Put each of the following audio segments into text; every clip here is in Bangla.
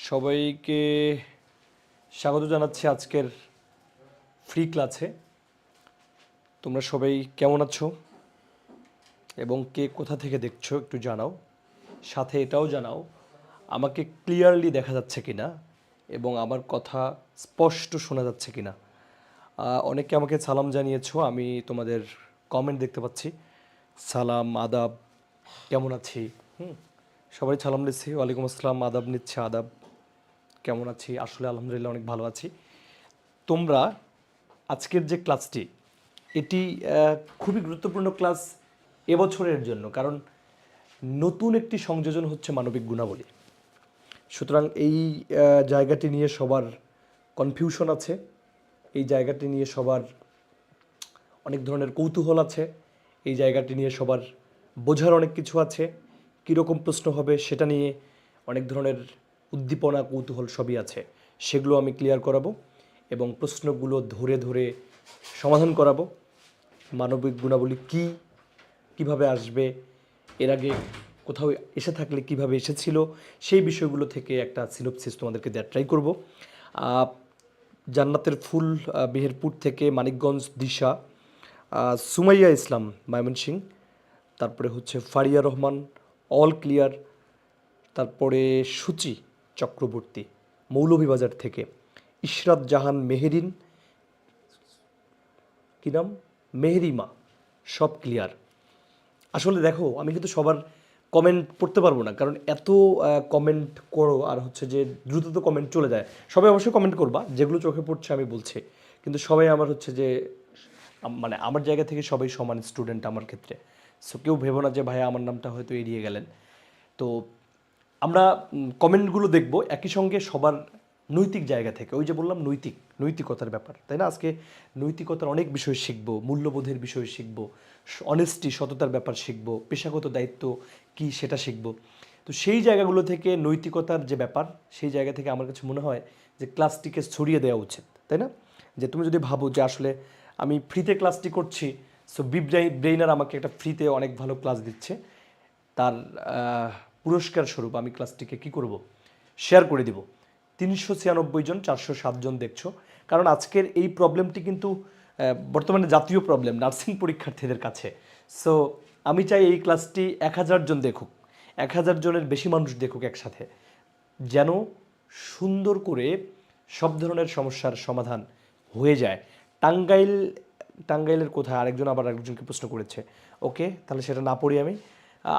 সবাইকে স্বাগত জানাচ্ছি আজকের ফ্রি ক্লাসে। তোমরা সবাই কেমন আছো এবং কে কোথা থেকে দেখছো একটু জানাও। সাথে এটাও জানাও আমাকে ক্লিয়ারলি দেখা যাচ্ছে কিনা এবং আমার কথা স্পষ্ট শোনা যাচ্ছে কিনা। অনেকে আমাকে সালাম জানিয়েছো, আমি তোমাদের কমেন্ট দেখতে পাচ্ছি। সালাম, আদাব, কেমন আছি। সবাই সালাম দিচ্ছি, ওয়ালাইকুম আসসালাম, আদাব নিচ্ছে, আদাব, কেমন আছি। আসলে আলহামদুলিল্লাহ অনেক ভালো আছি। তোমরা আজকের যে ক্লাসটি, এটি খুবই গুরুত্বপূর্ণ ক্লাস এবছরের জন্য, কারণ নতুন একটি সংযোজন হচ্ছে মানবিক গুণাবলী। সুতরাং এই জায়গাটি নিয়ে সবার কনফিউশন আছে, এই জায়গাটি নিয়ে সবার অনেক ধরনের কৌতূহল আছে, এই জায়গাটি নিয়ে সবার বোঝার অনেক কিছু আছে। কীরকম প্রশ্ন হবে সেটা নিয়ে অনেক ধরনের উদ্দীপনা, কৌতূহল সবই আছে। সেগুলো আমি ক্লিয়ার করাবো এবং প্রশ্নগুলো ধরে ধরে সমাধান করাবো। মানবিক গুণাবলী কী, কীভাবে আসবে, এর আগে কোথাও এসে থাকলে কিভাবে এসেছিল, সেই বিষয়গুলো থেকে একটা সিনোপসিস তোমাদেরকে দেওয়ার ট্রাই করব। জান্নাতের ফুল মেহেরপুর থেকে, মানিকগঞ্জ দিশা, সুমাইয়া ইসলাম ময়মনসিংহ, তারপরে হচ্ছে ফারিয়া রহমান অল ক্লিয়ার, তারপরে সূচি চক্রবর্তী মৌলভীবাজার থেকে, ইশরাত জাহান মেহেরিন, কী নাম, মেহেরিমা, সব ক্লিয়ার। আসলে দেখো, আমি কিন্তু সবার কমেন্ট পড়তে পারবো না, কারণ এত কমেন্ট করো আর হচ্ছে যে দ্রুত তো কমেন্ট চলে যায়। সবাই অবশ্যই কমেন্ট করবা, যেগুলো চোখে পড়ছে আমি বলছি, কিন্তু সবাই আমার হচ্ছে যে মানে আমার জায়গা থেকে সবাই সমান স্টুডেন্ট আমার ক্ষেত্রে। সো কেউ ভেবো না যে ভাইয়া আমার নামটা হয়তো এড়িয়ে গেলেন। তো আমরা কমেন্টগুলো দেখব একই সঙ্গে সবার নৈতিক জায়গা থেকে। ওই যে বললাম নৈতিকতার ব্যাপার, তাই না? আজকে নৈতিকতার অনেক বিষয় শিখবো, মূল্যবোধের বিষয় শিখবো, অনেস্টি, সততার ব্যাপার শিখবো, পেশাগত দায়িত্ব কি সেটা শিখবো। তো সেই জায়গাগুলো থেকে নৈতিকতার যে ব্যাপার, সেই জায়গা থেকে আমার কাছে মনে হয় যে ক্লাসটিকে ছড়িয়ে দেওয়া উচিত, তাই না? যে তুমি যদি ভাবো যে আসলে আমি ফ্রিতে ক্লাসটি করছি, সো ব্রেইনার আমাকে একটা ফ্রিতে অনেক ভালো ক্লাস দিচ্ছে, তার পুরস্কার স্বরূপ আমি ক্লাসটিকে কী করব, শেয়ার করে দিব। 396 জন, 407 জন দেখছো। কারণ আজকের এই প্রবলেমটি কিন্তু বর্তমানে জাতীয় প্রবলেম নার্সিং পরীক্ষার্থীদের কাছে। সো আমি চাই এই ক্লাসটি 1000 জন দেখুক, 1000 জনের বেশি মানুষ দেখুক একসাথে, যেন সুন্দর করে সব ধরনের সমস্যার সমাধান হয়ে যায়। টাঙ্গাইলের কোথায় আরেকজন আবার আরেকজনকে প্রশ্ন করেছে। ওকে, তাহলে সেটা না পড়ি আমি।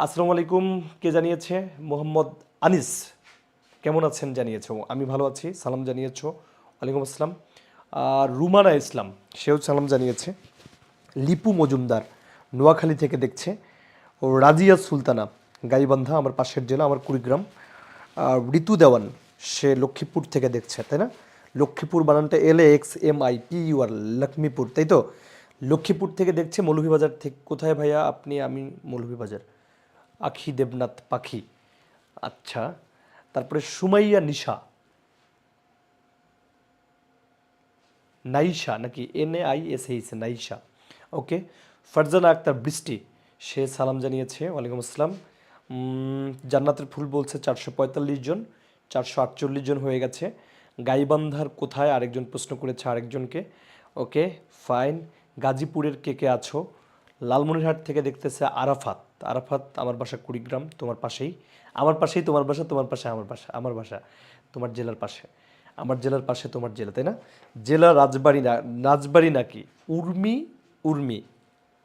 আসসালামু আলাইকুম, কে জানিয়েছে? মোহাম্মদ আনিস, কেমন আছেন জানিয়েছো? আমি ভালো আছি, সালাম জানিয়েছো, ওয়ালাইকুম আসসালাম। রুমানা ইসলাম, সেও সালাম জানিয়েছে। লিপু মজুমদার নোয়াখালী থেকে দেখছে। ও রাজিয়া সুলতানা গাইবান্ধা, আমার পাশের জেলা, আমার কুড়িগ্রাম। ঋতু দেওয়ান, সে লক্ষ্মীপুর থেকে দেখছে, তাই না? লক্ষ্মীপুর বানানটা LAXMIPUR, লক্ষ্মীপুর, তাই তো? লক্ষ্মীপুর থেকে দেখছে। মৌলভীবাজার থেকে কোথায় ভাইয়া আপনি? আমি মৌলভীবাজার। আখি দেবনাথ পাখি, আচ্ছা। তারপরে সুমাইয়া নিশা, নাইশা নাকি NAISH, নাইশা, ওকে। ফারজানা আক্তার বৃষ্টি, সে সালাম জানিয়েছে, ওয়ালাইকুম আসসালাম। জান্নাতের ফুল বলছে 445 জন, 448 জন হয়ে গেছে। গাইবান্ধার কোথায় আরেকজন প্রশ্ন করেছে আরেকজনকে, ওকে ফাইন। গাজীপুরের কে কে আছো? লালমনিরহাট থেকে দেখতেছে আরাফাত। আরাফাত, আমার বাসা কুড়িগ্রাম, তোমার পাশেই। আমার পাশেই তোমার বাসা, তোমার পাশে আমার বাসা, আমার বাসা তোমার জেলার পাশে, আমার জেলার পাশে তোমার জেলা, তাই না? জেলা রাজবাড়ি, রাজবাড়ি নাকি উর্মি, উর্মি,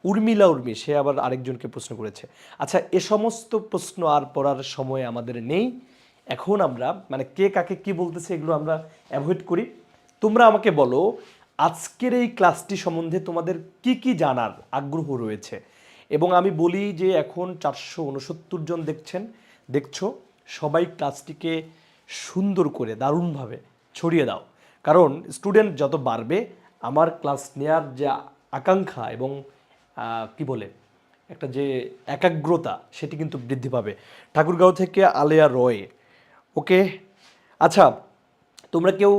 উর্মিলা উর্মি, সে আবার আরেকজনকে প্রশ্ন করেছে। আচ্ছা, এ সমস্ত প্রশ্ন আর পড়ার সময় আমাদের নেই। এখন আমরা মানে কে কাকে কি বলতেছে এগুলো আমরা অ্যাভয়েড করি। তোমরা আমাকে বলো আজকের এই ক্লাসটি সম্বন্ধে তোমাদের কি কি জানার আগ্রহ রয়েছে। এবং আমি বলি যে এখন 469 জন দেখছো, সবাই ক্লাসটিকে সুন্দর করে দারুণভাবে ছড়িয়ে দাও। কারণ স্টুডেন্ট যত বাড়বে, আমার ক্লাস নেওয়ার যে আকাঙ্ক্ষা এবং কি বলে একটা যে একাগ্রতা, সেটি কিন্তু বৃদ্ধি পাবে। ঠাকুরগাঁও থেকে আলেয়া রয়, ওকে। আচ্ছা, তোমরা কেউ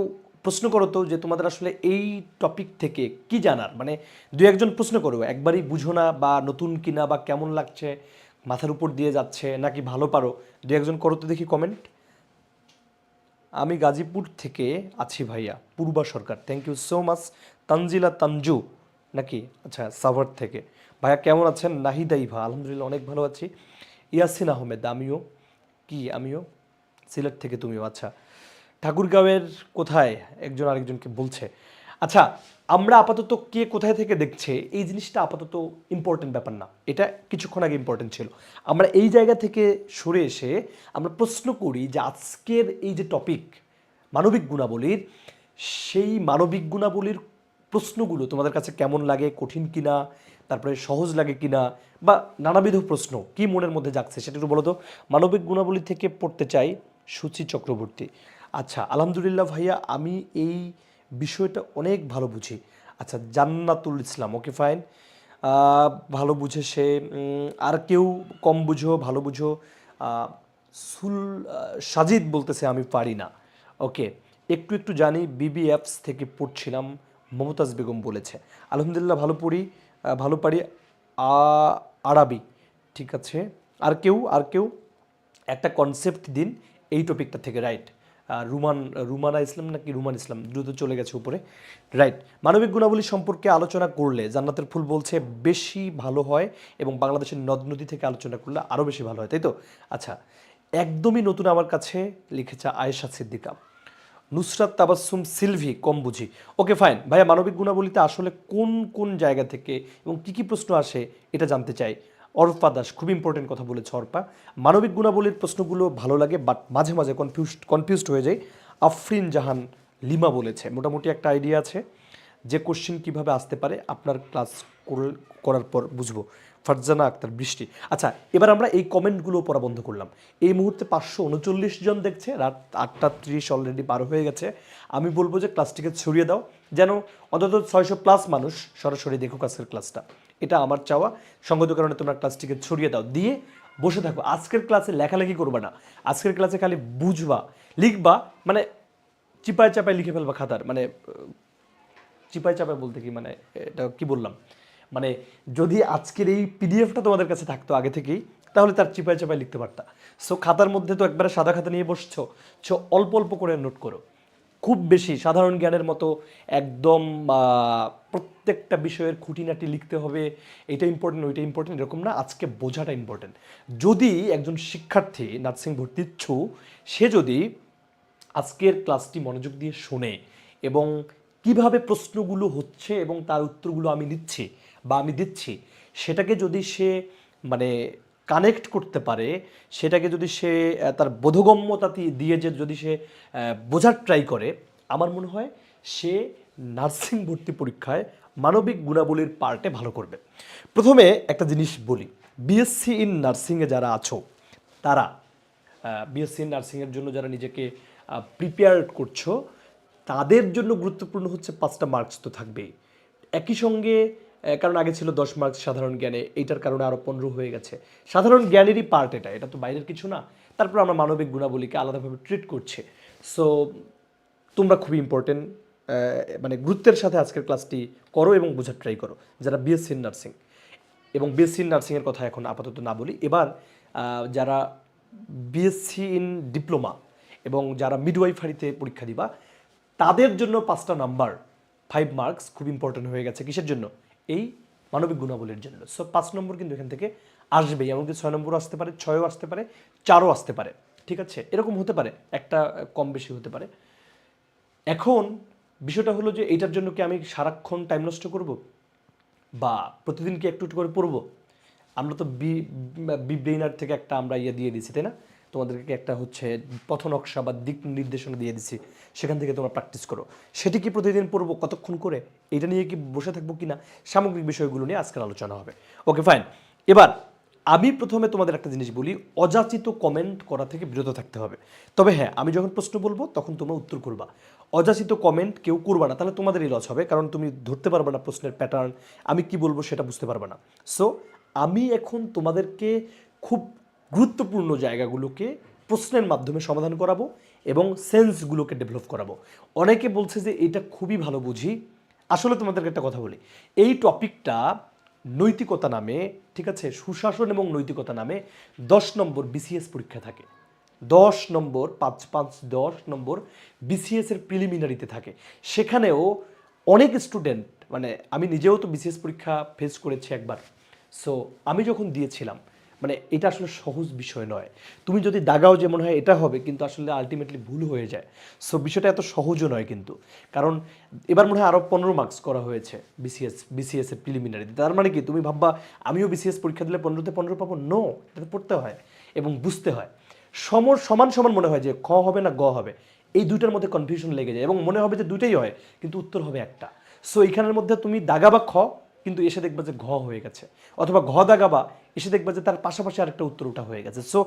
প্রশ্ন করো তো যে তোমাদের আসলে এই টপিক থেকে কি জানার, মানে দু একজন প্রশ্ন করো, একবারই বুঝো না বা নতুন কিনা বা কেমন লাগছে, মাথার উপর দিয়ে যাচ্ছে নাকি ভালো পারো, দু একজন করো তো দেখি কমেন্ট। আমি গাজীপুর থেকে আছি ভাইয়া, Purba Sarkar. Thank you so much. Tanjila Tanju নাকি? আচ্ছা, সাভার থেকে। ভাইয়া কেমন আছেন? নাহিদা ইভা, আলহামদুলিল্লাহ অনেক ভালো আছি। ইয়াসিন আহমেদ, আমিও সিলেট থেকে, তুমিও? আচ্ছা, ঠাকুরগাঁওয়ের কোথায় একজন আরেকজনকে বলছে। আচ্ছা, আমরা আপাতত কে কোথায় থেকে দেখছে এই জিনিসটা আপাতত ইম্পর্টেন্ট ব্যাপার না, এটা কিছুক্ষণ আগে ইম্পর্টেন্ট ছিল। আমরা এই জায়গা থেকে সরে এসে আমরা প্রশ্ন করি যে আজকের এই যে টপিক মানবিক গুণাবলীর, সেই মানবিক গুণাবলীর প্রশ্নগুলো তোমাদের কাছে কেমন লাগে, কঠিন কিনা, তারপরে সহজ লাগে কিনা, বা নানাবিধ প্রশ্ন কি মনের মধ্যে জাগছে সেটা একটু বলো তো। মানবিক গুণাবলী থেকে পড়তে চাই, সূচি চক্রবর্তী। আচ্ছা, আলহামদুলিল্লাহ ভাইয়া, আমি এই বিষয়টা অনেক ভালো বুঝি। আচ্ছা, জান্নাতুল ইসলাম, ওকে ফাইন, ভালো বুঝে সে। আর কেউ কম বুঝো, ভালো বুঝো। আহ, সুল সাজিদ বলতেছে আমি পারি না। ওকে, একটু একটু জানি, বিবি অ্যাপস থেকে পড়ছিলাম, মমতাজ বেগম বলেছে। আলহামদুলিল্লাহ ভালো পড়ি, ভালো পারি। আরবি, ঠিক আছে। আর কেউ একটা কনসেপ্ট দিন এই টপিকটা থেকে, রাইট? রুমানা ইসলাম নাকি রুমান ইসলাম, দ্রুত চলে গেছে উপরে, রাইট। মানবিক গুণাবলী সম্পর্কে আলোচনা করলে জান্নাতের ফুল বলছে বেশি ভালো হয়, এবং বাংলাদেশের নদ নদী থেকে আলোচনা করলে আরও বেশি ভালো হয়, তাই তো? আচ্ছা, একদমই নতুন আমার কাছে লিখেছে আয়েশা সিদ্দিকা। নুসরাত তাবাসসুম সিলভি, কম বুঝি। ওকে ফাইন ভাইয়া, মানবিক গুণাবলীতে আসলে কোন কোন জায়গা থেকে এবং কি কি প্রশ্ন আসে এটা জানতে চাই। অর্পা দাস, খুব ইম্পর্টেন্ট কথা বলেছে অর্পা। মানবিক গুণাবলীর প্রশ্নগুলো ভালো লাগে, বাট মাঝে মাঝে কনফিউজড হয়ে যায়। আফরিন জাহান লিমা বলেছে মোটামুটি একটা আইডিয়া আছে যে কোশ্চিন কিভাবে আসতে পারে, আপনার ক্লাস করার পর বুঝবো। ফারজানা আক্তার, বৃষ্টি। আচ্ছা, এবার আমরা এই কমেন্টগুলো পড়া বন্ধ করলাম। এই মুহূর্তে 539 জন দেখছে, রাত 8:30 অলরেডি পার হয়ে গেছে। আমি বলবো যে ক্লাসটিকে ছড়িয়ে দাও, যেন অন্তত 600+ মানুষ সরাসরি দেখুক আজকের ক্লাসটা। এটা আমার চাওয়া। সঙ্গত কারণে তোমরা ক্লাসটিকে ছড়িয়ে দাও, দিয়ে বসে থাকো। আজকের ক্লাসে লেখালেখি করবা না, আজকের ক্লাসে খালি বুঝবা, লিখবা, মানে চিপায় চাপায় লিখে ফেলবা খাতার, মানে চিপায় চাপায় বলতে কি, মানে এটা কি বললাম, মানে যদি আজকের এই পিডিএফটা তোমাদের কাছে থাকতো আগে থেকেই, তাহলে তার চিপায় চাপায় লিখতে পারতা। সো খাতার মধ্যে তো একবারে সাদা খাতা নিয়ে বসছো, সো অল্প অল্প করে নোট করো। খুব বেশি সাধারণ জ্ঞানের মতো একদম প্রত্যেকটা বিষয়ের খুঁটিনাটি লিখতে হবে, এটা ইম্পর্টেন্ট ওইটা ইম্পর্টেন্ট এরকম না, আজকে বোঝাটা ইম্পর্টেন্ট। যদি একজন শিক্ষার্থী নার্সিং ভর্তি ইচ্ছু, সে যদি আজকের ক্লাসটি মনোযোগ দিয়ে শোনে এবং কিভাবে প্রশ্নগুলো হচ্ছে এবং তার উত্তরগুলো আমি নিচ্ছি বা আমি দিচ্ছি, সেটাকে যদি সে মানে কানেক্ট করতে পারে, সেটাকে যদি সে তার বোধগম্যতা দিয়ে যে যদি সে বোঝার ট্রাই করে, আমার মনে হয় সে নার্সিং ভর্তি পরীক্ষায় মানবিক গুণাবলীর পার্টে ভালো করবে। প্রথমে একটা জিনিস বলি, বিএসসি ইন নার্সিংয়ে যারা আছো, তারা বিএসসি নার্সিংয়ের জন্য যারা নিজেকে প্রিপেয়ার করছো, তাদের জন্য গুরুত্বপূর্ণ হচ্ছে 5টা মার্কস তো থাকবেই। একই সঙ্গে কারণ আগে ছিল 10 মার্কস সাধারণ জ্ঞানে, এইটার কারণে আরও 15 হয়ে গেছে। সাধারণ জ্ঞানেরই পার্ট এটা, এটা তো বাইরের কিছু না। তারপর আমরা মানবিক গুণাবলীকে আলাদাভাবে ট্রিট করছি। সো তোমরা খুবই ইম্পর্টেন্ট, মানে গুরুত্বের সাথে আজকের ক্লাসটি করো এবং বোঝার ট্রাই করো যারা বিএসসি ইন নার্সিং। এবং বিএসসি ইন নার্সিংয়ের কথা এখন আপাতত না বলি। এবার যারা বিএসসি ইন ডিপ্লোমা এবং যারা মিডওয়াইফারিতে পরীক্ষা দিবা, তাদের জন্য 5টা নাম্বার 5 মার্কস খুব ইম্পর্টেন্ট হয়ে গেছে। কিসের জন্য? এই মানবিক গুণাবলীর জন্য। সো 5 নম্বর কিন্তু এখান থেকে আসবেই, এমনকি 6 নম্বরও আসতে পারে, 6ও আসতে পারে, 4ও আসতে পারে, ঠিক আছে? এরকম হতে পারে, একটা কম বেশি হতে পারে। এখন বিষয়টা হলো যে এইটার জন্য কি আমি সারাক্ষণ টাইম নষ্ট করব, বা প্রতিদিন কি একটু একটু করে পড়বো? আমরা তো বি ব্রেইনার থেকে একটা আমরা দিয়ে দিছি, তাই না? তোমাদেরকে একটা হচ্ছে পথ নকশা বা দিক নির্দেশনা দিয়ে দিছি, সেখান থেকে তোমরা প্র্যাকটিস করো। সেটি কি প্রতিদিন পড়বো, কতক্ষণ করে, এটা নিয়ে কি বসে থাকবো কিনা, সামগ্রিক বিষয়গুলো নিয়ে আজকের আলোচনা হবে। Okay fine. এবার আমি প্রথমে তোমাদের একটা জিনিস বলি, অযাচিত কমেন্ট করা থেকে বিরত থাকতে হবে। তবে হ্যাঁ, আমি যখন প্রশ্ন বলবো তখন তোমরা উত্তর করবা। অযাচিত কমেন্ট কেউ করবা না, তাহলে তোমাদেরই লস হবে, কারণ তুমি ধরতে পারবে না প্রশ্নের প্যাটার্ন, আমি কি বলবো সেটা বুঝতে পারবে না। সো আমি এখন তোমাদেরকে খুব গুরুত্বপূর্ণ জায়গাগুলোকে প্রশ্নের মাধ্যমে সমাধান করাবো এবং সেন্সগুলোকে ডেভেলপ করাবো। অনেকে বলছে যে এটা খুবই ভালো বুঝি। আসলে তোমাদেরকে একটা কথা বলি, এই টপিকটা নৈতিকতা নামে, ঠিক আছে, সুশাসন এবং নৈতিকতা নামে 10 নম্বর বিসিএস পরীক্ষা থাকে। নম্বর 5 5 10 নম্বর বিসিএস এর প্রিলিমিনারিতে থাকে। সেখানেও অনেক স্টুডেন্ট, মানে আমি নিজেও তো বিসিএস পরীক্ষা ফেস করেছি একবার। সো আমি যখন দিয়েছিলাম, মানে এটা আসলে সহজ বিষয় নয়। তুমি যদি দাগাও যে মনে হয় এটা হবে, কিন্তু আসলে আলটিমেটলি ভুল হয়ে যায়। সো বিষয়টা এত সহজও নয় কিন্তু, কারণ এবার মনে হয় আরও 15 মার্কস করা হয়েছে বিসিএস এর প্রিলিমিনারিতে। তার মানে কি তুমি ভাববা আমিও বিসিএস পরীক্ষা দিলে 15তে 15 পাবো? নো, এটা পড়তে হয় এবং বুঝতে হয়। সমান সমান মনে হয় যে খ হবে না গ হবে, এই দুইটার মধ্যে কনফিউশন লেগে যায় এবং মনে হবে যে দুইটাই হয়, কিন্তু উত্তর হবে একটা। সো এখানের মধ্যে তুমি দাগাবা খ, কিন্তু এসে দেখবা যে ঘ হয়ে গেছে, অথবা ঘ দাগাবা, এসে দেখবা যে তার পাশাপাশি আরেকটা উত্তর ওটা হয়ে গেছে। সো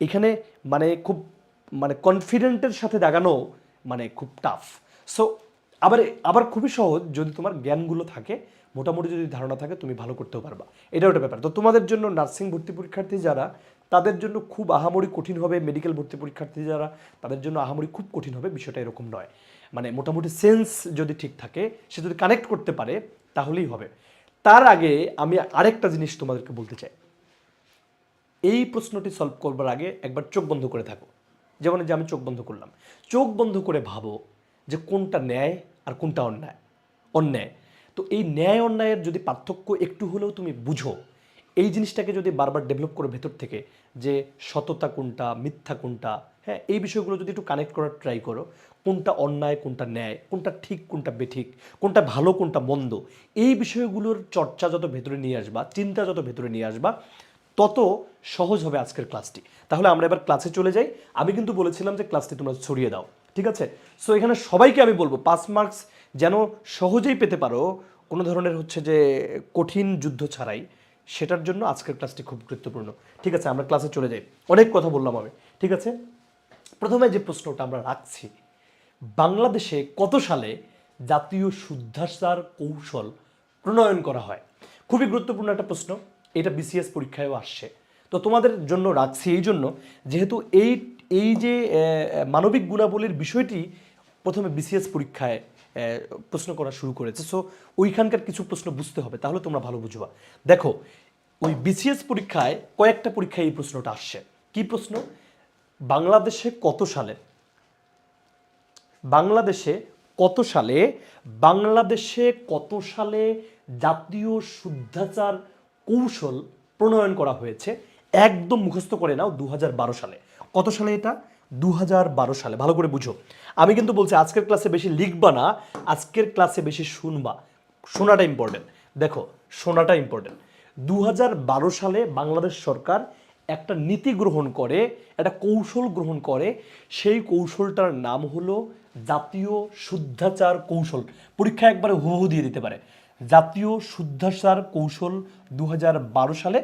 এখানে মানে খুব মানে কনফিডেন্টের সাথে দাগানো মানে খুব টাফ। সো আবার আবার খুবই সহজ যদি তোমার জ্ঞানগুলো থাকে, মোটামুটি যদি ধারণা থাকে, তুমি ভালো করতেও পারবা। এটা ওটা ব্যাপার। তো তোমাদের জন্য নার্সিং ভর্তি পরীক্ষার্থী যারা, তাদের জন্য খুব আহামরি কঠিন হবে। মেডিকেল ভর্তি পরীক্ষার্থী যারা, তাদের জন্য আহামরি খুব কঠিন হবে, বিষয়টা এরকম নয়। মানে মোটামুটি সেন্স যদি ঠিক থাকে, সে যদি কানেক্ট করতে পারে, তাহলেই হবে। তার আগে আমি আরেকটা জিনিস তোমাদেরকে বলতে চাই। এই প্রশ্নটি সলভ করবার আগে একবার চোখ বন্ধ করে থাকো। যেমন যে আমি চোখ বন্ধ করলাম, চোখ বন্ধ করে ভাবো যে কোনটা ন্যায় আর কোনটা অন্যায়। অন্যায় তো এই ন্যায় অন্যায়ের যদি পার্থক্য একটু হলেও তুমি বুঝো, এই জিনিসটাকে যদি বারবার ডেভেলপ করো ভেতর থেকে, যে সততা কোনটা, মিথ্যা কোনটা, হ্যাঁ, এই বিষয়গুলো যদি একটু কানেক্ট করার ট্রাই করো, কোনটা অন্যায় কোনটা ন্যায়, কোনটা ঠিক কোনটা বেঠিক, কোনটা ভালো কোনটা মন্দ, এই বিষয়গুলোর চর্চা যত ভেতরে নিয়ে আসবা, চিন্তা যত ভেতরে নিয়ে আসবা, তত সহজ হবে আজকের ক্লাসটি। তাহলে আমরা এবার ক্লাসে চলে যাই। আমি কিন্তু বলেছিলাম যে ক্লাসটি তোমরা ছড়িয়ে দাও, ঠিক আছে? সো এখানে সবাইকে আমি বলবো 5 মার্কস যেন সহজেই পেতে পারো, কোনো ধরনের হচ্ছে যে কঠিন যুদ্ধ ছাড়াই, সেটার জন্য আজকের ক্লাসটি খুব গুরুত্বপূর্ণ। ঠিক আছে, আমরা ক্লাসে চলে যাই। অনেক কথা বললাম আমি, ঠিক আছে? প্রথমে যে প্রশ্নটা আমরা রাখছি, বাংলাদেশে কত সালে জাতীয় শুদ্ধাচার কৌশল প্রণয়ন করা হয়? খুবই গুরুত্বপূর্ণ একটা প্রশ্ন, এটা বিসিএস পরীক্ষায়ও আসছে। তো তোমাদের জন্য রাখছি এই জন্য, যেহেতু এই এই যে মানবিক গুণাবলীর বিষয়টি প্রথমে বিসিএস পরীক্ষায় প্রশ্ন করা শুরু করেছে। সো ওইখানকার কিছু প্রশ্ন বুঝতে হবে, তাহলে তোমরা ভালো বুঝবা। দেখো, ওই বিসিএস পরীক্ষায় কয়েকটা পরীক্ষায় এই প্রশ্নটা আসছে। কি প্রশ্ন? বাংলাদেশে কত সালে বাংলাদেশে কত সালে বাংলাদেশে কত সালে জাতীয় শুদ্ধাচার কৌশল প্রণয়ন করা হয়েছে? একদম মুখস্থ করে নাও, 2012 সালে। কত সালে এটা? 2012 সালে। ভালো করে বুঝো। আমি কিন্তু বলছি আজকের ক্লাসে বেশি লিখবা না, আজকের ক্লাসে বেশি শুনবা। শোনাটা ইম্পর্টেন্ট। দেখো, শোনাটা ইম্পর্টেন্ট। 2012 সালে বাংলাদেশ সরকার একটা নীতি গ্রহণ করে, একটা কৌশল গ্রহণ করে। সেই কৌশলটার নাম হলো জাতীয় শুদ্ধাচার কৌশল। পরীক্ষা একবারে হুবহু দিয়ে দিতে পারে। জাতীয় শুদ্ধাচার কৌশল 2012 সালে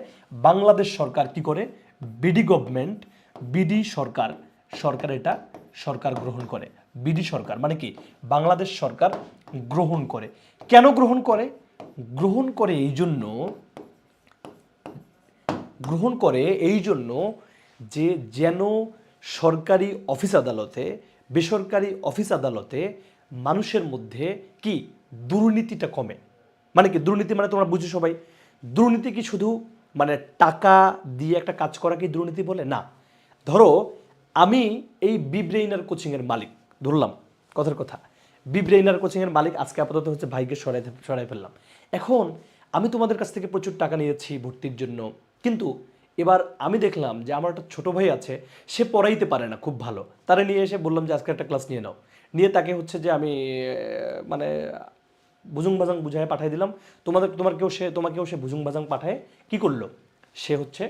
বাংলাদেশ সরকার কি করে? বিডি গভর্নমেন্ট, বিডি সরকার, এটা সরকার গ্রহণ করে। বিডি সরকার মানে কি? বাংলাদেশ সরকার গ্রহণ করে। কেন গ্রহণ করে? গ্রহণ করে এই জন্য যে যেন সরকারি অফিস আদালতে, বেসরকারি অফিস আদালতে মানুষের মধ্যে কি দুর্নীতিটা কমে। মানে কি দুর্নীতি? মানে তোমরা বুঝো সবাই, দুর্নীতি কি শুধু মানে টাকা দিয়ে একটা কাজ করা কি দুর্নীতি বলে? না। ধরো আমি এই বিব্রেইনার কোচিংয়ের মালিক, ধরলাম কথার কথা, বিব্রেইনার কোচিংয়ের মালিক আজকে আপাতত হচ্ছে ভাইকে সরাই ফেললাম। এখন আমি তোমাদের কাছ থেকে প্রচুর টাকা নিয়েছি ভর্তির জন্য, কিন্তু এবার আমি দেখলাম যে আমার একটা ছোট ভাই আছে, সে পড়াইতে পারে না খুব ভালো। তারা নিয়ে এসে বললাম যে আজকে একটা ক্লাস নিয়ে নাও, নিয়ে তাকে হচ্ছে যে আমি মানে বুজুং বাজাং বুঝায় পাঠিয়ে দিলাম। তোমাকেও সে বুজুং বাজাং পাঠায় কি করলো? সে হচ্ছে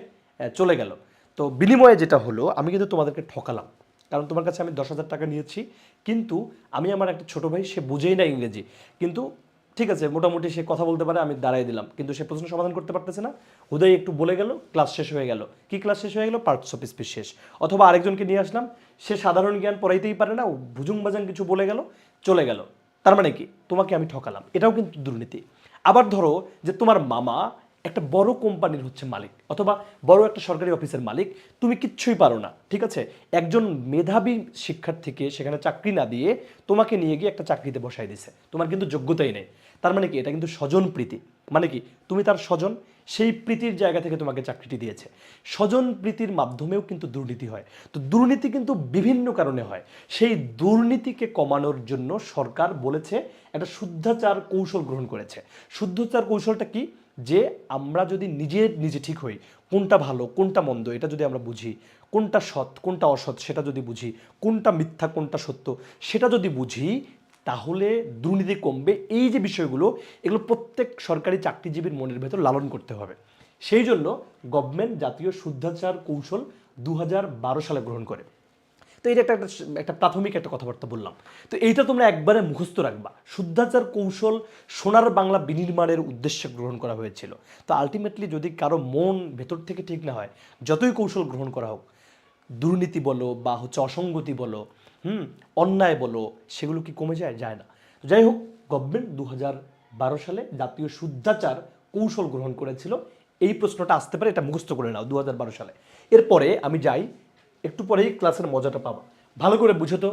চলে গেল। তো বিনিময়ে যেটা হলো, আমি কিন্তু তোমাদেরকে ঠকালাম, কারণ তোমার কাছে আমি 10,000 টাকা নিয়েছি, কিন্তু আমি আমার একটা ছোট ভাই, সে বুঝেই না ইংরেজি, কিন্তু ঠিক আছে মোটামুটি সে কথা বলতে পারে, আমি দাঁড়াই দিলাম, কিন্তু সে প্রশ্ন সমাধান করতে পারতেছে না। হুদাই একটু বলে গেল, ক্লাস শেষ হয়ে গেল। কি ক্লাস শেষ হয়ে গেল? পার্টস অফ স্পিচ শেষ। অথবা আরেকজনকে নিয়ে আসলাম, সে সাধারণ জ্ঞান পড়াইতেই পারে না, ভুজুং বাজাং কিছু বলে গেল, চলে গেল। তার মানে কি? তোমাকে আমি ঠকালাম, এটাও কিন্তু দুর্নীতি। আবার ধরো যে তোমার মামা একটা বড় কোম্পানির হচ্ছে মালিক অথবা বড় একটা সরকারি অফিসের মালিক, তুমি কিচ্ছুই পারো না, ঠিক আছে, একজন মেধাবী শিক্ষার্থীকে সেখানে চাকরি না দিয়ে তোমাকে নিয়ে গিয়ে একটা চাকরিতে বসাই দিছে, তোমার কিন্তু যোগ্যতাই নেই। তার মানে কি, এটা কিন্তু স্বজন প্রীতি। মানে কি, তুমি তার স্বজন, সেই প্রীতির জায়গা থেকে তোমাকে চাকরিটি দিয়েছে। স্বজন প্রীতির মাধ্যমেও কিন্তু দুর্নীতি হয়। তো দুর্নীতি কিন্তু বিভিন্ন কারণে হয়। সেই দুর্নীতিকে কমানোর জন্য সরকার বলেছে একটা শুদ্ধাচার কৌশল গ্রহণ করেছে। শুদ্ধাচার কৌশলটা কি, যে আমরা যদি নিজে ঠিক হই, কোনটা ভালো কোনটা মন্দ এটা যদি আমরা বুঝি, কোনটা সৎ কোনটা অসৎ সেটা যদি বুঝি, কোনটা মিথ্যা কোনটা সত্য সেটা যদি বুঝি, তাহলে দুর্নীতি কমবে। এই যে বিষয়গুলো, এগুলো প্রত্যেক সরকারি চাকরিজীবীর মনের ভেতর লালন করতে হবে। সেই জন্য গভর্নমেন্ট জাতীয় শুদ্ধাচার কৌশল 2012 সালে গ্রহণ করে। তো এটা একটা একটা প্রাথমিক একটা কথাবার্তা বললাম। তো এইটা তোমরা একবারে মুখস্থ রাখবা। শুদ্ধাচার কৌশল সোনার বাংলা বিনির্মাণের উদ্দেশ্যে গ্রহণ করা হয়েছিল। তো আলটিমেটলি যদি কারো মন ভেতর থেকে ঠিক না হয়, যতই কৌশল গ্রহণ করা হোক, দুর্নীতি বলো বা হচ্ছে অসঙ্গতি বলো, অন্যায় বলো, সেগুলো কি কমে যায়? যায় না। যাই হোক, গভর্নমেন্ট 2012 সালে জাতীয় শুদ্ধাচার কৌশল গ্রহণ করেছিল। এই প্রশ্নটা আসতে পারে, এটা মুখস্থ করে নাও 2012 সালে। এরপরে আমি যাই, একটু পরেই ক্লাসের মজাটা পাবা। ভালো করে বুঝো তো,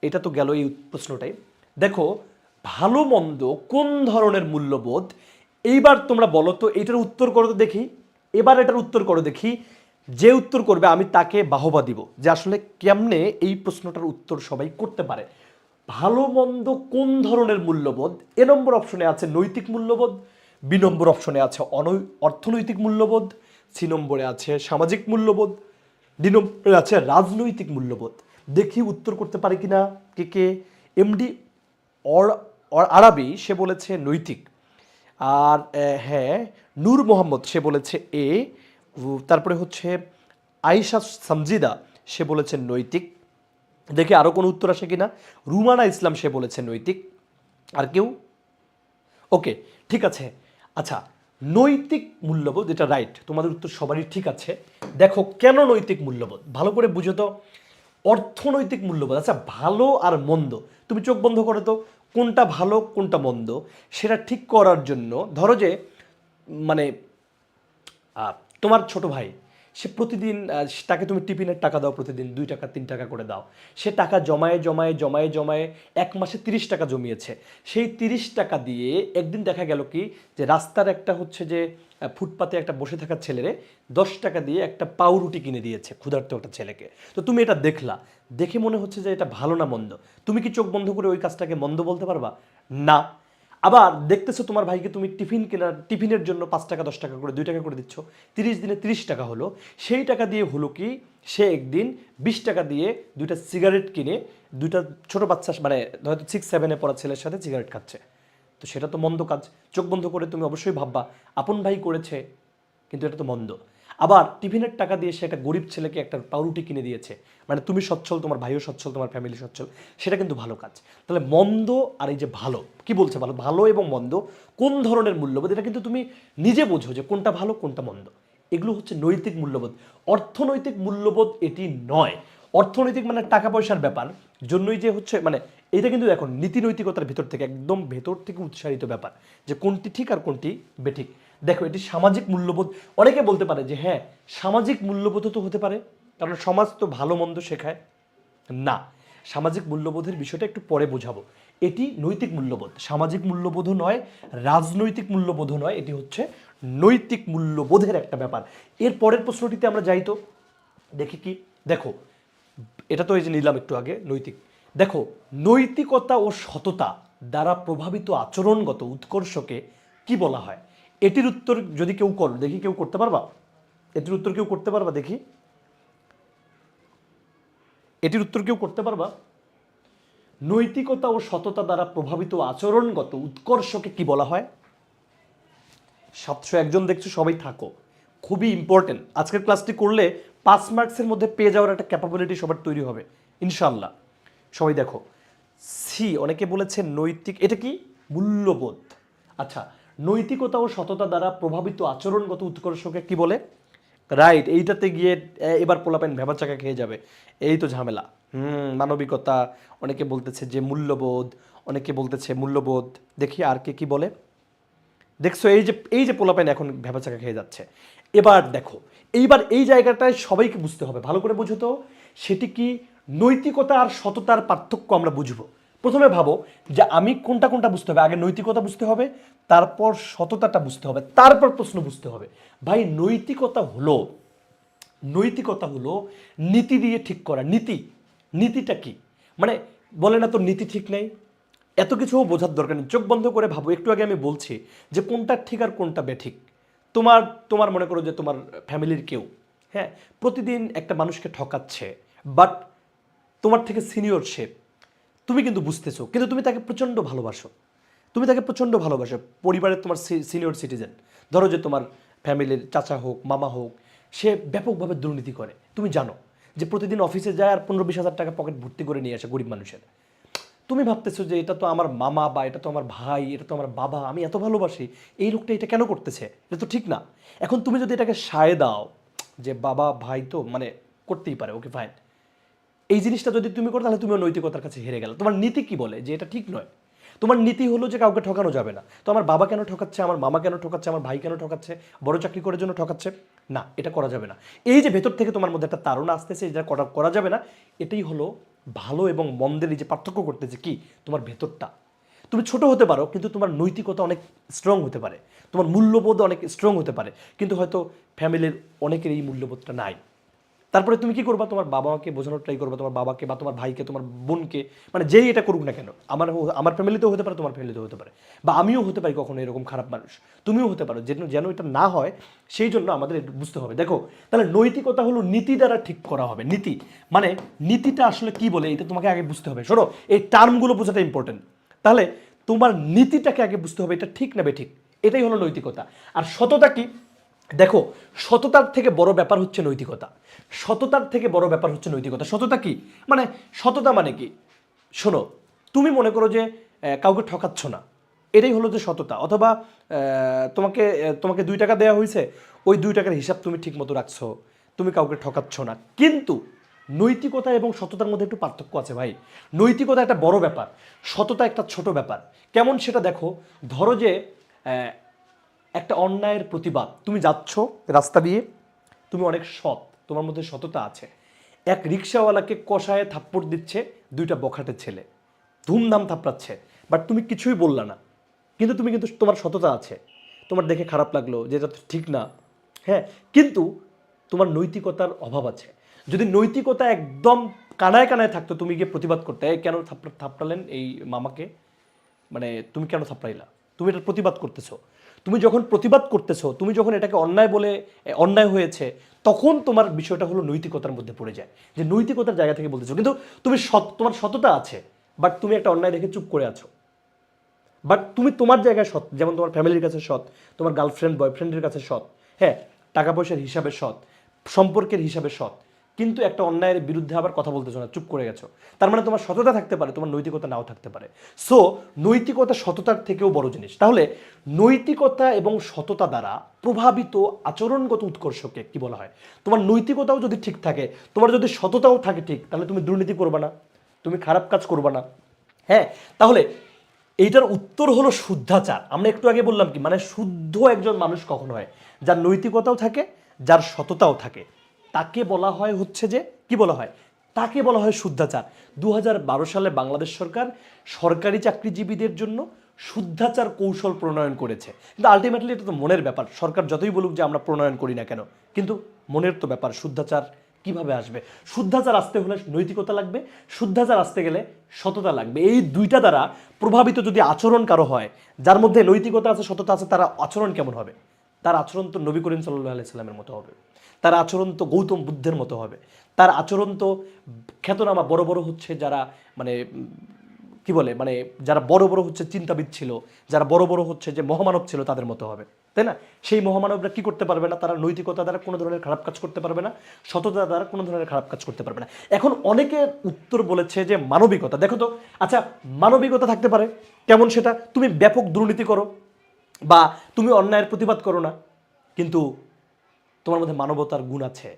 এটা তো গেল এই প্রশ্নটাই। দেখো, ভালো মন্দ কোন ধরনের মূল্যবোধ, এইবার তোমরা বলো তো, এটার উত্তর করো তো দেখি। এবার এটার উত্তর করো দেখি। যে উত্তর করবে আমি তাকে বাহবা দিব, যে আসলে কেমনে এই প্রশ্নটার উত্তর সবাই করতে পারে। ভালো মন্দ কোন ধরনের মূল্যবোধ? এ নম্বর অপশনে আছে নৈতিক মূল্যবোধ, বি নম্বর অপশনে আছে অর্থনৈতিক মূল্যবোধ, সি নম্বরে আছে সামাজিক মূল্যবোধ, ডি নম্বরে আছে রাজনৈতিক মূল্যবোধ। দেখি উত্তর করতে পারে কিনা কে কে। এমডি আরবি সে বলেছে নৈতিক। আর হ্যাঁ, নূর মোহাম্মদ সে বলেছে এ। তারপরে হচ্ছে আয়েশা সামজিদা সে বলেছে নৈতিক। দেখি আরও কোনো উত্তর আসে কিনা। রুমানা ইসলাম সে বলেছে নৈতিক। আর কেউ? ওকে, ঠিক আছে। আচ্ছা, নৈতিক মূল্যবোধ, এটা রাইট, তোমাদের উত্তর সবারই ঠিক আছে। দেখো কেন নৈতিক মূল্যবোধ, ভালো করে বুঝো তো। অর্থনৈতিক মূল্যবোধ, আচ্ছা ভালো আর মন্দ, তুমি চোখ বন্ধ করো তো, কোনটা ভালো কোনটা মন্দ সেটা ঠিক করার জন্য, ধরো যে মানে তোমার ছোট ভাই, সে প্রতিদিন তাকে তুমি টিফিনের টাকা দাও, প্রতিদিন 2 টাকা 3 টাকা করে দাও। সে টাকা জমায়ে জমায়ে জমায়ে জমায়ে 1 মাসে 30 টাকা জমিয়েছে। সেই 30 টাকা দিয়ে একদিন দেখা গেল কি, যে রাস্তার একটা হচ্ছে যে ফুটপাতে একটা বসে থাকা ছেলেরে 10 টাকা দিয়ে একটা পাউরুটি কিনে দিয়েছে ক্ষুধার্ত একটা ছেলেকে। তো তুমি এটা দেখলা, দেখে মনে হচ্ছে যে এটা ভালো না মন্দ, তুমি কি চোখ বন্ধ করে ওই কাজটাকে মন্দ বলতে পারবা? না। আবার দেখতেছো তোমার ভাইকে তুমি টিফিনের জন্য 5 টাকা 10 টাকা করে 2 টাকা করে দিচ্ছ, 30 দিনে 30 টাকা হলো। সেই টাকা দিয়ে হলো কি, সে একদিন 20 টাকা দিয়ে 2টা সিগারেট কিনে 2টা ছোট বাচ্চা মানে হয়তো 6-7-এ পড়া ছেলের সাথে সিগারেট খাচ্ছে। তো সেটা তো মন্দ কাজ। চোখ বন্ধ করে তুমি অবশ্যই ভাববা আপন ভাই করেছে, কিন্তু এটা তো মন্দ। আবার টিফিনের টাকা দিয়ে সে একটা গরিব ছেলেকে একটা পাউরুটি কিনে দিয়েছে, মানে তুমি সচ্ছল, তোমার ভাইও সচ্ছল, তোমার ফ্যামিলি সচ্ছল, সেটা কিন্তু ভালো কাজ। তাহলে মন্দ আর এই যে ভালো, কি বলছে, ভালো ভালো এবং মন্দ কোন ধরনের মূল্যবোধ, এটা কিন্তু তুমি নিজে বোঝো যে কোনটা ভালো কোনটা মন্দ। এগুলো হচ্ছে নৈতিক মূল্যবোধ। অর্থনৈতিক মূল্যবোধ এটি নয়। অর্থনৈতিক মানে টাকা পয়সার ব্যাপার, জন্যই যে হচ্ছে মানে এটা কিন্তু এখন নীতি নৈতিকতার ভিতর থেকে, একদম ভেতর থেকে উৎসারিত ব্যাপার, যে কোনটি ঠিক আর কোনটি বেঠিক। দেখো, এটি সামাজিক মূল্যবোধ। অনেকে বলতে পারে যে হ্যাঁ, সামাজিক মূল্যবোধও তো হতে পারে, কারণ সমাজ তো ভালো মন্দ শেখায়। না, সামাজিক মূল্যবোধের বিষয়টা একটু পরে বোঝাবো। এটি নৈতিক মূল্যবোধ, সামাজিক মূল্যবোধও নয়, রাজনৈতিক মূল্যবোধও নয়, এটি হচ্ছে নৈতিক মূল্যবোধের একটা ব্যাপার। এর পরের প্রশ্নটিতে আমরা যাই তো, দেখি কি। দেখো, এটা তো এই যে নিলাম একটু আগে নৈতিক। দেখো, নৈতিকতা ও সততা দ্বারা প্রভাবিত আচরণগত উৎকর্ষকে কি বলা হয়? এটির উত্তর যদি কেউ করো, দেখি কেউ করতে পারবা? এটির উত্তর কেউ করতে পারবা? দেখি, এটির উত্তর কেউ করতে পারবা? নৈতিকতা ও সততা দ্বারা প্রভাবিত আচরণগত উৎকর্ষকে কি বলা হয়? 701 জন দেখছো, সবাই থাকো, খুবই ইম্পর্টেন্ট। আজকের ক্লাসটি করলে 5 মার্কসের মধ্যে পেয়ে যাওয়ার একটা ক্যাপাবিলিটি সবার তৈরি হবে ইনশাল্লাহ। সবাই দেখো, সি, অনেকে বলেছে নৈতিক, এটা কি মূল্যবোধ। আচ্ছা, নৈতিকতা ও সততা দ্বারা প্রভাবিত আচরণগত উৎকর্ষকে কি বলে? রাইট, এইটাতে গিয়ে এবার পোলাপেন ভেবা চাকা খেয়ে যাবে, এই তো ঝামেলা। মানবিকতা, অনেকে বলতেছে যে মূল্যবোধ, অনেকে বলতেছে মূল্যবোধ। দেখি আর কে কি বলে। দেখছো এই যে পোলাপাইন এখন ভেবাচাকা খেয়ে যাচ্ছে। এবার দেখো, এইবার এই জায়গাটায় সবাইকে বুঝতে হবে, ভালো করে বুঝো তো, সেটি কি নৈতিকতা আর সততার পার্থক্য আমরা বুঝবো। প্রথমে ভাবো যে আমি কোনটা কোনটা বুঝতে হবে, আগে নৈতিকতা বুঝতে হবে, তারপর সততাটা বুঝতে হবে, তারপর প্রশ্ন বুঝতে হবে। ভাই নৈতিকতা হলো নীতি দিয়ে ঠিক করা। নীতিটা কি, মানে বলে না তো নীতি ঠিক নেই, এত কিছু বোঝার দরকার নেই। চোখ বন্ধ করে ভাবো, একটু আগে আমি বলছি যে কোনটা ঠিক আর কোনটা বেঠিক। তোমার তোমার মনে করো যে তোমার ফ্যামিলির কেউ, হ্যাঁ, প্রতিদিন একটা মানুষকে ঠকাচ্ছে, বাট তোমার থেকে সিনিয়র সে, তুমি কিন্তু বুঝতেছো, কিন্তু তুমি তাকে প্রচণ্ড ভালোবাসো, পরিবারের তোমার সিনিয়র সিটিজেন, ধরো যে তোমার ফ্যামিলির চাচা হোক, মামা হোক, সে ব্যাপকভাবে দুর্নীতি করে, তুমি জানো যে প্রতিদিন অফিসে যায় আর 15-20 হাজার টাকা পকেট ভর্তি করে নিয়ে আসে গরিব মানুষের। তুমি ভাবতেছো যে এটা তো আমার মামা, বা এটা তো আমার ভাই, এটা তো আমার বাবা, আমি এত ভালোবাসি, এই লোকটা এটা কেন করতেছে, এটা তো ঠিক না। এখন তুমি যদি এটাকে সায় দাও যে বাবা ভাই তো মানে করতেই পারে, ওকে ফাইন, এই জিনিসটা যদি তুমি করো তাহলে তুমিও নৈতিকতার কাছে হেরে গেলে। তোমার নীতি কি বলে যে এটা ঠিক নয়? তোমার নীতি হলো যে কাউকে ঠকানো যাবে না। তো আমার বাবা কেন ঠকাচ্ছে, আমার মামা কেন ঠকাচ্ছে, আমার ভাই কেন ঠকাচ্ছে, বড় চাকরি করার জন্য ঠকাচ্ছে, না এটা করা যাবে না। এই যে ভেতর থেকে তোমার মধ্যে একটা তাড়না আসতেছে, যেটা করা যাবে না, এটাই হলো ভালো এবং মন্দের এই যে পার্থক্য করতেছে কি, তোমার ভেতরটা। তুমি ছোট হতে পারো কিন্তু তোমার নৈতিকতা অনেক স্ট্রং হতে পারে, তোমার মূল্যবোধ অনেক স্ট্রং হতে পারে, কিন্তু হয়তো ফ্যামিলির অনেকের এই মূল্যবোধটা নাই। তারপরে তুমি কি করবা, তোমার বাবা মাকে বোঝানোর ট্রাই করবা, তোমার বাবাকে বা তোমার ভাইকে, তোমার বোনকে, মানে যেই এটা করুক না কেন, আমার ফ্যামিলিতেও হতে পারে, তোমার ফ্যামিলিতেও হতে পারে, বা আমিও হতে পারি কখনো এরকম খারাপ মানুষ, তুমিও হতে পারো, যেন যেন এটা না হয় সেই জন্য আমাদের একটু বুঝতে হবে। দেখো, তাহলে নৈতিকতা হলো নীতি দ্বারা ঠিক করা হবে। নীতি মানে নীতিটা আসলে কি বলে এটা তোমাকে আগে বুঝতে হবে। শোনো, এই টার্মগুলো বোঝাটা ইম্পর্টেন্ট। তাহলে তোমার নীতিটাকে আগে বুঝতে হবে, এটা ঠিক না বেঠিক, এটাই হলো নৈতিকতা। আর সততা কি, দেখো, সততার থেকে বড় ব্যাপার হচ্ছে নৈতিকতা। সততা কি, মানে সততা মানে কি, শোনো, তুমি মনে করো যে কাউকে ঠকাচ্ছ না, এটাই হলো যে সততা। অথবা তোমাকে 2 টাকা দেওয়া হয়েছে, ওই 2 টাকার হিসাব তুমি ঠিক মতো রাখছো, তুমি কাউকে ঠকাচ্ছ না। কিন্তু নৈতিকতা এবং সততার মধ্যে একটু পার্থক্য আছে ভাই। নৈতিকতা একটা বড় ব্যাপার, সততা একটা ছোট ব্যাপার। কেমন সেটা দেখো, ধরো যে আহ, একটা অন্যায়ের প্রতিবাদ, তুমি যাচ্ছ রাস্তা দিয়ে, তুমি অনেক সৎ, তোমার মধ্যে সততা আছে, এক রিক্সাওয়ালাকে কষায় থাপ্পড় দিচ্ছে 2টা বখাটে ছেলে, ধুমধাম থাপড়াচ্ছে, বাট তুমি কিছুই বললা না, কিন্তু তোমার সততা আছে, তোমার দেখে খারাপ লাগলো যে এটা তো ঠিক না, হ্যাঁ, কিন্তু তোমার নৈতিকতার অভাব আছে। যদি নৈতিকতা একদম কানায় কানায় থাকতো, তুমি গিয়ে প্রতিবাদ করতে, এই কেন থাপড়ালেন এই মামাকে, মানে তুমি কেন থাপড়াইলা, তুমি এটার প্রতিবাদ করতেছো। তুমি যখন প্রতিবাদ করতেছো, তুমি যখন এটাকে অন্যায় বলে অন্যায় হয়েছে, তখন তোমার বিষয়টা হলো নৈতিকতার মধ্যে পড়ে যায়, যে নৈতিকতার জায়গা থেকে বলতেছো। কিন্তু তুমি তোমার সততা আছে, বাট তুমি একটা অন্যায় দেখে চুপ করে আছো। বাট তুমি তোমার জায়গায় সৎ, যেমন তোমার ফ্যামিলির কাছে সৎ, তোমার গার্লফ্রেন্ড বয়ফ্রেন্ডের কাছে সৎ, হ্যাঁ, টাকা পয়সার হিসাবে সৎ, সম্পর্কের হিসাবে সৎ, কিন্তু একটা অন্যায়ের বিরুদ্ধে আবার কথা বলতেছো না, চুপ করে গেছো। তার মানে তোমার সততা থাকতে পারে, তোমার নৈতিকতা নাও থাকতে পারে। সো নৈতিকতা সততার থেকেও বড় জিনিস। তাহলে নৈতিকতা এবং সততা দ্বারা প্রভাবিত আচরণগত উৎকর্ষকে কি বলা হয়? তোমার নৈতিকতাও যদি ঠিক থাকে, তোমার যদি সততাও থাকে ঠিক, তাহলে তুমি দুর্নীতি করবে না, তুমি খারাপ কাজ করবে না। হ্যাঁ, তাহলে এইটার উত্তর হলো শুদ্ধাচার। আমরা একটু আগে বললাম কি, মানে শুদ্ধ একজন মানুষ কখন হয়, যার নৈতিকতাও থাকে, যার সততাও থাকে, তাকে বলা হয় হচ্ছে যে কি বলা হয়, তাকে বলা হয় শুদ্ধাচার। 2012 সালে বাংলাদেশ সরকার সরকারি চাকরিজীবীদের জন্য শুদ্ধাচার কৌশল প্রণয়ন করেছে। কিন্তু আলটিমেটলি এটা তো মনের ব্যাপার, সরকার যতই বলুক যে আমরা প্রণয়ন করি না কেন, কিন্তু মনের তো ব্যাপার। শুদ্ধাচার কিভাবে আসবে? শুদ্ধাচার আসতে হলে নৈতিকতা লাগবে, শুদ্ধাচার আসতে গেলে সততা লাগবে। এই দুইটা দ্বারা প্রভাবিত যদি আচরণ কারো হয়, যার মধ্যে নৈতিকতা আছে, সততা আছে, তার আচরণ কেমন হবে? তার আচরণ তো নবী করিম সাল্লাল্লাহু আলাইহি সাল্লামের মতো হবে, তার আচরণ তো গৌতম বুদ্ধের মতো হবে, তার আচরণ তো খ্যাতনামা বড় বড় হচ্ছে যারা, মানে কি বলে, মানে যারা বড় বড় হচ্ছে চিন্তাবিদ ছিল, যারা বড় বড় হচ্ছে যে মহামানব ছিল, তাদের মতো হবে, তাই না? সেই মহামানবরা কি করতে পারবে না? তারা নৈতিকতা দ্বারা কোনো ধরনের খারাপ কাজ করতে পারবে না, সততা দ্বারা কোনো ধরনের খারাপ কাজ করতে পারবে না। এখন অনেকে উত্তর বলেছে যে মানবিকতা। দেখো তো, আচ্ছা, মানবিকতা থাকতে পারে কেমন? সেটা তুমি ব্যাপক দুর্নীতি করো বা তুমি অন্যায়ের প্রতিবাদ করো না, কিন্তু তোমার মধ্যে মানবতার গুণ আছে।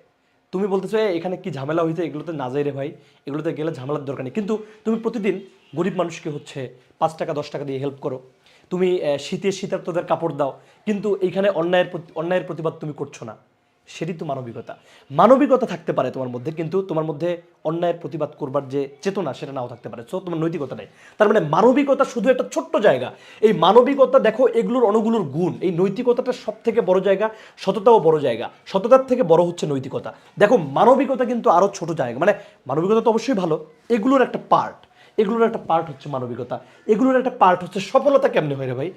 তুমি বলতেছো এখানে কি ঝামেলা হইতে, এগুলোতে না যাই রে ভাই, এগুলোতে গেলে ঝামেলার দরকার নেই, কিন্তু তুমি প্রতিদিন গরিব মানুষকে হচ্ছে 5 টাকা 10 টাকা দিয়ে হেল্প করো, তুমি শীতে শীতার্তদের কাপড় দাও, কিন্তু এইখানে অন্যায়ের প্রতিবাদ তুমি করছো না, সেটি তো মানবিকতা। মানবিকতা থাকতে পারে তোমার মধ্যে, কিন্তু তোমার মধ্যে অন্যায়ের প্রতিবাদ করবার যে চেতনা সেটা নাও থাকতে পারে, সো তোমার নৈতিকতা নেই। তার মানে মানবিকতা শুধু একটা ছোট্ট জায়গা। এই মানবিকতা দেখো এগুলোর অণুগুলোর গুণ। এই নৈতিকতাটা সব থেকে বড় জায়গা, সততাও বড় জায়গা, সততার থেকে বড় হচ্ছে নৈতিকতা। দেখো মানবিকতা কিন্তু আরো ছোট জায়গা, মানে মানবিকতা তো অবশ্যই ভালো, এগুলোর একটা পার্ট, এগুলোর একটা পার্ট হচ্ছে মানবিকতা, এগুলোর একটা পার্ট হচ্ছে সফলতা। কেমনে হয় রে ভাই?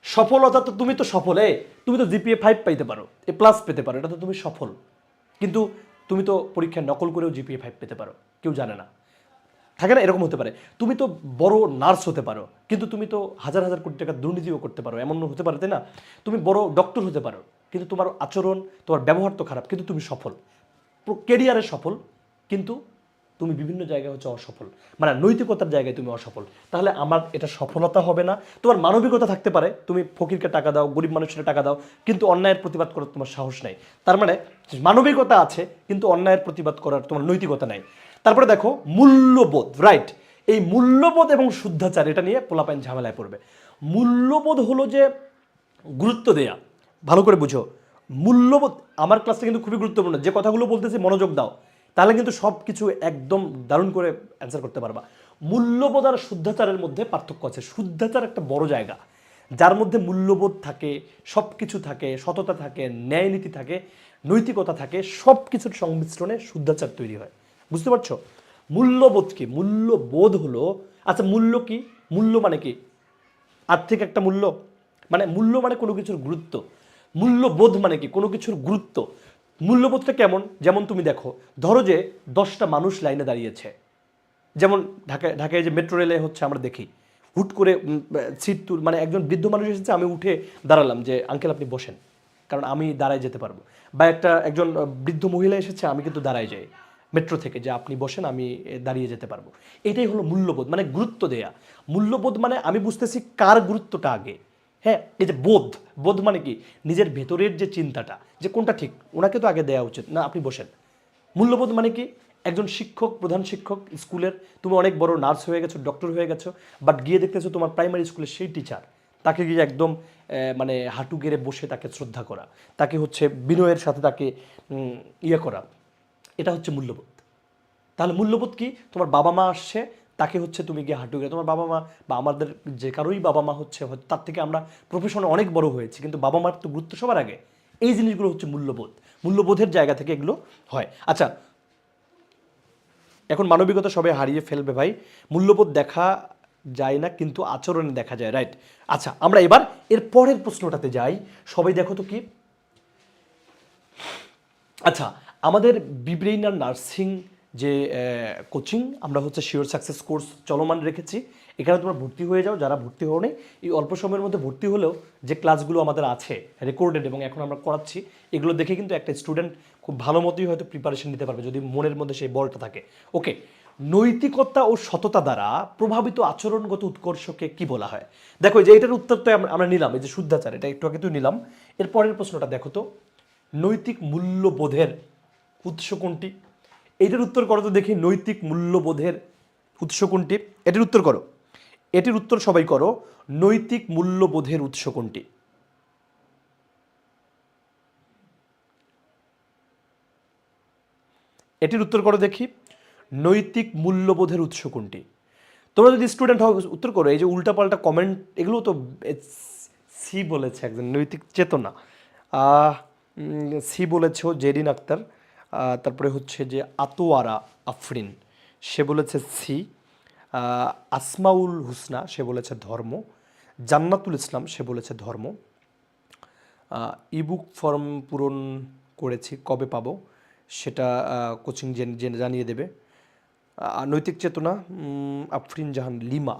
সফলতা তো তুমি তো সফল, তুমি তো জিপিএ 5 পাইতে পারো, A+ পেতে পারো, এটা তো তুমি সফল। কিন্তু তুমি তো পরীক্ষায় নকল করেও জিপিএ 5 পেতে পারো, কেউ জানে না, থাকে না? এরকম হতে পারে। তুমি তো বড় নার্স হতে পারো, কিন্তু তুমি তো হাজার হাজার কোটি টাকা দুর্নীতিও করতে পারো, এমন হতে পারে, তাই না? তুমি বড় ডক্টর হতে পারো, কিন্তু তোমার আচরণ, তোমার ব্যবহার তো খারাপ, কিন্তু তুমি সফল, কেরিয়ারে সফল, কিন্তু তুমি বিভিন্ন জায়গায় হচ্ছে অসফল, মানে নৈতিকতার জায়গায় তুমি অসফল। তাহলে আমার এটা সফলতা হবে না। তোমার মানবিকতা থাকতে পারে, তুমি ফকিরকে টাকা দাও, গরিব মানুষের টাকা দাও, কিন্তু অন্যায়ের প্রতিবাদ করার তোমার সাহস নাই। তার মানে মানবিকতা আছে, কিন্তু অন্যায়ের প্রতিবাদ করার তোমার নৈতিকতা নাই। তারপরে দেখো মূল্যবোধ, রাইট? এই মূল্যবোধ এবং শুদ্ধাচার, এটা নিয়ে পোলাপাইন ঝামেলায় পড়বে। মূল্যবোধ হলো যে গুরুত্ব দেয়া, ভালো করে বুঝো। মূল্যবোধ, আমার ক্লাসটা কিন্তু খুবই গুরুত্বপূর্ণ, যে কথাগুলো বলতেছি মনোযোগ দাও, তাহলে কিন্তু সব কিছু একদম দারুণ করে অ্যান্সার করতে পারবা। মূল্যবোধ আর শুদ্ধাচারের মধ্যে পার্থক্য আছে। শুদ্ধাচার একটা বড় জায়গা, যার মধ্যে মূল্যবোধ থাকে, সব কিছু থাকে, সততা থাকে, ন্যায় নীতি থাকে, নৈতিকতা থাকে, সব কিছুর সংমিশ্রণে শুদ্ধাচার তৈরি হয়। বুঝতে পারছো? মূল্যবোধ কি? মূল্যবোধ হলো, আচ্ছা মূল্য কি? মূল্য মানে কি? আর্থিক একটা মূল্য? মানে মূল্য মানে কোনো কিছুর গুরুত্ব। মূল্যবোধ মানে কি? কোনো কিছুর গুরুত্ব। মূল্যবোধটা কেমন? যেমন তুমি দেখো, ধরো যে 10টা মানুষ লাইনে দাঁড়িয়েছে, যেমন ঢাকায় যে মেট্রো রেলে হচ্ছে আমরা দেখি, হুট করে সিট মানে একজন বৃদ্ধ মানুষ এসেছে, আমি উঠে দাঁড়ালাম যে আঙ্কেল আপনি বসেন, কারণ আমি দাঁড়ায় যেতে পারবো। বা একজন বৃদ্ধ মহিলা এসেছে, আমি কিন্তু দাঁড়ায় যাই মেট্রো থেকে, যে আপনি বসেন, আমি দাঁড়িয়ে যেতে পারবো। এটাই হলো মূল্যবোধ, মানে গুরুত্ব দেয়া। মূল্যবোধ মানে আমি বুঝতেছি কার গুরুত্বটা আগে। হ্যাঁ, এই যে বোধ, বোধ মানে কি? নিজের ভেতরের যে চিন্তাটা, যে কোনটা ঠিক, ওনাকে তো আগে দেওয়া উচিত না, আপনি বসেন। মূল্যবোধ মানে কি? একজন শিক্ষক, প্রধান শিক্ষক স্কুলের, তুমি অনেক বড় নার্স হয়ে গেছো, ডক্টর হয়ে গেছো, বাট গিয়ে দেখতেছো তোমার প্রাইমারি স্কুলের সেই টিচার, তাকে গিয়ে একদম মানে হাঁটু গেড়ে বসে তাকে শ্রদ্ধা করা, তাকে হচ্ছে বিনয়ের সাথে তাকে ইয়ে করা, এটা হচ্ছে মূল্যবোধ। তাহলে মূল্যবোধ কি? তোমার বাবা মা আসছে, তাকে হচ্ছে তুমি গিয়ে হাঁটু গেড়ে, তোমার বাবা মা বা আমাদের যে কারোই বাবা মা হচ্ছে, হয়তো তার থেকে আমরা প্রফেশনে অনেক বড় হয়েছি, কিন্তু বাবা মার তো গুরুত্ব সবার আগে। এই জিনিসগুলো হচ্ছে মূল্যবোধ। মূল্যবোধের জায়গা থেকে এগুলো হয়। আচ্ছা, এখন মানবিকতা সবাই হারিয়ে ফেলবে ভাই, মূল্যবোধ দেখা যায় না, কিন্তু আচরণে দেখা যায়, রাইট? আচ্ছা, আমরা এবার এর পরের প্রশ্নটাতে যাই। সবাই দেখো তো কি, আচ্ছা আমাদের বিব্রেইনার নার্সিং যে কোচিং, আমরা হচ্ছে শিওর সাকসেস কোর্স চলমান রেখেছি, এখানে তোমরা ভর্তি হয়ে যাও। যারা ভর্তি হও নেই, এই অল্প সময়ের মধ্যে ভর্তি হলেও যে ক্লাসগুলো আমাদের আছে রেকর্ডেড এবং এখন আমরা করাচ্ছি, এগুলো দেখে কিন্তু একটা স্টুডেন্ট খুব ভালো মতোই হয়তো প্রিপারেশন নিতে পারবে, যদি মনের মধ্যে সেই বলটা থাকে। ওকে, নৈতিকতা ও সততা দ্বারা প্রভাবিত আচরণগত উৎকর্ষকে কি বলা হয়? দেখো যে এটার উত্তর তো আমরা নিলাম, এই যে শুদ্ধাচার, এটা একটু আগে তো নিলাম। এর পরের প্রশ্নটা দেখো তো, নৈতিক মূল্যবোধের উৎস কোনটি? এইটার উত্তর করো তো দেখি, নৈতিক মূল্যবোধের উৎস কোনটি? এটির উত্তর করো, এটির উত্তর সবাই করো, নৈতিক মূল্যবোধের উৎস কোনটি? এটির উত্তর করো দেখি, নৈতিক মূল্যবোধের উৎস কোনটি? তোমরা যদি স্টুডেন্ট হও উত্তর করো। এই যে উল্টাপাল্টা কমেন্ট, এগুলো তো সি বলেছে একজন, নৈতিক চেতনা, সি বলেছে জেরিন আক্তার, তারপরে হচ্ছে যে আতোয়ারা আফরিন, সে বলেছে সি, আসমাউল হুসনা সে বলেছে ধর্ম, জান্নাতুল ইসলাম সে বলেছে ধর্ম, ইবুক ফর্ম পূরণ করেছি, কবে পাবো সেটা কোচিং জানিয়ে দেবে। নৈতিক চেতনা, আফরিন জাহান লিমা,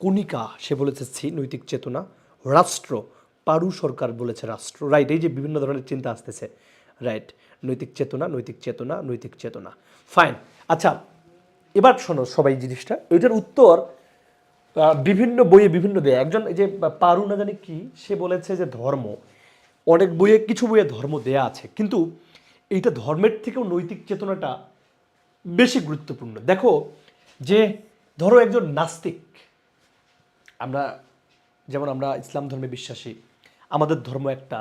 কণিকা সে বলেছে সি নৈতিক চেতনা, রাষ্ট্র পারু সরকার বলেছে রাষ্ট্র, রাইট? এই যে বিভিন্ন ধরনের চিন্তা আসতেছে, রাইট? নৈতিক চেতনা, নৈতিক চেতনা, নৈতিক চেতনা, ফাইন। আচ্ছা, এবার শোনো সবাই জিনিসটা, এটার উত্তর বিভিন্ন বইয়ে বিভিন্ন দেয়। একজন এই যে পারু না জানি কি, সে বলেছে যে ধর্ম, অনেক বইয়ে, কিছু বইয়ে ধর্ম দেয়া আছে, কিন্তু এইটা ধর্মের থেকেও নৈতিক চেতনাটা বেশি গুরুত্বপূর্ণ। দেখো যে, ধরো একজন নাস্তিক, আমরা যেমন আমরা ইসলাম ধর্মে বিশ্বাসী, আমাদের ধর্ম একটা,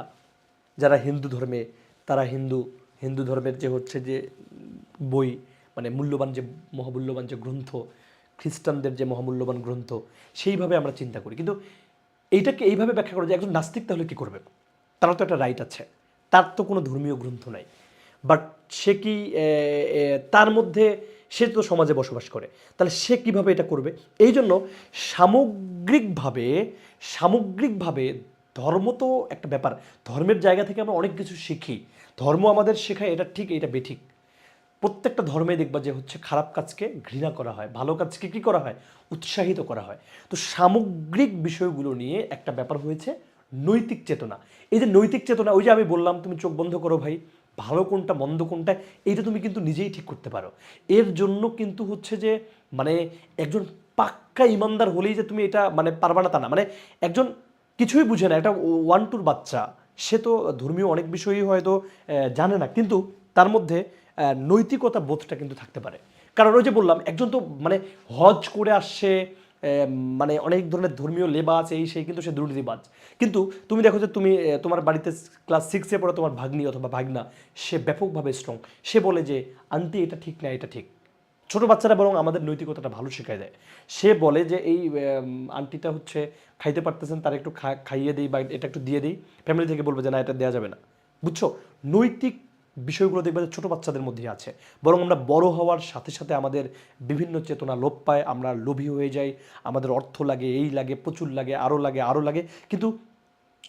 যারা হিন্দু ধর্মে তারা হিন্দু, হিন্দু ধর্মের যে হচ্ছে যে বই, মানে মূল্যবান যে মহামূল্যবান যে গ্রন্থ, খ্রিস্টানদের যে মহামূল্যবান গ্রন্থ, সেইভাবে আমরা চিন্তা করি। কিন্তু এইটাকে এইভাবে ব্যাখ্যা করা যে একজন নাস্তিক তাহলে কী করবে, তার তো একটা রাইট আছে, তার তো কোনো ধর্মীয় গ্রন্থ নাই, বাট সে কি তার মধ্যে, সে তো সমাজে বসবাস করে, তাহলে সে কিভাবে এটা করবে? এই জন্য সামগ্রিকভাবে সামগ্রিকভাবে ধর্ম তো একটা ব্যাপার, ধর্মের জায়গা থেকে আমরা অনেক কিছু শিখি, ধর্ম আমাদের শেখায় এটা ঠিক এটা বেঠিক। প্রত্যেকটা ধর্মে দেখবা যে হচ্ছে খারাপ কাজকে ঘৃণা করা হয়, ভালো কাজকে কী করা হয়, উৎসাহিত করা হয়। তো সামগ্রিক বিষয়গুলো নিয়ে একটা ব্যাপার হয়েছে নৈতিক চেতনা। এই যে নৈতিক চেতনা, ওই যে আমি বললাম তুমি চোখ বন্ধ করো ভাই, ভালো কোনটা মন্দ কোনটা এইটা তুমি কিন্তু নিজেই ঠিক করতে পারো। এর জন্য কিন্তু হচ্ছে যে মানে একজন পাক্কা ইমানদার হলেই যে তুমি এটা মানে পারবা না তা না। মানে একজন কিছুই বুঝে না, একটা 1-2 বাচ্চা, সে তো ধর্মীয় অনেক বিষয়ই হয়তো জানে না, কিন্তু তার মধ্যে নৈতিকতা বোধটা কিন্তু থাকতে পারে। কারণ ওই যে বললাম একজন তো মানে হজ করে আসছে, মানে অনেক ধরনের ধর্মীয় লেবাস এই সেই, কিন্তু সে দুর্নীতিবাজ। কিন্তু তুমি দেখো যে তুমি তোমার বাড়িতে ক্লাস 6-এ পড়ে তোমার ভাগ্নি অথবা ভাগনা, সে ব্যাপকভাবে স্ট্রং, সে বলে যে আন্টি এটা ঠিক না এটা ঠিক। ছোট বাচ্চারা বরং আমাদের নৈতিকতাটা ভালো শেখায় দেয়। সে বলে যে এই আন্টিটা হচ্ছে খাইতে পারতেছেন, তার একটু খাইয়ে দিই বা এটা একটু দিয়ে দিই, ফ্যামিলি থেকে বলবে যে না এটা দেওয়া যাবে না। বুঝছো, নৈতিক বিষয়গুলো দেখবে যে ছোটো বাচ্চাদের মধ্যেই আছে। বরং আমরা বড় হওয়ার সাথে সাথে আমাদের বিভিন্ন চেতনা লোপ পায়, আমরা লোভী হয়ে যাই, আমাদের অর্থ লাগে, এই লাগে, প্রচুর লাগে, আরও লাগে আরও লাগে। কিন্তু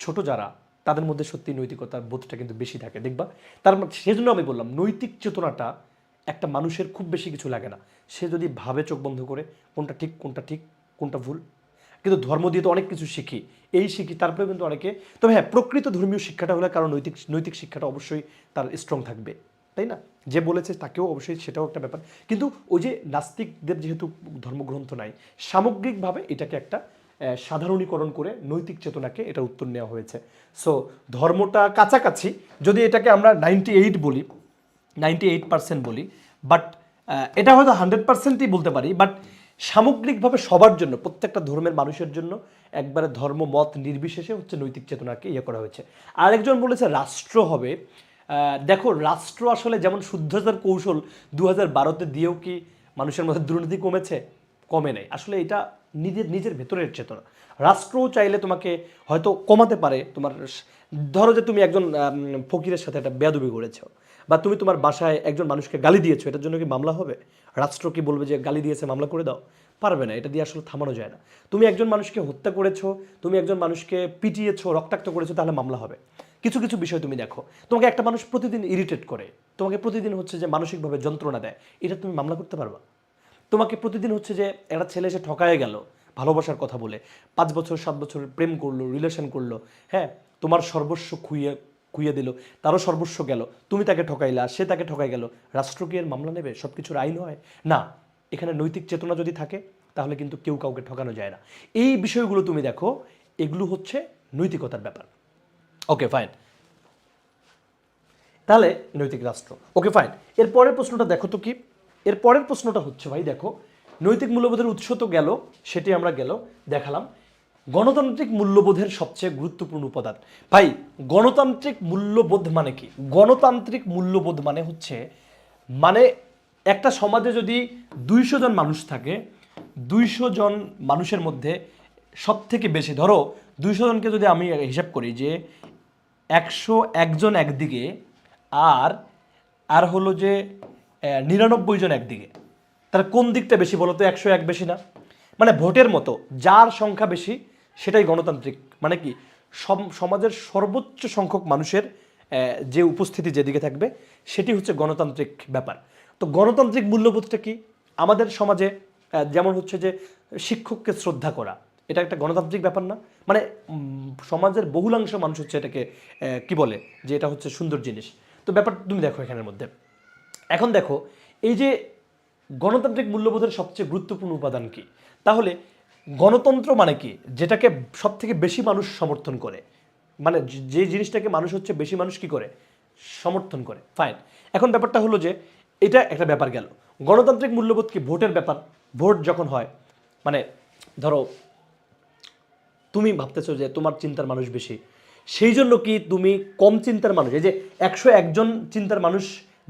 ছোট যারা, তাদের মধ্যে সত্যি নৈতিকতার বোধটা কিন্তু বেশি থাকে দেখবা। সেজন্য আমি বললাম নৈতিক চেতনাটা একটা মানুষের খুব বেশি কিছু লাগে না, সে যদি ভাবে চোখ বন্ধ করে কোনটা ঠিক কোনটা ঠিক কোনটা ভুল। কিন্তু ধর্ম দিয়ে তো অনেক কিছু শিখি, এই শিখি, তারপরে কিন্তু অনেকে, তবে হ্যাঁ প্রকৃত ধর্মীয় শিক্ষাটা হলে কারণ নৈতিক নৈতিক শিক্ষাটা অবশ্যই তার স্ট্রং থাকবে, তাই না? যে বলেছে তাকেও অবশ্যই সেটাও একটা ব্যাপার। কিন্তু ওই যে নাস্তিকদের যেহেতু ধর্মগ্রন্থ নাই, সামগ্রিকভাবে এটাকে একটা সাধারণীকরণ করে নৈতিক চেতনাকে এটা উত্তর নেওয়া হয়েছে। সো ধর্মটা কাছাকাছি, যদি এটাকে আমরা 98 বলি, 98% বলি, বাট এটা হয়তো 100%ই বলতে পারি, বাট সামগ্রিকভাবে সবার জন্য, প্রত্যেকটা ধর্মের মানুষের জন্য একবারে ধর্ম মত নির্বিশেষে হচ্ছে নৈতিক চেতনাকে ইয়ে করা হয়েছে। আরেকজন বলেছে রাষ্ট্র হবে, দেখো রাষ্ট্র আসলে যেমন শুদ্ধতার কৌশল 2012-তে দিয়েও কি মানুষের মধ্যে দুর্নীতি কমেছে? কমে নাই। আসলে এটা নিজের নিজের ভেতরের চেতনা। রাষ্ট্রও চাইলে তোমাকে হয়তো কমাতে পারে তোমার, ধরো যে তুমি একজন ফকিরের সাথে একটা বেয়াদবি করেছো, বা তুমি তোমার বাসায় একজন মানুষকে গালি দিয়েছো, এটার জন্য কি মামলা হবে? রাষ্ট্র কি বলবে যে গালি দিয়েছে মামলা করে দাও? পারবে না, এটা দিয়ে আসলে থামানো যায় না। তুমি একজন মানুষকে হত্যা করেছো, তুমি একজন মানুষকে পিটিয়েছো, রক্তাক্ত করেছো, তাহলে মামলা হবে। কিছু কিছু বিষয় তুমি দেখো, তোমাকে একটা মানুষ প্রতিদিন ইরিটেট করে, তোমাকে প্রতিদিন হচ্ছে যে মানসিকভাবে যন্ত্রণা দেয়, এটা তুমি মামলা করতে পারবা? তোমাকে প্রতিদিন হচ্ছে যে একটা ছেলে এসে ঠকায় গেল ভালোবাসার কথা বলে, 5 বছর 7 বছর প্রেম করলো, রিলেশন করলো, হ্যাঁ, তোমার সর্বস্ব খুইয়ে খুইয়ে দিল, তারও সর্বস্ব গেল, তুমি তাকে ঠকাইলা, সে তাকে ঠকাই গেল, রাষ্ট্র কি এর মামলা নেবে? সব কিছুর আইন হয় না। এখানে নৈতিক চেতনা যদি থাকে তাহলে কিন্তু কেউ কাউকে ঠকানো যায় না। এই বিষয়গুলো তুমি দেখো, এগুলো হচ্ছে নৈতিকতার ব্যাপার। ওকে ফাইন, তাহলে নৈতিক রাষ্ট্র, ওকে ফাইন। এর পরের প্রশ্নটা দেখো তো কি, এর পরের প্রশ্নটা হচ্ছে ভাই দেখো, নৈতিক মূল্যবোধের উৎস তো গেল, সেটি আমরা দেখালাম। গণতান্ত্রিক মূল্যবোধের সবচেয়ে গুরুত্বপূর্ণ উপাদান, ভাই গণতান্ত্রিক মূল্যবোধ মানে কি? গণতান্ত্রিক মূল্যবোধ মানে হচ্ছে, মানে একটা সমাজে যদি 200 জন মানুষ থাকে, 200 জন মানুষের মধ্যে সব থেকে বেশি, ধরো 200 জনকে যদি আমি হিসাব করি যে 101 জন একদিকে, আর আর হলো যে 99 জন একদিকে, তাহলে কোন দিকটা বেশি বলো তো? 101 বেশি না? মানে ভোটের মতো যার সংখ্যা বেশি সেটাই গণতান্ত্রিক। মানে কি, সমাজের সর্বোচ্চ সংখ্যক মানুষের যে উপস্থিতি যেদিকে থাকবে সেটি হচ্ছে গণতান্ত্রিক ব্যাপার। তো গণতান্ত্রিক মূল্যবোধটা কি? আমাদের সমাজে যেমন হচ্ছে যে শিক্ষককে শ্রদ্ধা করা, এটা একটা গণতান্ত্রিক ব্যাপার না? মানে সমাজের বহুলাংশ মানুষ হচ্ছে এটাকে কি বলে যে এটা হচ্ছে সুন্দর জিনিস। তো ব্যাপার তুমি দেখো এখানের মধ্যে, এখন দেখো এই যে গণতান্ত্রিক মূল্যবোধের সবচেয়ে গুরুত্বপূর্ণ উপাদান কি? তাহলে গণতন্ত্র মানে কি? যেটাকে সব থেকে বেশি মানুষ সমর্থন করে, মানে যে জিনিসটাকে মানুষ হচ্ছে বেশি মানুষ কি করে, সমর্থন করে। ফাইন, এখন ব্যাপারটা হলো যে এটা একটা ব্যাপার গেল। গণতান্ত্রিক মূল্যবোধ কি? ভোটের ব্যাপার। ভোট যখন হয়, মানে ধরো তুমি ভাবতেছো যে তোমার চিন্তার মানুষ বেশি, সেই জন্য কি তুমি কম চিন্তার মানুষ? এই যে 101 জন চিন্তার মানুষ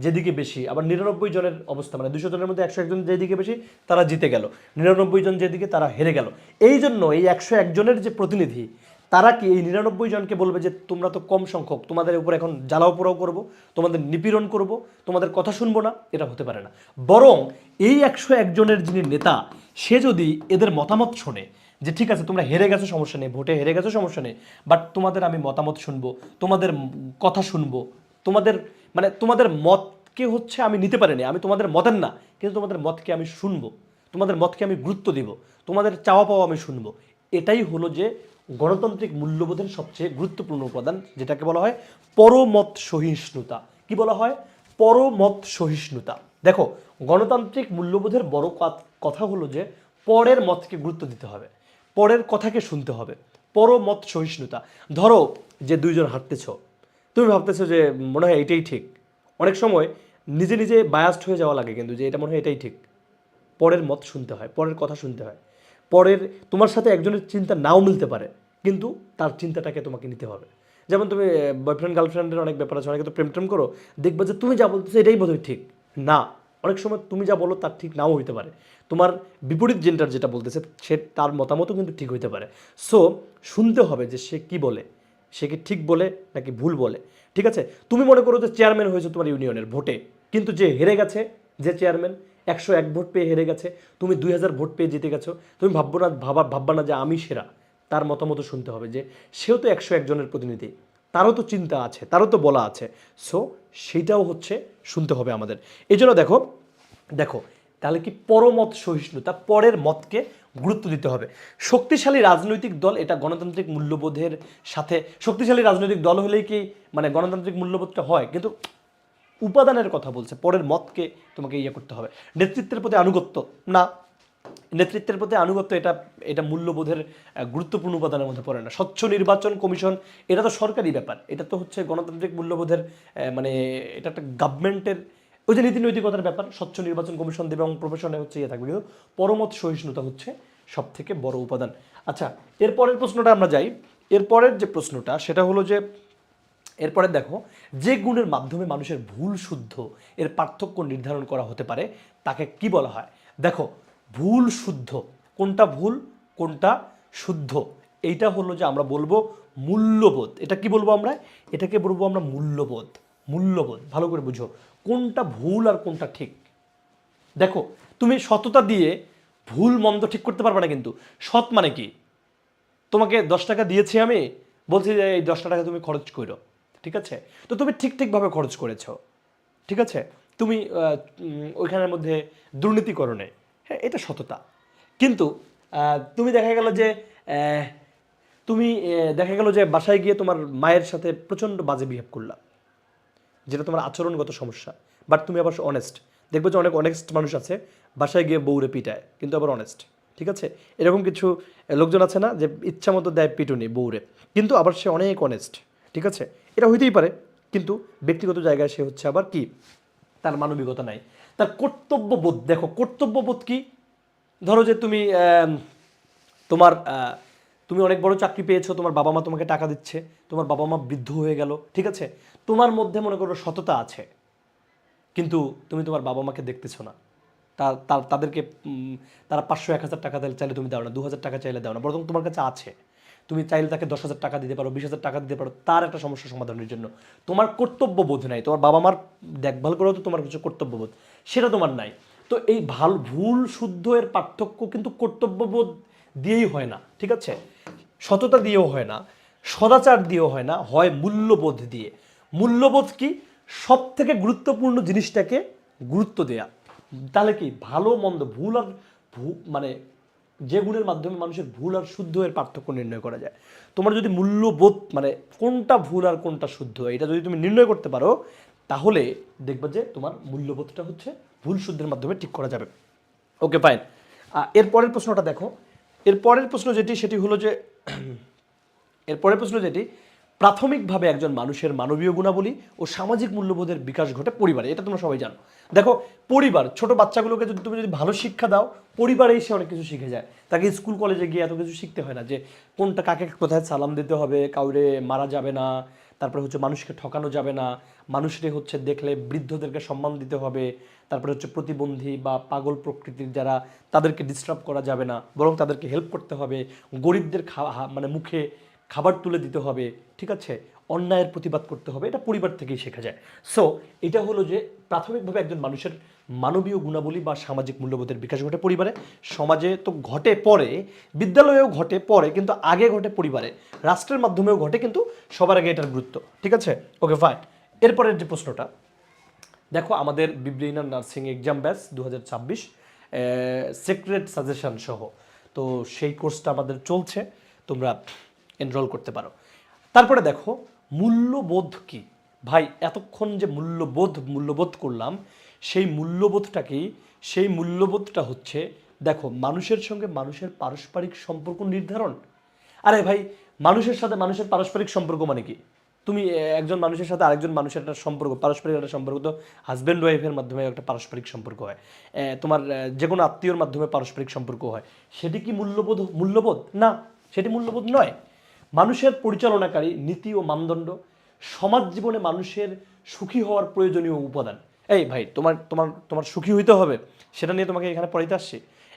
যেদিকে বেশি, আবার 99 জনের অবস্থা মানে 200 জনের মধ্যে 101 জন যেদিকে বেশি তারা জিতে গেল, 99 জন যেদিকে তারা হেরে গেল। এই জন্য এই 101 জনের যে প্রতিনিধি, তারা কি এই 99 জনকে বলবে যে তোমরা তো কম সংখ্যক, তোমাদের উপর এখন জ্বালাও পোড়াও করবো, তোমাদের নিপীড়ন করব, তোমাদের কথা শুনবো না? এটা হতে পারে না। বরং এই 101 জনের যিনি নেতা, সে যদি এদের মতামত শোনে যে ঠিক আছে তোমরা হেরে গেছো সমস্যা নেই, ভোটে হেরে গেছো সমস্যা নেই, বাট তোমাদের আমি মতামত শুনবো, তোমাদের কথা শুনবো, তোমাদের মানে তোমাদের মতকে হচ্ছে আমি নিতে পারিনি, আমি তোমাদের মতের না, কিন্তু তোমাদের মতকে আমি শুনবো, তোমাদের মতকে আমি গুরুত্ব দিব, তোমাদের চাওয়া পাওয়া আমি শুনবো। এটাই হলো যে গণতান্ত্রিক মূল্যবোধের সবচেয়ে গুরুত্বপূর্ণ উপাদান, যেটাকে বলা হয় পরমত সহিষ্ণুতা। কি বলা হয়? পরমত সহিষ্ণুতা। দেখো, গণতান্ত্রিক মূল্যবোধের বড় কথা হলো যে পরের মতকে গুরুত্ব দিতে হবে, পরের কথাকে শুনতে হবে, পরমত সহিষ্ণুতা। ধরো যে দুইজন হাঁটতেছ, তুমি ভাবতেছো যে মনে হয় এটাই ঠিক, অনেক সময় নিজে নিজে বায়াসড হয়ে যাওয়া লাগে, কিন্তু যে এটা মনে হয় এটাই ঠিক। পরের মত শুনতে হয়, পরের কথা শুনতে হয়, পরের তোমার সাথে একজনের চিন্তা নাও মিলতে পারে, কিন্তু তার চিন্তাটাকে তোমাকে নিতে হবে। যেমন তুমি বয়ফ্রেন্ড গার্লফ্রেন্ডের অনেক ব্যাপার আছে, অনেকে তো প্রেম টেম করো, দেখবে যে তুমি যা বলতেছো এটাই বোধহয় ঠিক না, অনেক সময় তুমি যা বলো তার ঠিক নাও হইতে পারে, তোমার বিপরীত জেন্ডার যেটা বলতেছে সে তার মতামতও কিন্তু ঠিক হইতে পারে। সো শুনতে হবে যে সে কি বলে, সে কি ঠিক বলে নাকি ভুল বলে। ঠিক আছে, তুমি মনে করো যে চেয়ারম্যান হয়েছে তোমার ইউনিয়নের ভোটে, কিন্তু যে হেরে গেছে, যে চেয়ারম্যান 101 ভোট পেয়ে হেরে গেছে, তুমি 2000 ভোট পেয়ে জিতে গেছো, তুমি ভাববা না যে আমি সেরা, তার মতামত শুনতে হবে যে সেও তো 101 জনের প্রতিনিধি, তারও তো চিন্তা আছে, তারও তো বলা আছে। সো সেইটাও হচ্ছে শুনতে হবে আমাদের। এই জন্য দেখো দেখো তাহলে কি পরমত সহিষ্ণুতা, পরের মতকে গুরুত্ব দিতে হবে। শক্তিশালী রাজনৈতিক দল, এটা গণতান্ত্রিক মূল্যবোধের সাথে, শক্তিশালী রাজনৈতিক দল হলেই কি মানে গণতান্ত্রিক মূল্যবোধটা হয়? কিন্তু উপাদানের কথা বলছে, পরের মতকে তোমাকে ইয়ে করতে হবে। নেতৃত্বের প্রতি আনুগত্য না, নেতৃত্বের প্রতি আনুগত্য এটা এটা মূল্যবোধের গুরুত্বপূর্ণ উপাদানের মধ্যে পড়ে না। স্বচ্ছ নির্বাচন কমিশন, এটা তো সরকারি ব্যাপার, এটা তো হচ্ছে গণতান্ত্রিক মূল্যবোধের মানে এটা একটা গভর্নমেন্টের ওই যে নীতি নৈতিকতার ব্যাপার। স্বচ্ছ নির্বাচন কমিশন দেবে এবং প্রফেশনে হচ্ছে ইয়ে থাকবে, কিন্তু পরমত সহিষ্ণুতা হচ্ছে সব থেকে বড় উপাদান। আচ্ছা, এরপরের প্রশ্নটা আমরা যাই। এরপরের যে প্রশ্নটা সেটা হলো যে এরপরে দেখো, যে গুণের মাধ্যমে মানুষের ভুল শুদ্ধ এর পার্থক্য নির্ধারণ করা হতে পারে তাকে কি বলা হয়? দেখো, ভুল শুদ্ধ, কোনটা ভুল কোনটা শুদ্ধ, এইটা হলো যে আমরা বলবো মূল্যবোধ। এটা কি বলবো আমরা? এটাকে বলবো আমরা মূল্যবোধ। মূল্যবোধ ভালো করে বুঝো, কোনটা ভুল আর কোনটা ঠিক। দেখো, তুমি সততা দিয়ে ভুল মন্দ ঠিক করতে পারবে না, কিন্তু সৎ মানে কি? তোমাকে 10 টাকা দিয়েছি আমি, বলছি যে এই 10টা টাকা তুমি খরচ করো, ঠিক আছে, তো তুমি ঠিক ঠিকভাবে খরচ করেছো, ঠিক আছে, তুমি ওইখানের মধ্যে দুর্নীতি করো নাই, হ্যাঁ এটা সততা। কিন্তু তুমি দেখা গেল যে দেখা গেল যে বাসায় গিয়ে তোমার মায়ের সাথে প্রচণ্ড বাজে বিহেভ করলা, যেটা তোমার আচরণগত সমস্যা, বাট তুমি আবার অনেস্ট। দেখবে যে অনেক অনেস্ট মানুষ আছে বাসায় গিয়ে বউরে পিটায় কিন্তু আবার অনেস্ট, ঠিক আছে, এরকম কিছু লোকজন আছে না যে ইচ্ছা মতো দেয় পিটুনি বউরে, কিন্তু আবার সে অনেক অনেস্ট, ঠিক আছে, এটা হইতেই পারে। কিন্তু ব্যক্তিগত জায়গায় সে হচ্ছে আবার কি, তার মানবিকতা নাই, তার কর্তব্যবোধ। দেখো কর্তব্যবোধ কি, ধরো যে তুমি তোমার তুমি অনেক বড় চাকরি পেয়েছো, তোমার বাবা মা তোমাকে টাকা দিচ্ছে, তোমার বাবা মা বৃদ্ধ হয়ে গেল, ঠিক আছে, তোমার মধ্যে মনে করো সততা আছে, কিন্তু তুমি তোমার বাবা মাকে দেখতেছো না, তাদেরকে তারা 500-1000 টাকা চাইলে তুমি দাও না, 2000 টাকা চাইলে দাও না, বরং তোমার কাছে আছে, তুমি চাইলে তাকে 10,000 টাকা দিতে পারো, 20,000 টাকা দিতে পারো, তার একটা সমস্যা সমাধানের জন্য। তোমার কর্তব্যবোধ নাই, তোমার বাবা মার দেখভাল করেও তো তোমার কিছু কর্তব্যবোধ, সেটা তোমার নাই। তো এই ভুল শুদ্ধ এর পার্থক্য কিন্তু কর্তব্যবোধ দিয়েই হয় না, ঠিক আছে, সততা দিয়েও হয় না, সদাচার দিয়েও হয় না, হয় মূল্যবোধ দিয়ে। মূল্যবোধ কি? সব থেকে গুরুত্বপূর্ণ জিনিসটাকে গুরুত্ব দেয়া। তাহলে কি ভালো মন্দ, ভুল আর মানে যে গুণের মাধ্যমে মানুষের ভুল আর শুদ্ধ এর পার্থক্য নির্ণয় করা যায়। তোমার যদি মূল্যবোধ মানে কোনটা ভুল আর কোনটা শুদ্ধ এটা যদি তুমি নির্ণয় করতে পারো, তাহলে দেখবে যে তোমার মূল্যবোধটা হচ্ছে ভুল শুদ্ধের মাধ্যমে ঠিক করা যাবে। Okay fine. এর পরের প্রশ্নটা দেখো, এর পরের প্রশ্ন যেটি সেটি হলো যে এর পরের প্রশ্ন যেটি, প্রাথমিকভাবে একজন মানুষের মানবীয় গুণাবলী ও সামাজিক মূল্যবোধের বিকাশ ঘটে পরিবারে, এটা তোমরা সবাই জানো। দেখো, পরিবার, ছোট বাচ্চাগুলোকে যদি তুমি ভালো শিক্ষা দাও, পরিবারেই সে অনেক কিছু শিখে যায়। তাকে স্কুল কলেজে গিয়ে এত কিছু শিখতে হয় না, যে কোনটা কাকে কোথায় সালাম দিতে হবে, কাউরে মারা যাবে না, তারপরে হচ্ছে মানুষকে ঠকানো যাবে না, মানুষরে হচ্ছে দেখলে বৃদ্ধদেরকে সম্মান দিতে হবে, তারপরে হচ্ছে প্রতিবন্ধী বা পাগল প্রকৃতির যারা, তাদেরকে ডিস্টার্ব করা যাবে না, বরং তাদেরকে হেল্প করতে হবে, গরিবদের মানে মুখে খাবার তুলে দিতে হবে, ঠিক আছে, অন্যায়ের প্রতিবাদ করতে হবে, এটা পরিবার থেকেই শেখা যায়। সো এটা হলো যে প্রাথমিকভাবে একজন মানুষের মানবীয় গুণাবলী বা সামাজিক মূল্যবোধের বিকাশ ঘটে পরিবারে। সমাজে তো ঘটে পরে, বিদ্যালয়েও ঘটে পরে, কিন্তু আগে ঘটে পরিবারে, রাষ্ট্রের মাধ্যমেও ঘটে, কিন্তু সবার আগে এটার গুরুত্ব, ঠিক আছে। Okay fine. এরপরের যে প্রশ্নটা দেখো, আমাদের বিব্রেইনার nursing exam batch 2026 secret suggestion সহ, তো সেই কোর্সটা আমাদের চলছে, তোমরা এনরোল করতে পারো। তারপরে দেখো, মূল্যবোধ কি? ভাই এতক্ষণ যে মূল্যবোধ করলাম, সেই মূল্যবোধটাকেই, সেই মূল্যবোধটা হচ্ছে, দেখো, মানুষের সঙ্গে মানুষের পারস্পরিক সম্পর্ক নির্ধারণ। আরে ভাই, মানুষের সাথে মানুষের পারস্পরিক সম্পর্ক মানে কি? তুমি একজন মানুষের সাথে আরেকজন মানুষের একটা সম্পর্ক, পারস্পরিক একটা সম্পর্ক তো হাজব্যান্ড ওয়াইফের মাধ্যমে একটা পারস্পরিক সম্পর্ক হয়, তোমার যে কোনো আত্মীয়র মাধ্যমে পারস্পরিক সম্পর্ক হয়। সেটি কি মূল্যবোধ না, সেটি মূল্যবোধ নয়। মানুষের পরিচালনাকারী নীতি ও মানদণ্ড, সমাজ জীবনে মানুষের সুখী হওয়ার প্রয়োজনীয় উপাদান। এই ভাই, তোমার তোমার তোমার সুখী হইতে হবে, সেটা নিয়ে তোমাকে এখানে পড়াইতে আসছি।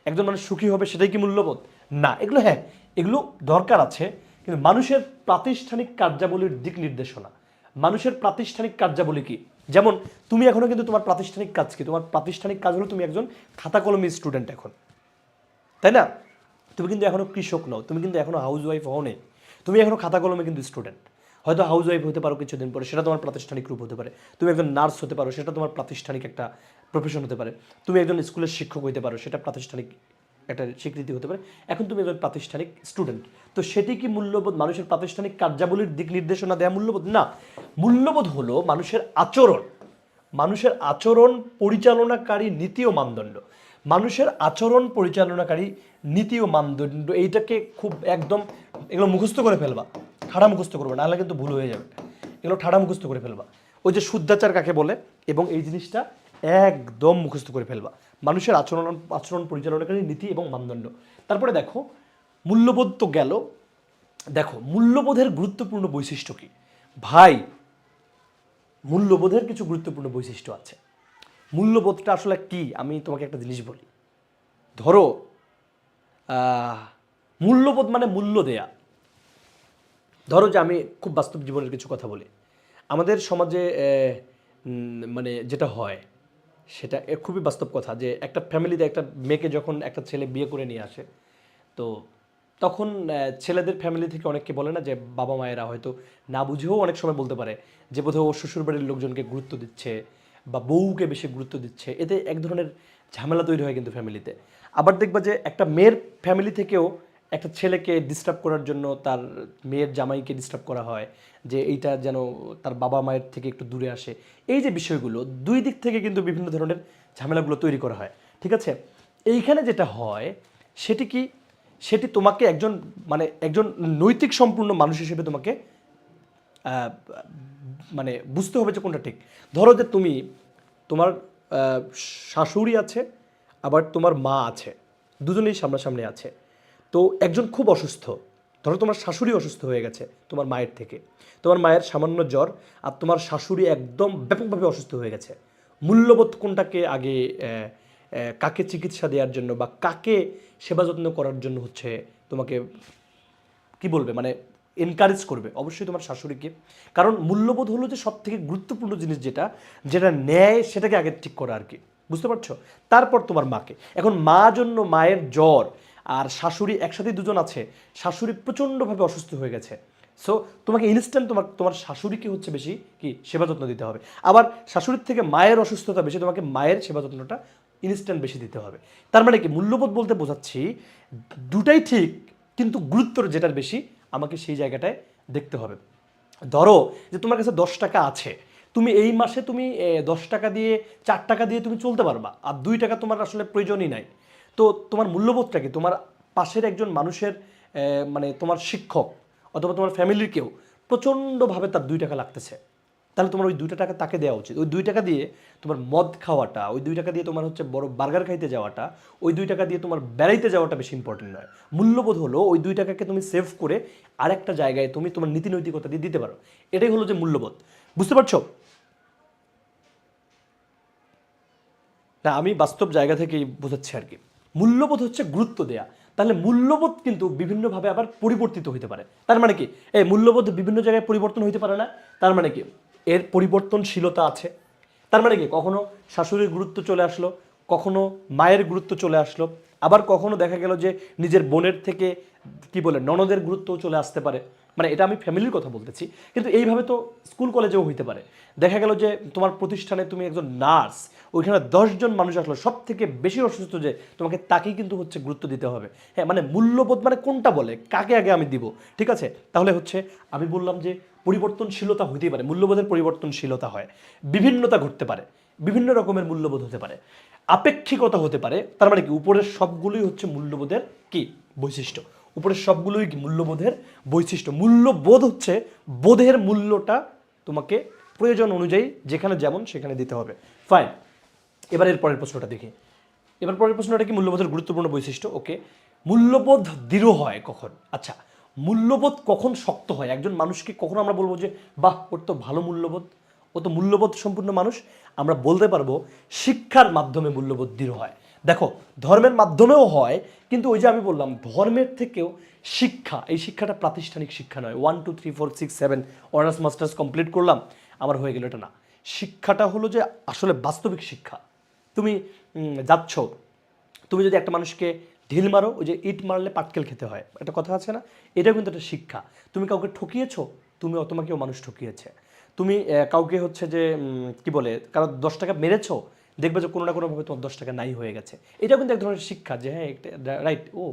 একজন মানুষ সুখী হবে, সেটাই কি মূল্যবোধ? না। এগুলো হ্যাঁ, এগুলো দরকার আছে, কিন্তু মানুষের প্রাতিষ্ঠানিক কার্যাবলীর দিক নির্দেশনা, মানুষের প্রাতিষ্ঠানিক কার্যাবলী কি? যেমন তুমি এখনো কিন্তু তোমার প্রাতিষ্ঠানিক কাজ কি? তোমার প্রাতিষ্ঠানিক কাজ হলো তুমি একজন খাতা কলমী স্টুডেন্ট এখন, তাই না? তুমি কিন্তু এখনো কৃষক নও, তুমি কিন্তু এখনো হাউস ওয়াইফ হও নেই, তুমি এখনো খাতা কলমে কিন্তু স্টুডেন্ট। হয়তো হাউস ওয়াইফ হতে পারো কিছুদিন পরে, সেটা তোমার প্রাতিষ্ঠানিক রূপ হতে পারে। তুমি একজন নার্স হতে পারো, সেটা তোমার প্রাতিষ্ঠানিক একটা প্রফেশন হতে পারে। তুমি একজন স্কুলের শিক্ষক হতে পারো, সেটা প্রাতিষ্ঠানিক একটা স্বীকৃতি হতে পারে। এখন তুমি একজন প্রাতিষ্ঠানিক স্টুডেন্ট, তো সেটি কি মূল্যবোধ? মানুষের প্রাতিষ্ঠানিক কার্যাবলীর দিক নির্দেশনা দেওয়া মূল্যবোধ না। মূল্যবোধ হলো মানুষের আচরণ, মানুষের আচরণ পরিচালনাকারী নীতি ও মানদণ্ড। মানুষের আচরণ পরিচালনাকারী নীতি ও মানদণ্ড, এইটাকে খুব একদম, এগুলো মুখস্থ করে ফেলবা, ঠাড়া মুখস্থ করবে, নাহলে কিন্তু ভুল হয়ে যাবে। এগুলো ঠাড়া মুখস্থ করে ফেলবা, ওই যে শুদ্ধাচার কাকে বলে, এবং এই জিনিসটা একদম মুখস্থ করে ফেলবা। মানুষের আচরণ পরিচালনাকারী নীতি এবং মানদণ্ড। তারপরে দেখো, মূল্যবোধ তো গেল। দেখো, মূল্যবোধের গুরুত্বপূর্ণ বৈশিষ্ট্য কি? ভাই, মূল্যবোধের কিছু গুরুত্বপূর্ণ বৈশিষ্ট্য আছে। মূল্যবোধটা আসলে কি, আমি তোমাকে একটা জিনিস বলি। ধরো, মূল্যবোধ মানে মূল্য দেয়া। ধরো যে আমি খুব বাস্তব জীবনের কিছু কথা বলি। আমাদের সমাজে মানে যেটা হয়, সেটা খুবই বাস্তব কথা, যে একটা ফ্যামিলিতে একটা মেয়েকে যখন একটা ছেলে বিয়ে করে নিয়ে আসে, তো তখন ছেলেদের ফ্যামিলি থেকে অনেককে বলে না, যে বাবা মায়েরা হয়তো না বুঝেও অনেক সময় বলতে পারে যে বোধহয় ওর শ্বশুরবাড়ির লোকজনকে গুরুত্ব দিচ্ছে বা বউকে বেশি গুরুত্ব দিচ্ছে, এতে এক ধরনের ঝামেলা তৈরি হয় কিন্তু ফ্যামিলিতে। আবার দেখবা যে একটা মেয়ের ফ্যামিলি থেকেও একটা ছেলেকে ডিস্টার্ব করার জন্য তার মেয়ের জামাইকে ডিস্টার্ব করা হয়, যে এইটা যেন তার বাবা মায়ের থেকে একটু দূরে আসে। এই যে বিষয়গুলো, দুই দিক থেকে কিন্তু বিভিন্ন ধরনের ঝামেলাগুলো তৈরি করা হয়, ঠিক আছে। এইখানে যেটা হয় সেটি কি, সেটি তোমাকে একজন, মানে একজন নৈতিক সম্পূর্ণ মানুষ হিসেবে তোমাকে মানে বুঝতে হবে যে কোনটা ঠিক। ধরো যে তুমি, তোমার শাশুড়ি আছে, আবার তোমার মা আছে, দুজনেই সামনাসামনি আছে। তো একজন খুব অসুস্থ, ধরো তোমার শাশুড়ি অসুস্থ হয়ে গেছে তোমার মায়ের থেকে, তোমার মায়ের সামান্য জ্বর, আর তোমার শাশুড়ি একদম ব্যাপকভাবে অসুস্থ হয়ে গেছে। মূল্যবোধ কোনটাকে আগে, কাকে চিকিৎসা দেওয়ার জন্য বা কাকে সেবা যত্ন করার জন্য হচ্ছে তোমাকে কি বলবে, মানে এনকারেজ করবে? অবশ্যই তোমার শাশুড়িকে। কারণ মূল্যবোধ হলো যে সব থেকে গুরুত্বপূর্ণ জিনিস, যেটা যেটা ন্যায় সেটাকে আগে ঠিক করা আর কি, বুঝতে পারছো? তারপর তোমার মাকে। এখন মা জন্য মায়ের জ্বর, আর শাশুড়ি একসাথে দুজন আছে, শাশুড়ি প্রচণ্ডভাবে অসুস্থ হয়ে গেছে, সো তোমাকে ইনস্ট্যান্ট তোমার তোমার শাশুড়িকে হচ্ছে বেশি কি সেবা যত্ন দিতে হবে। আবার শাশুড়ির থেকে মায়ের অসুস্থতা বেশি, তোমাকে মায়ের সেবা যত্নটা ইনস্ট্যান্ট বেশি দিতে হবে। তার মানে কি, মূল্যবোধ বলতে বোঝাচ্ছি দুটাই ঠিক, কিন্তু গুরুত্ব যেটার বেশি আমাকে সেই জায়গাটায় দেখতে হবে। ধরো যে তোমার কাছে 10 টাকা আছে, তুমি এই মাসে তুমি 10 টাকা দিয়ে, 4 টাকা দিয়ে তুমি চলতে পারবা, আর 2 টাকা তোমার আসলে প্রয়োজনই নাই। তো তোমার মূল্যবোধটা কি? তোমার পাশের একজন মানুষের, মানে তোমার শিক্ষক অথবা তোমার ফ্যামিলির কেউ প্রচণ্ডভাবে তার 2 টাকা লাগতেছে, তাহলে তোমার ওই 2 টাকা তাকে দেওয়া উচিত। ওই 2 টাকা দিয়ে তোমার মদ খাওয়াটা, ওই 2 টাকা দিয়ে তোমার হচ্ছে বড় বার্গার খাইতে যাওয়াটা, ওই 2 টাকা দিয়ে তোমার বেড়াইতে যাওয়াটা বেশি ইম্পর্টেন্ট নয়। মূল্যবোধ হলো ওই 2 টাকাকে তুমি সেভ করে আরেকটা জায়গায় তুমি তোমার নীতি নৈতিকতা দিয়ে দিতে পারো। এটাই হলো যে মূল্যবোধ। বুঝতে পারছো? না, আমি বাস্তব জায়গা থেকেই বোঝাচ্ছি আর কি। মূল্যবোধ হচ্ছে গুরুত্ব দেয়া। তাহলে মূল্যবোধ কিন্তু বিভিন্নভাবে আবার পরিবর্তিত হতে পারে। তার মানে কি এই মূল্যবোধ বিভিন্ন জায়গায় পরিবর্তন হতে পারে না? তার মানে কি এর পরিবর্তনশীলতা আছে। তার মানে কি কখনো শাশুড়ির গুরুত্ব চলে আসলো, কখনো মায়ের গুরুত্ব চলে আসলো, আবার কখনো দেখা গেল যে নিজের বোনের থেকে কি বলে ননদের গুরুত্বও চলে আসতে পারে। মানে এটা আমি ফ্যামিলির কথা বলতেছি, কিন্তু এইভাবে তো স্কুল কলেজেও হইতে পারে। দেখা গেল যে তোমার প্রতিষ্ঠানে তুমি একজন নার্স, ওইখানে 10 জন মানুষ আসলো, সব থেকে বেশি অসুস্থ যে তোমাকে তাকেই কিন্তু হচ্ছে গুরুত্ব দিতে হবে। হ্যাঁ, মানে মূল্যবোধ মানে কোনটা বলে কাকে আগে আমি দিব, ঠিক আছে? তাহলে হচ্ছে আমি বললাম যে পরিবর্তনশীলতা হতেই পারে, মূল্যবোধের পরিবর্তনশীলতা হয়, বিভিন্নতা ঘটতে পারে, বিভিন্ন রকমের মূল্যবোধ হতে পারে, আপেক্ষিকতা হতে পারে। তার মানে কি উপরের সবগুলোই হচ্ছে মূল্যবোধের কি বৈশিষ্ট্য, উপরের সবগুলোই কি মূল্যবোধের বৈশিষ্ট্য। মূল্যবোধ হচ্ছে বোধের মূল্যটা তোমাকে প্রয়োজন অনুযায়ী যেখানে যেমন সেখানে দিতে হবে। ফাইন, এবার এর পরের প্রশ্নটা দেখি। এবার পরের প্রশ্নটা কি মূল্যবোধের গুরুত্বপূর্ণ বৈশিষ্ট্য। ওকে, মূল্যবোধ দৃঢ় হয় কখন? আচ্ছা, মূল্যবোধ কখন শক্ত হয়? একজন মানুষকে কখন আমরা বলবো যে বাহ, ওর তো ভালো মূল্যবোধ, ও তো মূল্যবোধ সম্পূর্ণ মানুষ? আমরা বলতে পারবো শিক্ষার মাধ্যমে মূল্যবোধ দৃঢ় হয়। দেখো, ধর্মের মাধ্যমেও হয়, কিন্তু ওই যে আমি বললাম ধর্মের থেকেও শিক্ষা, এই শিক্ষাটা প্রাতিষ্ঠানিক শিক্ষা নয়, 1 2 3 4 6 7 অনার্স মাস্টার্স কমপ্লিট করলাম আমার হয়ে গেল, এটা না। শিক্ষাটা হলো যে আসলে বাস্তবিক শিক্ষা। তুমি যাচ্ছ, তুমি যদি একটা মানুষকে ঢিল মারো, ওই যে ইট মারলে পাটকেল খেতে হয়, একটা কথা আছে না? এটাও কিন্তু একটা শিক্ষা। তুমি কাউকে ঠকিয়েছো, তোমাকেও মানুষ ঠকিয়েছে। তুমি কাউকে হচ্ছে যে কি বলে কারো 10 টাকা মেরেছো, দেখবে যে কোনো না কোনোভাবে তোমার 10 টাকা নাই হয়ে গেছে। এটাও কিন্তু এক ধরনের শিক্ষা যে হ্যাঁ রাইট, ও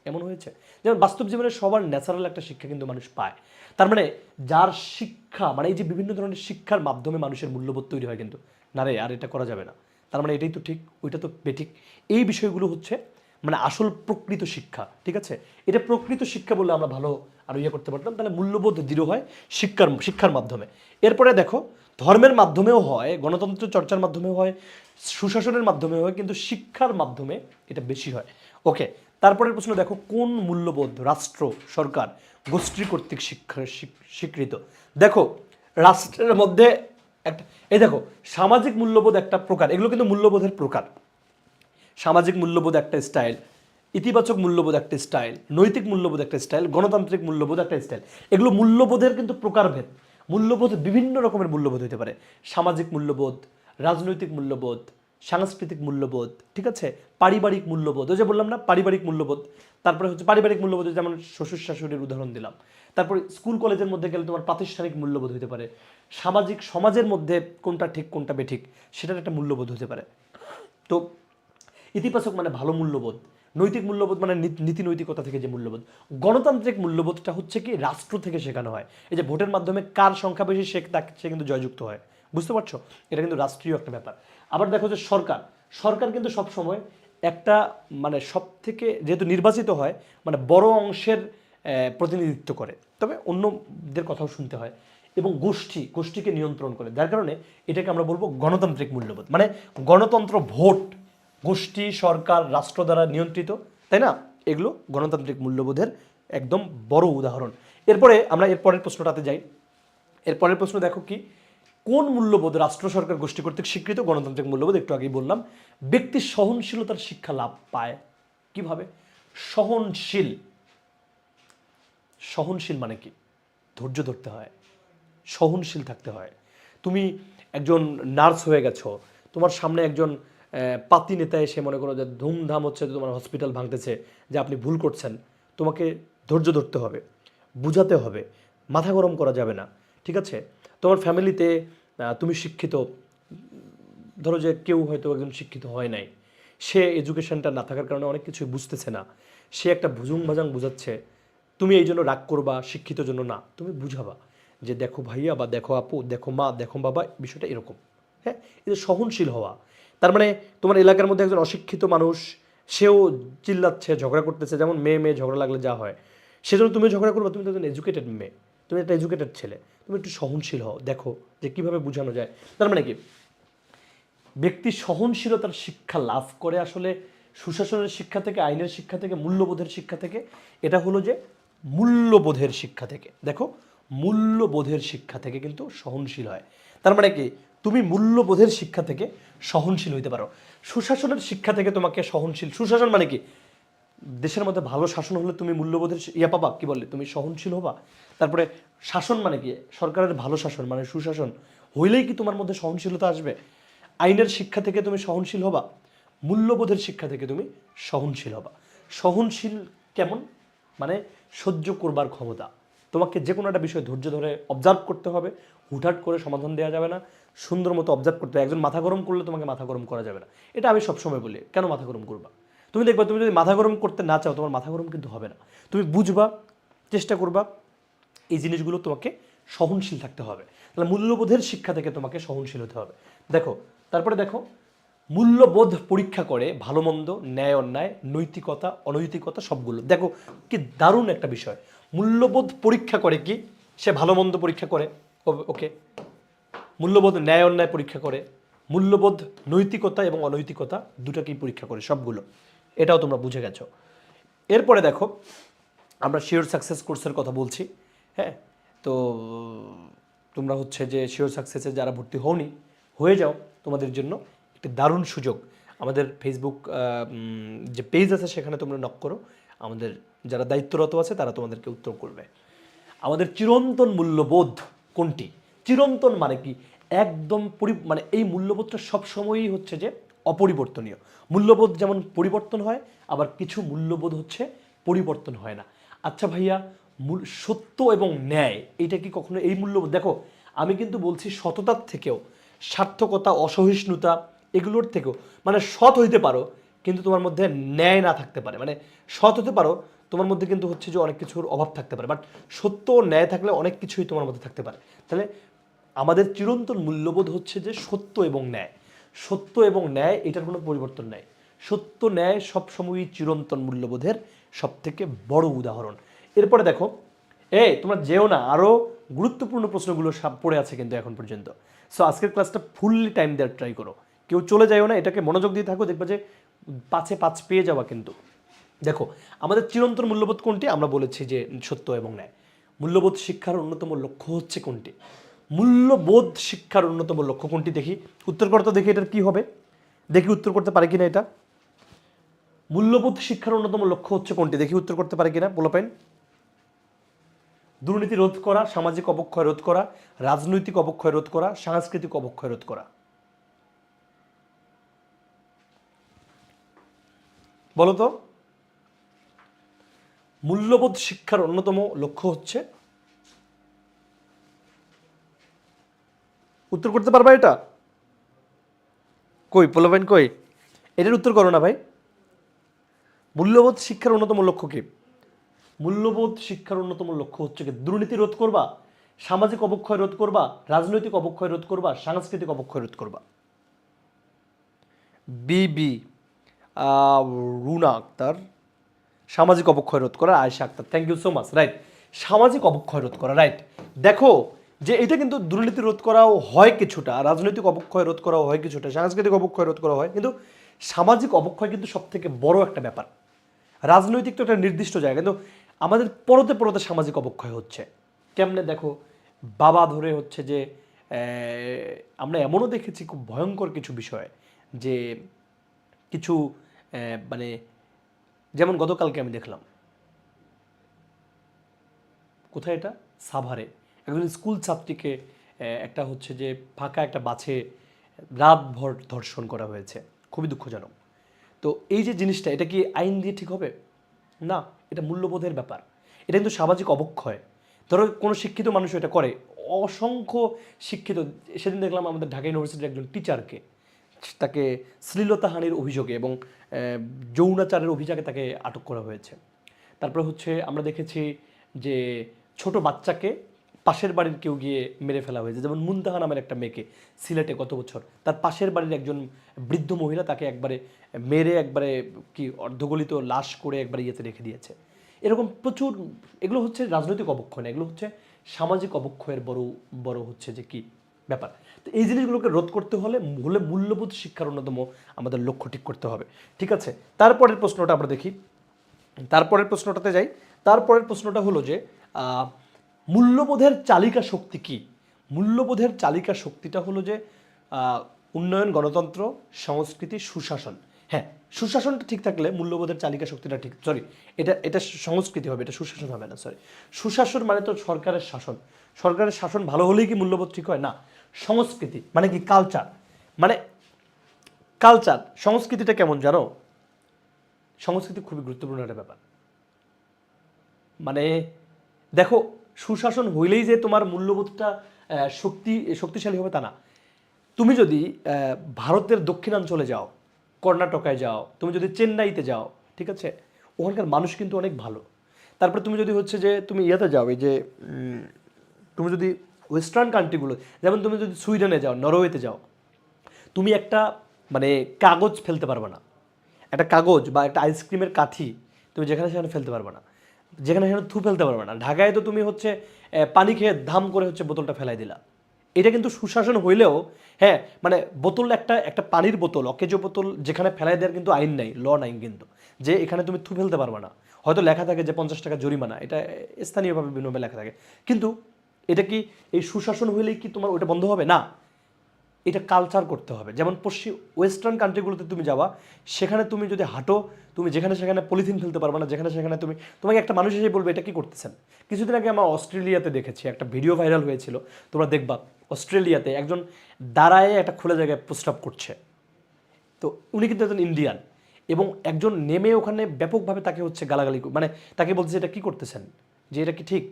এমন হয়েছে। যেমন বাস্তব জীবনে সবার ন্যাচারাল একটা শিক্ষা কিন্তু মানুষ পায়। তার মানে যার শিক্ষা, মানে এই যে বিভিন্ন ধরনের শিক্ষার মাধ্যমে মানুষের মূল্যবোধ তৈরি হয় কিন্তু, না রে আর এটা করা যাবে না, তার মানে এটাই তো ঠিক, ওইটা তো বেঠিক। এই বিষয়গুলো হচ্ছে মানে আসল প্রকৃত শিক্ষা, ঠিক আছে? এটা প্রকৃত শিক্ষা বললে আমরা ভালো আর ইয়ে করতে পারতাম। তাহলে মূল্যবোধ দৃঢ় হয় শিক্ষার মাধ্যমে। এরপরে দেখো, ধর্মের মাধ্যমেও হয়, গণতন্ত্র চর্চার মাধ্যমেও হয়, সুশাসনের মাধ্যমেও হয়, কিন্তু শিক্ষার মাধ্যমে এটা বেশি হয়। ওকে, তারপরের প্রশ্ন দেখো, কোন মূল্যবোধ রাষ্ট্র, সরকার, গোষ্ঠী কর্তৃক স্বীকৃত? দেখো, রাষ্ট্রের মধ্যে একটা, এই দেখো, সামাজিক মূল্যবোধ একটা প্রকার, এগুলো কিন্তু মূল্যবোধের প্রকার। সামাজিক মূল্যবোধ একটা স্টাইল, ইতিবাচক মূল্যবোধ একটা স্টাইল, নৈতিক মূল্যবোধ একটা স্টাইল, গণতান্ত্রিক মূল্যবোধ একটা স্টাইল। এগুলো মূল্যবোধের কিন্তু প্রকারভেদ। মূল্যবোধ বিভিন্ন রকমের মূল্যবোধ হতে পারে। সামাজিক মূল্যবোধ, রাজনৈতিক মূল্যবোধ, সাংস্কৃতিক মূল্যবোধ, ঠিক আছে, পারিবারিক মূল্যবোধ, ওই যে বললাম না পারিবারিক মূল্যবোধ। তারপরে হচ্ছে পারিবারিক মূল্যবোধ, যেমন শ্বশুর শাশুড়ির উদাহরণ দিলাম। তারপরে স্কুল কলেজের মধ্যে গেলে তোমার প্রাতিষ্ঠানিক মূল্যবোধ হতে পারে। সামাজিক সমাজের মধ্যে কোনটা ঠিক কোনটা বেঠিক সেটার একটা মূল্যবোধ হতে পারে। তো ইতিবাচক মানে ভালো মূল্যবোধ, নৈতিক মূল্যবোধ মানে নীতি নৈতিকতা থেকে যে মূল্যবোধ। গণতান্ত্রিক মূল্যবোধটা হচ্ছে কি রাষ্ট্র থেকে শেখানো হয়। এই যে ভোটের মাধ্যমে কার সংখ্যা বেশি সে কিন্তু জয়যুক্ত হয়। বুঝতে পারছো? এটা কিন্তু রাষ্ট্রীয় একটা ব্যাপার। আবার দেখো যে সরকার, সরকার কিন্তু সবসময় একটা মানে সব থেকে যেহেতু নির্বাচিত হয়, মানে বড় অংশের প্রতিনিধিত্ব করে, তবে অন্যদের কথাও শুনতে হয়, এবং গোষ্ঠীকে নিয়ন্ত্রণ করে, যার কারণে এটাকে আমরা বলবো গণতান্ত্রিক মূল্যবোধ। মানে গণতন্ত্র, ভোট, গোষ্ঠী, সরকার, রাষ্ট্র দ্বারা নিয়ন্ত্রিত, তাই না? এগুলো গণতান্ত্রিক মূল্যবোধের একদম বড় উদাহরণ। এরপরে আমরা এর পরের প্রশ্নটাতে যাই। এর পরের প্রশ্ন দেখো কি, কোন মূল্যবোধ রাষ্ট্র, সরকার, গোষ্ঠী কর্তৃক স্বীকৃত গণতান্ত্রিক মূল্যবোধ? একটু আগেই বললাম, ব্যক্তি সহনশীলতার শিক্ষা লাভ পায় কিভাবে? সহনশীল, সহনশীল মানে কি? ধৈর্য ধরতে হয়, সহনশীল থাকতে হয়। তুমি একজন নার্স হয়ে গেছো, তোমার সামনে একজন পাতি নেতা এসে মনে করো যে ধুমধাম হচ্ছে, তোমার হসপিটাল ভাঙতেছে, যে আপনি ভুল করছেন, তোমাকে ধৈর্য ধরতে হবে, বুঝাতে হবে, মাথা গরম করা যাবে না, ঠিক আছে? তোমার ফ্যামিলিতে তুমি শিক্ষিত, ধরো যে কেউ হয়তো একজন শিক্ষিত হয় নাই, সে এডুকেশনটা না থাকার কারণে অনেক কিছুই বুঝতেছে না, সে একটা ভুজুং ভাজাং বুঝাচ্ছে, তুমি এই জন্য রাগ করবা, শিক্ষিত জন্য না, তুমি বুঝাবা যে দেখো ভাইয়া বা দেখো আপু, দেখো মা, দেখো বাবা, বিষয়টা এরকম। হ্যাঁ, এটা সহনশীল হওয়া। তার মানে তোমার এলাকার মধ্যে একজন অশিক্ষিত মানুষ, সেও চিল্লাচ্ছে, ঝগড়া করতেছে, যেমন মেয়ে মেয়ে ঝগড়া লাগলে যা হয়, সেজন্য তুমি ঝগড়া করবা, তুমি তো একজন এডুকেটেড মেয়ে, তুমি একটা এডুকেটেড ছেলে, তুমি একটু সহনশীল হও, দেখো যে কীভাবে বোঝানো যায়। তার মানে কি, ব্যক্তি সহনশীলতার শিক্ষা লাভ করে আসলে সুশাসনের শিক্ষা থেকে, আইনের শিক্ষা থেকে, মূল্যবোধের শিক্ষা থেকে। এটা হলো যে মূল্যবোধের শিক্ষা থেকে, দেখো মূল্যবোধের শিক্ষা থেকে কিন্তু সহনশীল হয়। তার মানে কি, তুমি মূল্যবোধের শিক্ষা থেকে সহনশীল হইতে পারো। সুশাসনের শিক্ষা থেকে তোমাকে সহনশীল, সুশাসন মানে কি, দেশের মধ্যে ভালো শাসন হলে তুমি মূল্যবোধের ইয়া পাবা, কি বলে, তুমি সহনশীল হবা। তারপরে শাসন মানে কি, সরকারের ভালো শাসন মানে সুশাসন হইলেই কি তোমার মধ্যে সহনশীলতা আসবে। আইনের শিক্ষা থেকে তুমি সহনশীল হবা, মূল্যবোধের শিক্ষা থেকে তুমি সহনশীল হবা। সহনশীল কেমন, মানে সহ্য করবার ক্ষমতা। তোমাকে যে কোনো একটা বিষয় ধৈর্য ধরে অবজার্ভ করতে হবে, হুটহাট করে সমাধান দেওয়া যাবে না, সুন্দর মতো অবজার্ভ করতে হবে। একজন মাথা গরম করলে তোমাকে মাথা গরম করা যাবে না, এটা আমি সবসময় বলি। কেন মাথা গরম করবা, তুমি দেখবা তুমি যদি মাথা গরম করতে না চাও, তোমার মাথা গরম কিন্তু হবে না। তুমি বুঝবা, চেষ্টা করবা, এই জিনিসগুলো তোমাকে সহনশীল থাকতে হবে। তাহলে মূল্যবোধের শিক্ষা থেকে তোমাকে সহনশীল হতে হবে। দেখো, তারপরে দেখো, মূল্যবোধ পরীক্ষা করে ভালো মন্দ, ন্যায় অন্যায়, নৈতিকতা অনৈতিকতা সবগুলো। দেখো কি দারুণ একটা বিষয়, মূল্যবোধ পরীক্ষা করে কি, সে ভালো মন্দ পরীক্ষা করে, ওকে, মূল্যবোধ ন্যায় অন্যায় পরীক্ষা করে, মূল্যবোধ নৈতিকতা এবং অনৈতিকতা দুটাকেই পরীক্ষা করে সবগুলো। এটাও তোমরা বুঝে গেছো। এরপরে দেখো, আমরা শিওর সাকসেস কোর্সের কথা বলছি। হ্যাঁ, তো তোমরা হচ্ছে যে শিওর সাকসেসে যারা ভর্তি হওনি, হয়ে যাও, তোমাদের জন্য একটি দারুণ সুযোগ। আমাদের ফেসবুক যে পেজ আছে সেখানে তোমরা নক করো, আমাদের যারা দায়িত্বরত আছে তারা তোমাদেরকে উত্তর করবে। আমাদের চিরন্তন মূল্যবোধ কোনটি, চিরন্তন মানে কি, একদম মানে এই মূল্যবোধটা সবসময়ই হচ্ছে যে অপরিবর্তনীয়। মূল্যবোধ যেমন পরিবর্তন হয়, আবার কিছু মূল্যবোধ হচ্ছে পরিবর্তন হয় না। আচ্ছা ভাইয়া, সত্য এবং ন্যায় এইটা কি কখনো এই মূল্যবোধ, দেখো আমি কিন্তু বলছি সততার থেকেও, সার্থকতা, অসহিষ্ণুতা এগুলোর থেকেও, মানে সৎ হইতে পারো কিন্তু তোমার মধ্যে ন্যায় না থাকতে পারে, মানে সৎ হতে পারো তোমার মধ্যে কিন্তু হচ্ছে যে অনেক কিছুর অভাব থাকতে পারে, বাট সত্য ও ন্যায় থাকলে অনেক কিছুই তোমার মধ্যে থাকতে পারে। তাহলে আমাদের চিরন্তন মূল্যবোধ হচ্ছে যে সত্য এবং ন্যায়। সত্য এবং ন্যায় এটার কোনো পরিবর্তন নেই। সত্য ন্যায় সবসময়ই চিরন্তন মূল্যবোধের সব থেকে বড় উদাহরণ। এরপরে দেখো, তোমরা যেও না, আরও গুরুত্বপূর্ণ প্রশ্নগুলো সব পড়ে আছে কিন্তু এখন পর্যন্ত। সো আজকের ক্লাসটা ফুললি টাইম দেওয়ার ট্রাই করো, কেউ চলে যায়ও না, এটাকে মনোযোগ দিয়ে থাকো, দেখবে যে 5-এ 5 পেয়ে যাওয়া। কিন্তু দেখো, আমাদের চিরন্তন মূল্যবোধ কোনটি, আমরা বলেছি যে সত্য এবং ন্যায়। মূল্যবোধ শিক্ষার অন্যতম লক্ষ্য হচ্ছে কোনটি, মূল্যবোধ শিক্ষার অন্যতম লক্ষ্য কোনটি, দেখি উত্তর করতে, দেখি এটার কি হবে, দেখি উত্তর করতে পারে কিনা এটা। মূল্যবোধ শিক্ষার অন্যতম লক্ষ্য হচ্ছে কোনটি, দেখি উত্তর করতে পারে কিনা পোলাপাইন। দুর্নীতি রোধ করা, সামাজিক অবক্ষয় রোধ করা, রাজনৈতিক অবক্ষয় রোধ করা, সাংস্কৃতিক অবক্ষয় রোধ করা। বলো তো, মূল্যবোধ শিক্ষার অন্যতম লক্ষ্য হচ্ছে, উত্তর করতে পারবা এটা? কই পোলাপাইন কই, এটার উত্তর করো না ভাই। মূল্যবোধ শিক্ষার অন্যতম লক্ষ্য কি? মূল্যবোধ শিক্ষার অন্যতম লক্ষ্য হচ্ছে কি, দুর্নীতি রোধ করবা, সামাজিক অবক্ষয় রোধ করবা, রাজনৈতিক অবক্ষয় রোধ করবা, সাংস্কৃতিক অবক্ষয় রোধ করবা। বিবি রুনা আক্তার, সামাজিক অবক্ষয় রোধ করা, Ayesha Akhtar, thank you so much, right, সামাজিক অবক্ষয় রোধ করা, রাইট। দেখো যে এটা কিন্তু দুর্নীতি রোধ করাও হয় কিছুটা, রাজনৈতিক অবক্ষয় রোধ করাও হয় কিছুটা, সাংস্কৃতিক অবক্ষয় রোধ করা হয়, কিন্তু সামাজিক অবক্ষয় কিন্তু সব থেকে বড় একটা ব্যাপার। রাজনৈতিক তো একটা নির্দিষ্ট জায়গা, কিন্তু আমাদের পরতে পরতে সামাজিক অবক্ষয় হচ্ছে কেমনে, দেখো বাবা ধরে হচ্ছে যে আমরা এমনও দেখেছি খুব ভয়ঙ্কর কিছু বিষয়, যে কিছু মানে যেমন গতকালকে আমি দেখলাম, কোথায় এটা, সাভারে একজন স্কুল ছাত্রীকে একটা হচ্ছে যে ফাঁকা একটা বাসে রাতভর ধর্ষণ করা হয়েছে, খুবই দুঃখজনক। তো এই যে জিনিসটা, এটা কি আইন দিয়ে ঠিক হবে? না, এটা মূল্যবোধের ব্যাপার, এটা কিন্তু সামাজিক অবক্ষয়। ধরো কোনো শিক্ষিত মানুষ এটা করে, অসংখ্য শিক্ষিত, সেদিন দেখলাম আমাদের ঢাকা ইউনিভার্সিটির একজন টিচারকে, তাকে শ্লীলতাহানির অভিযোগে এবং যৌনাচারের অভিযোগে তাকে আটক করা হয়েছে। তারপরে হচ্ছে আমরা দেখেছি যে ছোট বাচ্চাকে পাশের বাড়ির কেউ গিয়ে মেরে ফেলা হয়েছে, যেমন মুনতাহা নামের একটা মেয়েকে সিলেটে গত বছর তার পাশের বাড়ির একজন বৃদ্ধ মহিলা তাকে একবারে মেরে একবারে কি অর্ধগলিত লাশ করে একবারে ইয়েতে রেখে দিয়েছে। এরকম প্রচুর, এগুলো হচ্ছে রাজনৈতিক অবক্ষয় না, এগুলো হচ্ছে সামাজিক অবক্ষয়ের বড় বড় হচ্ছে যে কি ব্যাপার। তো এই জিনিসগুলোকে রোধ করতে হলে মূল্যবোধ শিক্ষার অন্যতম আমাদের লক্ষ্য ঠিক করতে হবে। ঠিক আছে, তারপরের প্রশ্নটা আমরা দেখি, তারপরের প্রশ্নটাতে যাই। তারপরের প্রশ্নটা হলো যে মূল্যবোধের চালিকা শক্তি কি? মূল্যবোধের চালিকা শক্তিটা হলো যে উন্নয়ন, গণতন্ত্র, সংস্কৃতি, সুশাসন। হ্যাঁ, সুশাসনটা ঠিক থাকলে মূল্যবোধের চালিকা শক্তিটা ঠিক, সরি এটা এটা সংস্কৃতি হবে, এটা সুশাসন হবে না, সরি। সুশাসন মানে তো সরকারের শাসন, সরকারের শাসন ভালো হলেই কি মূল্যবোধ ঠিক হয়? না। সংস্কৃতি মানে কি? কালচার, মানে কালচার। সংস্কৃতিটা কেমন জানো? সংস্কৃতি খুবই গুরুত্বপূর্ণ একটা ব্যাপার। মানে দেখো, সুশাসন হইলেই যে তোমার মূল্যবোধটা শক্তিশালী হবে তা না। তুমি যদি ভারতের দক্ষিণাঞ্চলে যাও, কর্ণাটকায় যাও, তুমি যদি চেন্নাইতে যাও, ঠিক আছে, ওখানকার মানুষ কিন্তু অনেক ভালো। তারপরে তুমি যদি হচ্ছে যে তুমি ইয়েতে যাও, এই যে তুমি যদি ওয়েস্টার্ন কান্ট্রিগুলো, যেমন তুমি যদি সুইডেনে যাও, নরওয়েতে যাও, তুমি একটা মানে কাগজ ফেলতে পারবে না, একটা কাগজ বা একটা আইসক্রিমের কাঠি তুমি যেখানে সেখানে ফেলতে পারবে না, যেখানে সেখানে থু ফেলতে পারবে না। ঢাকায় তো তুমি হচ্ছে পানি খেয়ে ধাম করে হচ্ছে বোতলটা ফেলাই দিলা। এটা কিন্তু সুশাসন হইলেও, হ্যাঁ, মানে বোতল একটা একটা পানির বোতল, অকেজো বোতল যেখানে ফেলাই দেওয়ার কিন্তু আইন নাই, ল নাই কিন্তু, যে এখানে তুমি থু ফেলতে পারবে না। হয়তো লেখা থাকে যে 50 টাকা জরিমানা, এটা স্থানীয়ভাবে বিভিন্নভাবে লেখা থাকে, কিন্তু এটা কি এই সুশাসন হইলেই কি তোমার ওটা বন্ধ হবে? না, এটা কালচার করতে হবে। যেমন ওয়েস্টার্ন কান্ট্রিগুলোতে তুমি যাবা, সেখানে তুমি যদি হাঁটো, তুমি যেখানে সেখানে পলিথিন ফেলতে পারবে না, যেখানে সেখানে তোমাকে একটা মানুষ এসে বলবে এটা কি করতেছেন। কিছুদিন আগে আমার অস্ট্রেলিয়াতে দেখেছি, একটা ভিডিও ভাইরাল হয়েছিল, তোমরা দেখবা। অস্ট্রেলিয়াতে একজন দাঁড়ায় একটা খোলা জায়গায় প্রস্রাব করছে, তো উনি কিন্তু একজন ইন্ডিয়ান, এবং একজন নেমে ওখানে ব্যাপকভাবে তাকে হচ্ছে গালাগালি, মানে তাকে বলছে এটা কি করতেছেন, যে এটা কি ঠিক?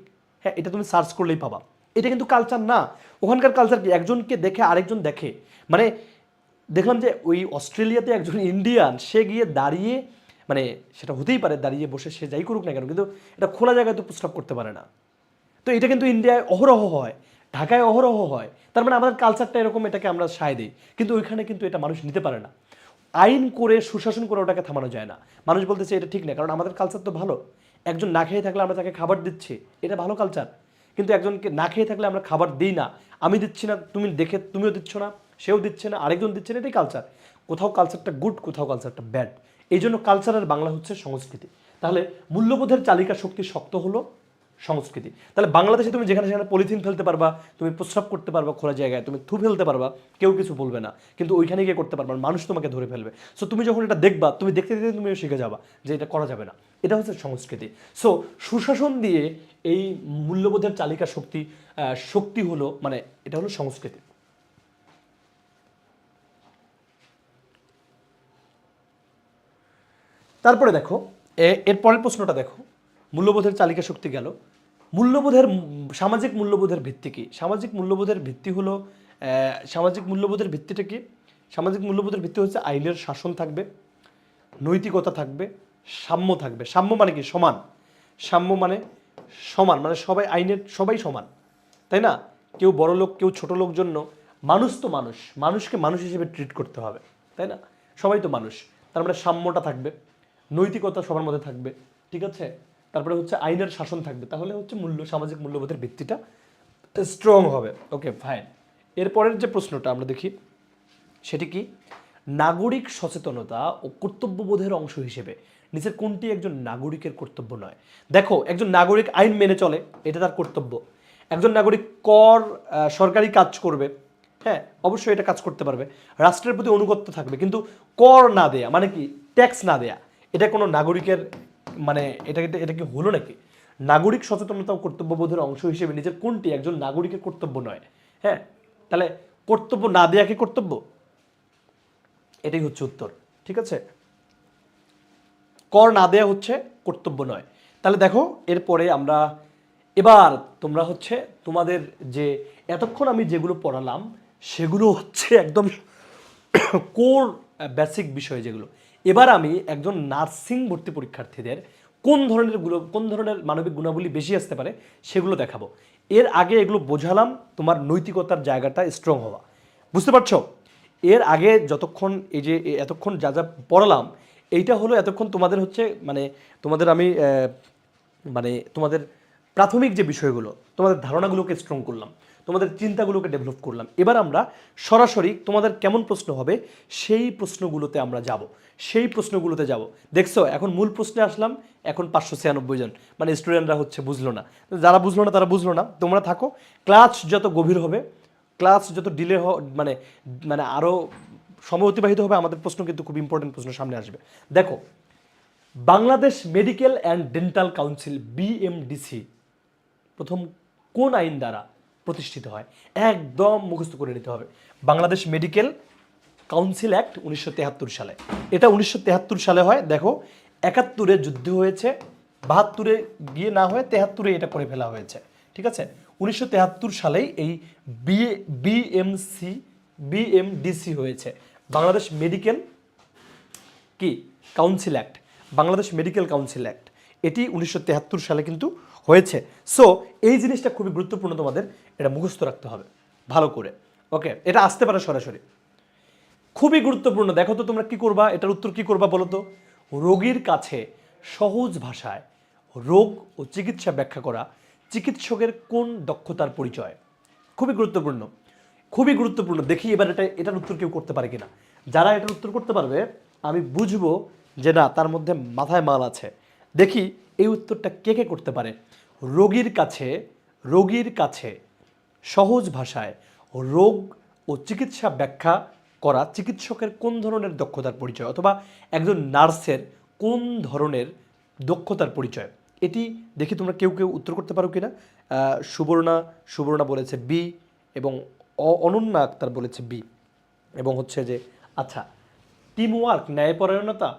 হ্যাঁ, এটা তুমি সার্চ করলেই পাবা। এটা কিন্তু কালচার না। ওখানকার কালচার কি? একজনকে দেখে আরেকজন দেখে, মানে দেখলাম যে ওই অস্ট্রেলিয়াতে একজন ইন্ডিয়ান, সে গিয়ে দাঁড়িয়ে, মানে সেটা হতেই পারে দাঁড়িয়ে বসে সে যাই করুক না কেন, কিন্তু এটা খোলা জায়গায় তো প্রস্রাব করতে পারে না। তো এটা কিন্তু ইন্ডিয়ায় অহরহ হয়, ঢাকায় অহরহ হয়। তার মানে আমাদের কালচারটা এরকম, এটাকে আমরা সায় দিই, কিন্তু ওইখানে কিন্তু এটা মানুষ নিতে পারে না। আইন করে, সুশাসন করে ওটাকে থামানো যায় না। মানুষ বলতেছে এটা ঠিক না, কারণ আমাদের কালচার তো ভালো। একজন না খেয়ে থাকলে আমরা তাকে খাবার দিচ্ছি, এটা ভালো কালচার। কিন্তু একজনকে না খেয়ে থাকলে আমরা খাবার দিই না, আমি দিচ্ছি না, তুমি দেখে তুমিও দিচ্ছ না, সেও দিচ্ছে না, আরেকজন দিচ্ছে না, এটাই কালচার। কোথাও কালচারটা গুড, কোথাও কালচারটা ব্যাড। এই জন্য কালচারের বাংলা হচ্ছে সংস্কৃতি। তাহলে মূল্যবোধের চালিকা শক্তি শক্ত হলো সংস্কৃতি। তাহলে বাংলাদেশে তুমি যেখানে সেখানে পলিথিন ফেলতে পারবা, তুমি প্রস্রাব করতে পারবা খোলা জায়গায়, তুমি থু ফেলতে পারবা, কেউ কিছু বলবে না, কিন্তু ওইখানে গিয়ে করতে পারবা, মানুষ তোমাকে ধরে ফেলবে। সো তুমি যখন এটা দেখবা, তুমি দেখতে দেখতে তুমিও শিখে যাবা যে এটা করা যাবে না। এটা হচ্ছে সংস্কৃতি। সো সুশাসন দিয়ে এই মূল্যবোধের চালিকা শক্তি হলো, মানে এটা হলো সংস্কৃতি। তারপরে দেখো, এর পরের প্রশ্নটা দেখো। মূল্যবোধের চালিকা শক্তি গেল। সামাজিক মূল্যবোধের ভিত্তি কি? সামাজিক মূল্যবোধের ভিত্তি হলো, সামাজিক মূল্যবোধের ভিত্তিটা কি? সামাজিক মূল্যবোধের ভিত্তি হচ্ছে আইনের শাসন থাকবে, নৈতিকতা থাকবে, সাম্য থাকবে। সাম্য মানে কি? সমান। সাম্য মানে সমান, মানে সবাই আইনের, সবাই সমান, তাই না? কেউ বড় লোক, কেউ ছোট লোক জন্য, মানুষ তো মানুষ, মানুষকে মানুষ হিসেবে ট্রিট করতে হবে, তাই না? সবাই তো মানুষ। তার মানে সাম্যটা থাকবে, নৈতিকতা সবার মধ্যে থাকবে, ঠিক আছে? তারপরে হচ্ছে আইনের শাসন থাকবে, তাহলে হচ্ছে সামাজিক মূল্যবোধের ভিত্তিটা স্ট্রং হবে। ওকে, ফাইন। এরপরের যে প্রশ্নটা আমরা দেখি, সেটি কি? নাগরিক সচেতনতা ও কর্তব্যবোধের অংশ হিসেবে নিচের কোনটি একজন নাগরিকের কর্তব্য নয়? দেখো, একজন নাগরিক আইন মেনে চলে, এটা তার কর্তব্য। একজন নাগরিক সরকারি কাজ করবে, হ্যাঁ, অবশ্যই এটা কাজ করতে পারবে। রাষ্ট্রের প্রতি অনুগত্য থাকবে, কিন্তু কর না দেয়া মানে কি? ট্যাক্স না দেয়া, এটা কোনো নাগরিকের, মানে এটা কি হলো নাকি? নাগরিক সচেতনতা ও কর্তব্যবোধের অংশ হিসেবে নিজের কোনটি একজন নাগরিকের কর্তব্য নয়? হ্যাঁ, তাহলে কর্তব্য না দেয়া কি কর্তব্য? এটাই হচ্ছে উত্তর, ঠিক আছে? কর না দেয়া হচ্ছে কর্তব্য নয়। তাহলে দেখো, এরপরে আমরা এবার তোমরা হচ্ছে তোমাদের যে এতক্ষণ আমি যেগুলো পড়ালাম, সেগুলো হচ্ছে একদম কোর বেসিক বিষয় যেগুলো। এবার আমি একজন নার্সিং ভর্তি পরীক্ষার্থীদের কোন ধরনের মানবিক গুণাবলী বেশি আসতে পারে সেগুলো দেখাবো। এর আগে এগুলো বোঝালাম তোমার নৈতিকতার জায়গাটা স্ট্রং হওয়া, বুঝতে পারছো? এর আগে যতক্ষণ এই যে এতক্ষণ যা যা পড়ালাম, এইটা হলো এতক্ষণ তোমাদের হচ্ছে, মানে তোমাদের আমি মানে তোমাদের প্রাথমিক যে বিষয়গুলো, তোমাদের ধারণাগুলোকে স্ট্রং করলাম, তোমাদের চিন্তাগুলোকে ডেভেলপ করলাম। এবার আমরা সরাসরি তোমাদের কেমন প্রশ্ন হবে সেই প্রশ্নগুলোতে আমরা যাব, সেই প্রশ্নগুলোতে যাব। দেখছো এখন মূল প্রশ্নে আসলাম, এখন 596 জন মানে স্টুডেন্টরা হচ্ছে বুঝলো না, যারা বুঝলো না তারা বুঝলো না, তোমরা থাকো। ক্লাস যত গভীর হবে, ক্লাস যত ডিলে মানে মানে আরও সময় অতিবাহিত হবে, আমাদের প্রশ্ন কিন্তু খুব ইম্পর্টেন্ট প্রশ্ন সামনে আসবে। দেখো, Bangladesh medical and dental council BMDC প্রথম কোন আইন দ্বারা প্রতিষ্ঠিত হয়? একদম মুখস্থ করে নিতে হবে। বাংলাদেশ মেডিকেল কাউন্সিল অ্যাক্ট 1973 সালে। এটা 1973 সালে হয়। দেখো, 71-এ যুদ্ধ হয়েছে, 72-এ গিয়ে না হয়ে 73-এ এটা করে ফেলা হয়েছে। ঠিক আছে, 1973 সালেই এই বিএমডিসি হয়েছে, বাংলাদেশ মেডিকেল কি council act, Bangladesh medical council act. এটি 1973 সালে কিন্তু হয়েছে। সো এই জিনিসটা খুবই গুরুত্বপূর্ণ, তোমাদের এটা মুখস্থ রাখতে হবে ভালো করে। ওকে, এটা আসতে পারে সরাসরি, খুবই গুরুত্বপূর্ণ। দেখো তো তোমরা কি করবা, এটার উত্তর কি করবা বলো তো? রোগীর কাছে সহজ ভাষায় রোগ ও চিকিৎসা ব্যাখ্যা করা চিকিৎসকের কোন দক্ষতার পরিচয়? খুবই গুরুত্বপূর্ণ, খুবই গুরুত্বপূর্ণ। দেখি এবার এটার উত্তর কেউ করতে পারে কিনা। যারা এটার উত্তর করতে পারবে আমি বুঝবো যে না, তার মধ্যে মাথায় মাল আছে। দেখি এই উত্তরটা কে কে করতে পারে। রোগীর কাছে সহজ ভাষায় রোগ ও চিকিৎসা ব্যাখ্যা করা চিকিৎসকের কোন ধরনের দক্ষতার পরিচয়, অথবা একজন নার্সের কোন ধরনের দক্ষতার পরিচয়? এটি দেখি তোমরা কেউ কেউ উত্তর করতে পারো কিনা। সুবর্ণা বলেছে বি, এবং অনন্যা আক্তার বলেছে বি, এবং হচ্ছে যে আচ্ছা, টিম ওয়ার্ক, ন্যায়পরায়ণতা,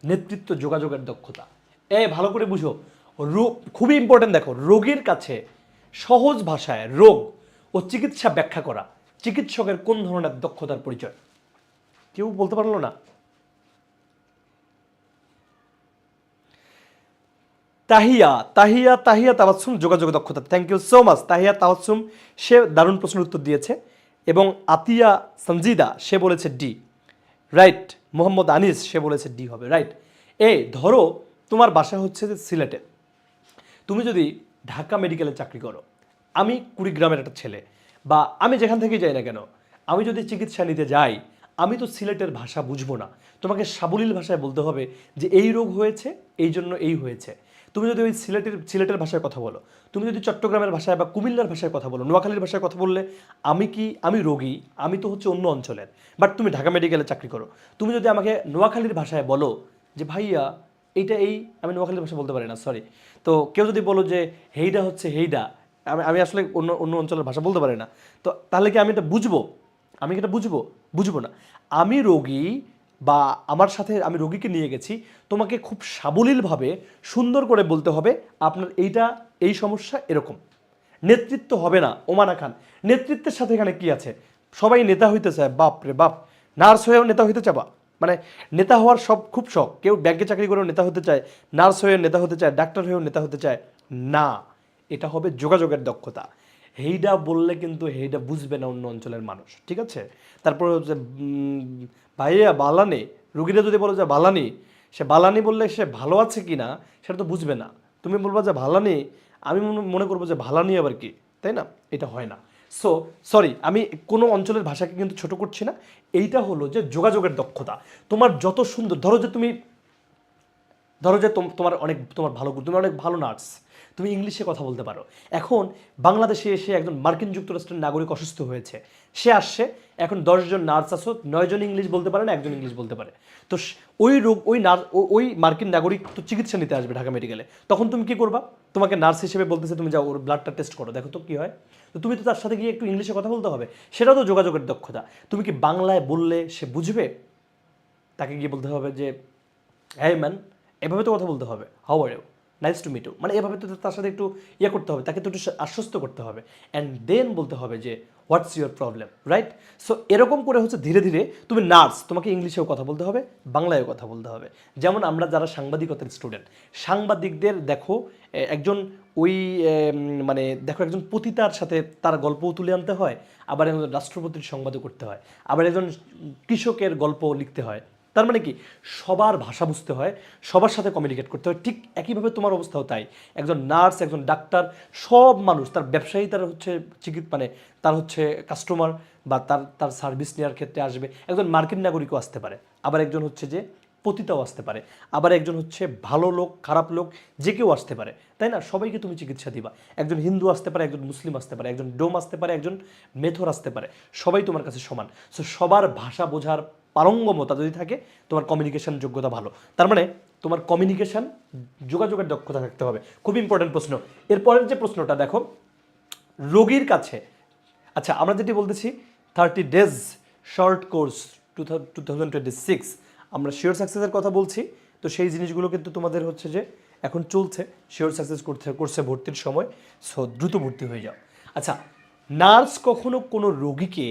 নেতৃত্ব, যোগাযোগের দক্ষতা। ভালো করে বুঝো, খুবই ইম্পর্টেন্ট। দেখো, রোগীর কাছে সহজ ভাষায় রোগ ও চিকিৎসা ব্যাখ্যা করা চিকিৎসকের কোন ধরনের দক্ষতার পরিচয়? কেউ বলতে পারলো না। তাহিয়া তাবাসসুম, যোগাযোগ দক্ষতা। Thank you so much Tahiya Tabassum, সে দারুণ প্রশ্নের উত্তর দিয়েছে। এবং আতিয়া সঞ্জিদা, সে বলেছে ডি, রাইট। মোহাম্মদ আনিস, সে বলেছে ডি হবে, রাইট। ধরো তোমার বাসা হচ্ছে যে সিলেটে, তুমি যদি ঢাকা মেডিকেলে চাকরি করো, আমি কুড়িগ্রামের একটা ছেলে, বা আমি যেখান থেকেই যাই না কেন, আমি যদি চিকিৎসা নিতে যাই, আমি তো সিলেটের ভাষা বুঝবো না। তোমাকে সাবলীল ভাষায় বলতে হবে যে এই রোগ হয়েছে, এই জন্য এই হয়েছে। তুমি যদি ওই সিলেটের ভাষায় কথা বলো, তুমি যদি চট্টগ্রামের ভাষায় বা কুমিল্লার ভাষায় কথা বলো, নোয়াখালীর ভাষায় কথা বললে, আমি রোগী, আমি তো হচ্ছে অন্য অঞ্চলের, বাট তুমি ঢাকা মেডিকেলে চাকরি করো, তুমি যদি আমাকে নোয়াখালীর ভাষায় বলো যে ভাইয়া এইটা এই, আমি নোয়াখালীর ভাষা বলতে পারি না, সরি। তো কেউ যদি বলো যে হেইডা হচ্ছে হেইডা, আমি আসলে অন্য অন্য অঞ্চলের ভাষা বলতে পারি না, তো তাহলে কি আমি এটা বুঝবো? আমি কি এটা বুঝবো না। আমি রোগী, বা আমার সাথে আমি রোগীকে নিয়ে গেছি, তোমাকে খুব সাবলীলভাবে সুন্দর করে বলতে হবে আপনার এইটা এই সমস্যা এরকম। নেতৃত্ব হবে না ওমানা খান। নেতৃত্বের সাথে এখানে কি আছে? সবাই নেতা হইতে চায়, বাপ রে বাপ। নার্স হয়েও নেতা হইতে চাবা, মানে নেতা হওয়ার সব খুব শখ। কেউ ব্যাংকে চাকরি করেও নেতা হতে চায়, নার্স হয়েও নেতা হতে চায়, ডাক্তার হয়েও নেতা হতে চায় না। এটা হবে যোগাযোগের দক্ষতা। হেইডা বললে কিন্তু হেইডা বুঝবে না অন্য অঞ্চলের মানুষ, ঠিক আছে? তারপরে হচ্ছে ভাইয়া বালানি, রুগীরা যদি বলো যে বালানি, সে বালানি বললে সে ভালো আছে কি না সেটা তো বুঝবে না। তুমি বলবা যে ভালানি, আমি মনে করবো যে ভালানি আবার কি, তাই না? এটা হয় না। সো সরি, আমি কোনো অঞ্চলের ভাষাকে কিন্তু ছোট করছি না। এইটা হলো যে যোগাযোগের দক্ষতা। তোমার যত সুন্দর, ধরো যে তোমার ভালো, তুমি অনেক ভালো নার্স, তুমি ইংলিশে কথা বলতে পারো। এখন বাংলাদেশে এসে একজন মার্কিন যুক্তরাষ্ট্রের নাগরিক অসুস্থ হয়েছে, সে আসছে, এখন 10 জন নার্স আসো, 9 জন ইংলিশ বলতে পারে না, একজন ইংলিশ বলতে পারে। তো ওই মার্কিন নাগরিক তো চিকিৎসা নিতে আসবে ঢাকা মেডিকেলে, তখন তুমি কি করবা? তোমাকে নার্স হিসেবে বলতেছে তুমি যাও ওর ব্লাডটা টেস্ট করো, দেখো তো কি হয়। তো তুমি তো তার সাথে গিয়ে একটু ইংলিশে কথা বলতে হবে, সেটাও তো যোগাযোগের দক্ষতা। তুমি কি বাংলায় বললে সে বুঝবে? তাকে গিয়ে বলতে হবে যে হ্যাঁ ম্যান, এভাবে তো কথা বলতে হবে, how are you, nice to meet you, মানে এভাবে তো তার সাথে একটু করতে হবে, তাকে তো একটু আশ্বস্ত করতে হবে, অ্যান্ড দেন বলতে হবে যে what's your problem, right? So এরকম করে হচ্ছে ধীরে ধীরে তুমি নার্স, তোমাকে ইংলিশেও কথা বলতে হবে, বাংলায়ও কথা বলতে হবে। যেমন আমরা যারা সাংবাদিকতার স্টুডেন্ট, সাংবাদিকদের দেখো একজন ওই মানে দেখো একজন পতিতার সাথে তার গল্পও তুলে আনতে হয়, আবার একজন রাষ্ট্রপতির সংবাদও করতে হয়, আবার একজন কৃষকের গল্প লিখতে হয়, তার মানে কি সবার ভাষা বুঝতে হয়, সবার সাথে কমিউনিকেট করতে হয়। ঠিক একইভাবে তোমার অবস্থাও তাই। একজন নার্স, একজন ডাক্তার, সব মানুষ, তার ব্যবসায়ী, তার হচ্ছে মানে তার হচ্ছে কাস্টমার বা তার তার সার্ভিস নেওয়ার ক্ষেত্রে আসবে। একজন মার্কিন নাগরিকও আসতে পারে, আবার একজন হচ্ছে যে পতিতাও আসতে পারে, আবার একজন হচ্ছে ভালো লোক, খারাপ লোক, যে কেউ আসতে পারে, তাই না? সবাইকে তুমি চিকিৎসা দিবা। একজন হিন্দু আসতে পারে, একজন মুসলিম আসতে পারে, একজন ডোম আসতে পারে, একজন মেথর আসতে পারে, সবাই তোমার কাছে সমান। সো সবার ভাষা বোঝার পারঙ্গমতা যদি থাকে, তোমার কমিউনিকেশন যোগ্যতা ভালো, তার মানে তোমার কমিউনিকেশন, যোগাযোগের দক্ষতা থাকতে হবে। খুব ইম্পর্টেন্ট প্রশ্ন। এরপরের যে প্রশ্নটা দেখো, রোগীর কাছে, আচ্ছা আমরা যেটি বলতেছি 30 days শর্ট কোর্স 2026, আমরা শিওর সাকসেসের কথা বলছি। তো সেই জিনিসগুলো কিন্তু তোমাদের হচ্ছে যে এখন চলছে, শিওর সাকসেস কোর্সে ভর্তির সময়। সো দ্রুত ভর্তি হয়ে যাও। আচ্ছা, নার্স কখনো কোনো রোগীকে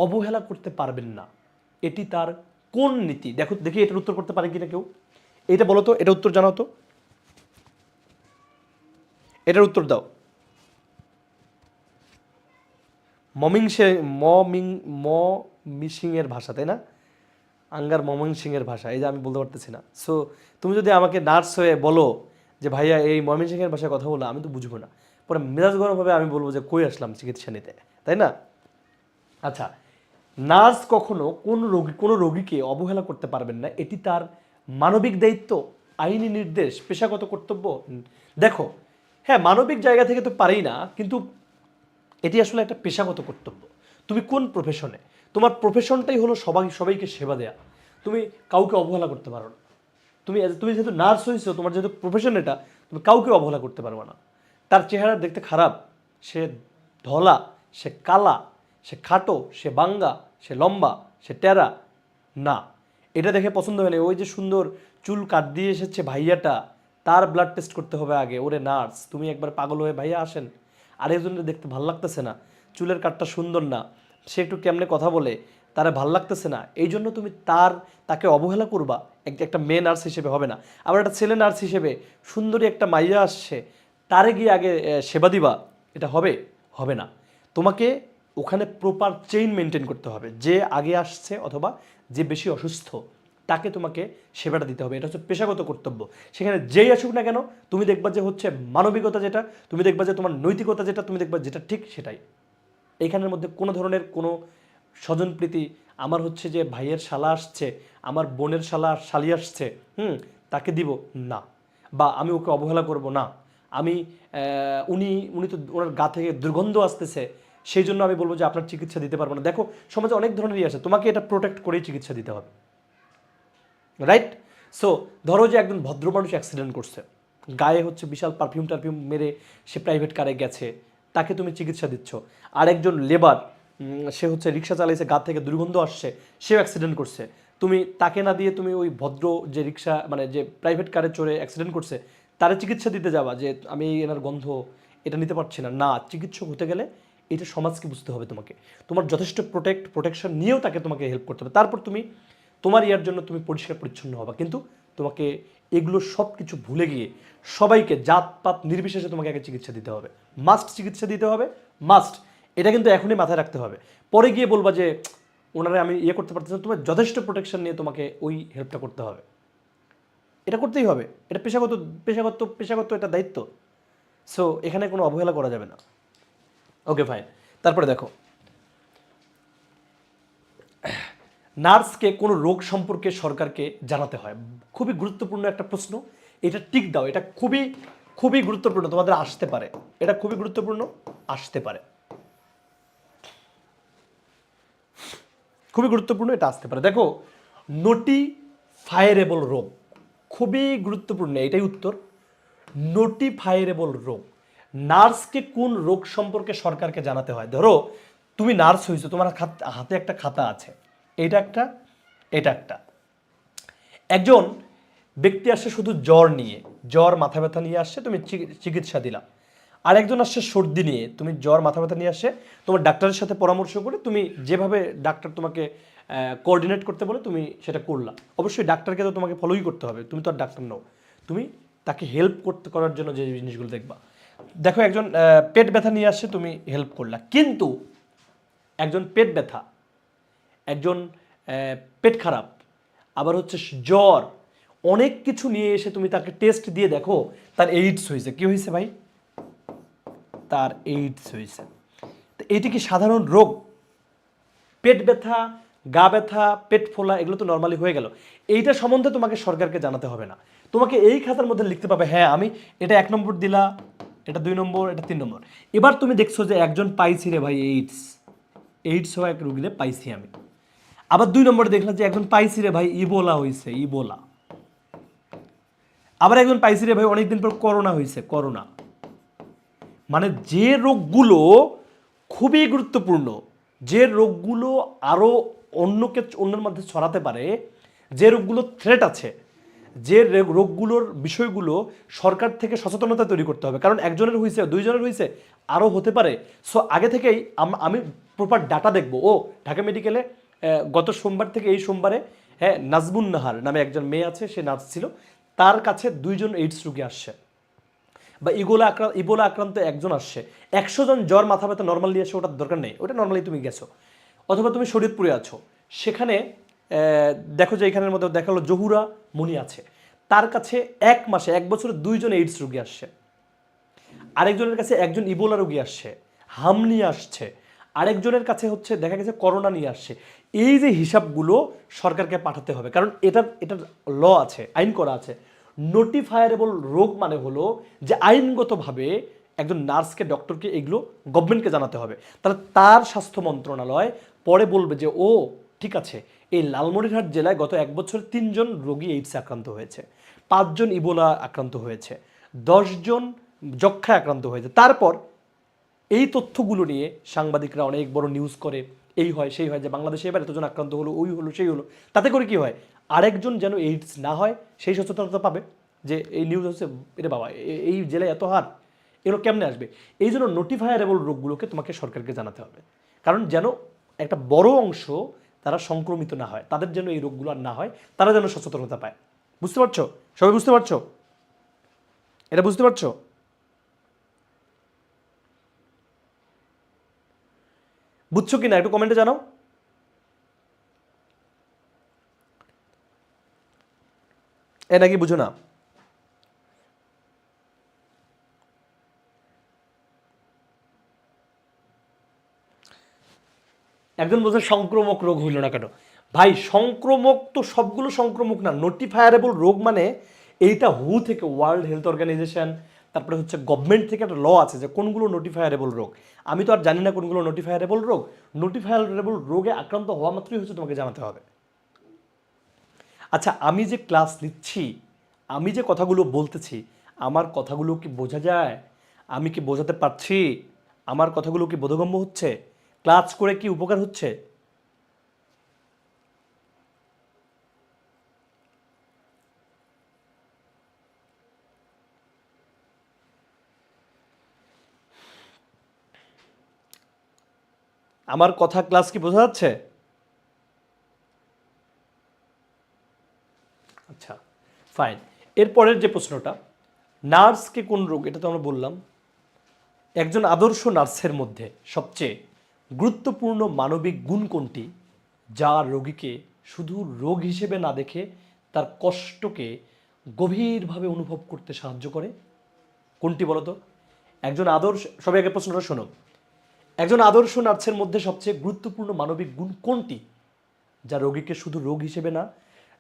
অবহেলা করতে পারবেন না, এটি তার কোন নীতি? দেখো দেখি এটার উত্তর করতে পারে কিনা কেউ, এটা বলো তো, এটা উত্তর জানাও তো, এটার উত্তর দাও। মিসিংয়ের ভাষা, তাই না? আঙ্গার ময়মনসিংহের ভাষা, এই যে আমি বলতে পারতেছি না। সো তুমি যদি আমাকে নার্স হয়ে বলো যে ভাইয়া এই ময়মনসিংহের ভাষায় কথা বলো, আমি তো বুঝবো না, পরে মেজাজ গরম হবে, আমি বলবো যে কই আসলাম চিকিৎসা নিতে, তাই না? আচ্ছা, নার্স কখনো কোনো রোগীকে অবহেলা করতে পারবেন না, এটি তার মানবিক দায়িত্ব, আইনি নির্দেশ, পেশাগত কর্তব্য। দেখো, হ্যাঁ মানবিক জায়গা থেকে তো পারেই না, কিন্তু এটি আসলে একটা পেশাগত কর্তব্য। তুমি কোন প্রফেশনে, তোমার প্রফেশনটাই হলো সবাইকে সেবা দেয়া, তুমি কাউকে অবহেলা করতে পারো না। তুমি যেহেতু নার্স হয়েছো, তোমার যেহেতু প্রফেশন এটা, তুমি কাউকে অবহেলা করতে পারবে না। তার চেহারা দেখতে খারাপ, সে ধলা, সে কালা, সে খাটো, সে বাঙ্গা, সে লম্বা, সে টেরা, না, এটা দেখে পছন্দ হয়নি, ওই যে সুন্দর চুল কাট দিয়ে এসেছে ভাইয়াটা, তার ব্লাড টেস্ট করতে হবে আগে। ওরে নার্স, তুমি একবার পাগল হয়ে ভাইয়া আসেন, আরেকজনের দেখতে ভাল লাগতেছে না, চুলের কাটটা সুন্দর না, সে একটু কেমনে কথা বলে, তারা ভাল লাগতেছে না, এই জন্য তুমি তাকে অবহেলা করবা, একটা মেয়ে নার্স হিসেবে হবে না। আবার একটা ছেলে নার্স হিসেবে সুন্দরী একটা মাইয়া আসছে, তারে গিয়ে আগে সেবা দিবা, এটা হবে? হবে না। তোমাকে ওখানে প্রপার চেইন মেনটেন করতে হবে, যে আগে আসছে অথবা যে বেশি অসুস্থ তাকে তোমাকে সেবাটা দিতে হবে, এটা হচ্ছে পেশাগত কর্তব্য। সেখানে যেই আসুক না কেন, তুমি দেখবা যে হচ্ছে মানবিকতা যেটা, তুমি দেখবা যে তোমার নৈতিকতা যেটা, তুমি দেখবা যেটা ঠিক সেটাই। এইখানের মধ্যে কোনো ধরনের কোনো স্বজনপ্রীতি, আমার হচ্ছে যে ভাইয়ের শালা আসছে, আমার বোনের শালি আসছে, তাকে দিব না, বা আমি ওকে অবহেলা করব না, আমি উনি উনি তো ওনার গা থেকে দুর্গন্ধ আসতেছে, সেই জন্য আমি বলবো যে আপনার চিকিৎসা দিতে পারবো না। দেখো সমাজে অনেক ধরনেরই আছে, তোমাকে এটা প্রোটেক্ট করেই চিকিৎসা দিতে হবে, রাইট? সো ধরো যে একজন ভদ্র মানুষ অ্যাক্সিডেন্ট করছে, গায়ে হচ্ছে বিশাল পারফিউম মেরে সে প্রাইভেট কারে গেছে, তাকে তুমি চিকিৎসা দিচ্ছ। আর একজন লেবার, সে হচ্ছে রিক্সা চালাইছে, গা থেকে দুর্গন্ধ আসছে, সেও অ্যাক্সিডেন্ট করছে, তুমি তাকে না দিয়ে তুমি ওই ভদ্র যে রিক্সা মানে যে প্রাইভেট কারে চড়ে অ্যাক্সিডেন্ট করছে তারে চিকিৎসা দিতে যাবা যে আমি এনার গন্ধ এটা নিতে পারছি না, না, চিকিৎসক হতে গেলে এটা সমাজকে বুঝতে হবে, তোমাকে তোমার যথেষ্ট প্রোটেকশন নিয়েও তোমাকে হেল্প করতে হবে, তারপর তুমি তোমার ইয়ার জন্য তুমি পরিষ্কার পরিচ্ছন্ন হবা। কিন্তু তোমাকে এগুলো সব কিছু ভুলে গিয়ে সবাইকে জাতপাত নির্বিশেষে তোমাকে আগে চিকিৎসা দিতে হবে, মাস্ট চিকিৎসা দিতে হবে, মাস্ট। এটা কিন্তু এখনই মাথায় রাখতে হবে, পরে গিয়ে বলবা যে ওনারা আমি ইয়ে করতে পারতেছি না, তোমার যথেষ্ট প্রোটেকশন নিয়ে তোমাকে ওই হেল্পটা করতে হবে, এটা করতেই হবে, এটা পেশাগত এটা দায়িত্ব। সো এখানে কোনো অবহেলা করা যাবে না। Okay fine. তারপরে দেখো, নার্সকে কোনো রোগ সম্পর্কে সরকারকে জানাতে হয়, খুবই গুরুত্বপূর্ণ একটা প্রশ্ন, এটা টিক দাও, এটা খুবই খুবই গুরুত্বপূর্ণ, তোমাদের আসতে পারে, এটা খুবই গুরুত্বপূর্ণ, আসতে পারে, খুবই গুরুত্বপূর্ণ, এটা আসতে পারে। দেখো, নোটিফায়ারেবল রোগ, খুবই গুরুত্বপূর্ণ, এটাই উত্তর। নোটিফায়ারেবল রোগ, নার্সকে কোন রোগ সম্পর্কে সরকারকে জানাতে হয়? ধরো তুমি নার্স হয়েছো, তোমার হাতে একটা খাতা আছে, এটা একটা, এটা একটা, একজন ব্যক্তি আসছে শুধু জ্বর নিয়ে, জ্বর মাথা ব্যথা নিয়ে আসছে, তুমি চিকিৎসা দিলা। আর একজন আসছে সর্দি নিয়ে, তুমি জ্বর মাথা ব্যথা নিয়ে আসছে, তোমার ডাক্তারের সাথে পরামর্শ করে তুমি যেভাবে ডাক্তার তোমাকে কোঅর্ডিনেট করতে বলে তুমি সেটা করলা। অবশ্যই ডাক্তারকে তো তোমাকে ফলোই করতে হবে, তুমি তো আর ডাক্তার নও, তুমি তাকে হেল্প করার জন্য যে জিনিসগুলো দেখবা। দেখো একজন পেট ব্যথা নিয়ে আসছে, তুমি হেল্প করলা, কিন্তু একজন পেট ব্যথা, একজন পেট খারাপ, আবার হচ্ছে জ্বর, অনেক কিছু নিয়ে এসে তুমি তাকে টেস্ট দিয়ে দেখো তার এইডস হয়েছে। কি হয়েছে ভাই? তার এইডস হয়েছে। তো এটি কি সাধারণ রোগ? পেট ব্যথা, গা ব্যথা, পেট ফোলা, এগুলো তো নর্মালি হয়ে গেল। এইটা সম্বন্ধে তোমাকে সরকারকে জানাতে হবে না। তোমাকে এই খাতার মধ্যে লিখতে পাবে, হ্যাঁ আমি এটা 1 নম্বর দিলা, এটা 2 নম্বর, এটা 3 নম্বর। এবার তুমি দেখছো যে একজন পাইছি রে ভাই এইডস, এইডস হওয়া এক রুগীরে পাইছি আমি। আবার 2 নম্বরে দেখলাম যে একজন পাইছি রে ভাই ইবোলা হয়েছে, ইবোলা। আবার একজন পাইছি রে ভাই অনেকদিন পর করোনা হয়েছে, করোনা। মানে যে রোগগুলো খুবই গুরুত্বপূর্ণ, যে রোগগুলো আরও অন্যের মধ্যে ছড়াতে পারে, যে রোগগুলো থ্রেট আছে, যে রোগগুলোর বিষয়গুলো সরকার থেকে সচেতনতা তৈরি করতে হবে। কারণ একজনের হয়েছে, 2 জনের হয়েছে, আরও হতে পারে। সো আগে থেকেই আমি প্রপার ডাটা দেখবো। ও ঢাকা মেডিকেলে গত সোমবার থেকে এই সোমবারে, হ্যাঁ, নাজবুন নাহার নামে একজন মেয়ে আছে, সে নার্স ছিল, তার কাছে 2 জন এইডস রোগী আসছে, বা ইবোলা আক্রান্ত একজন আসছে। 100 জন জ্বর মাথা ব্যথা নর্মাল নিয়ে আসে, ওটার দরকার নেই, ওটা নর্মালি তুমি গেছো। অথবা তুমি শরীয়তপুরে আছো, সেখানে দেখো যে এখানের মধ্যে দেখালো জহুরা মনি আছে, তার কাছে 1 মাসে 1 বছরে 2 জন এইডস রোগী আসছে। আরেকজনের কাছে একজন ইবোলা রোগী আসছে, হাম নিয়ে আসছে। আরেকজনের কাছে হচ্ছে দেখা গেছে করোনা নিয়ে আসছে। এই যে হিসাবগুলো সরকারকে পাঠাতে হবে, কারণ এটার ল আছে, আইন করা আছে। নোটিফায়ারেবল রোগ মানে হলো যে আইনগতভাবে একজন নার্সকে, ডক্টরকে এগুলো গভর্নমেন্টকে জানাতে হবে। তাহলে তার স্বাস্থ্য মন্ত্রণালয় পরে বলবে যে ও ঠিক আছে, এই লালমনিরহাট জেলায় গত 1 বছর 3 জন রোগী এইডসে আক্রান্ত হয়েছে, 5 জন ইবোলা আক্রান্ত হয়েছে, 10 জন যক্ষায় আক্রান্ত হয়েছে। তারপর এই তথ্যগুলো নিয়ে সাংবাদিকরা অনেক বড় নিউজ করে, এই হয় সেই হয়, যে বাংলাদেশে এবার এতজন আক্রান্ত হলো, ওই হলো সেই হলো। তাতে করে কি হয়, আরেকজন যেন এইডস না হয় সেই সচেতনতা পাবে, যে এই নিউজ হচ্ছে এটা বাবা এই জেলায় এত হার, এগুলো কেমনে আসবে। এই জন্য নোটিফায়ারেবল রোগগুলোকে তোমাকে সরকারকে জানাতে হবে, কারণ যেন একটা বড় অংশ তারা সংক্রমিত না হয়, তাদের যেন এই রোগগুলো আর না হয়, তারা যেন সচেতনতা পায়। বুঝতে পারছো? সবাই বুঝতে পারছো? এটা বুঝতে পারছো? বুঝছো কি না একটু কমেন্টে জানাও। এ নাকি বুঝো না? একজন বলছে সংক্রমক রোগ হইল না কেন? ভাই সংক্রমক তো সবগুলো সংক্রমক না। নোটিফায়ারেবল রোগ মানে এইটা হু থেকে, ওয়ার্ল্ড হেলথ অর্গানাইজেশন, তারপরে হচ্ছে গভর্নমেন্ট থেকে একটা ল আছে যে কোনগুলো নোটিফায়ারেবল রোগ। আমি তো আর জানি না কোনগুলো নোটিফায়ারেবল রোগ। নোটিফায়ারেবল রোগে আক্রান্ত হওয়া মাত্রই হচ্ছে তোমাকে জানাতে হবে। আচ্ছা, আমি যে ক্লাস নিচ্ছি, আমি যে কথাগুলো বলতেছি, আমার কথাগুলো কি বোঝা যায়? আমি কি বোঝাতে পারছি? আমার কথাগুলো কি বোধগম্য হচ্ছে? ক্লাস করে কি উপকার হচ্ছে? আমার কথা ক্লাস কি বোঝা যাচ্ছে? আচ্ছা, ফাইন। এরপরের যে প্রশ্নটা, নার্সকে কোন রোগ, এটা তো আমরা বললাম। একজন আদর্শ নার্সের মধ্যে সবচেয়ে গুরুত্বপূর্ণ মানবিক গুণ কোনটি, যা রোগীকে শুধু রোগ হিসেবে না দেখে তার কষ্টকে গভীরভাবে অনুভব করতে সাহায্য করে? কোনটি বলো তো? একজন আদর্শ, সবাই আগে প্রশ্নটা শোনো, একজন আদর্শ নার্সের মধ্যে সবচেয়ে গুরুত্বপূর্ণ মানবিক গুণ কোনটি, যা রোগীকে শুধু রোগ হিসেবে না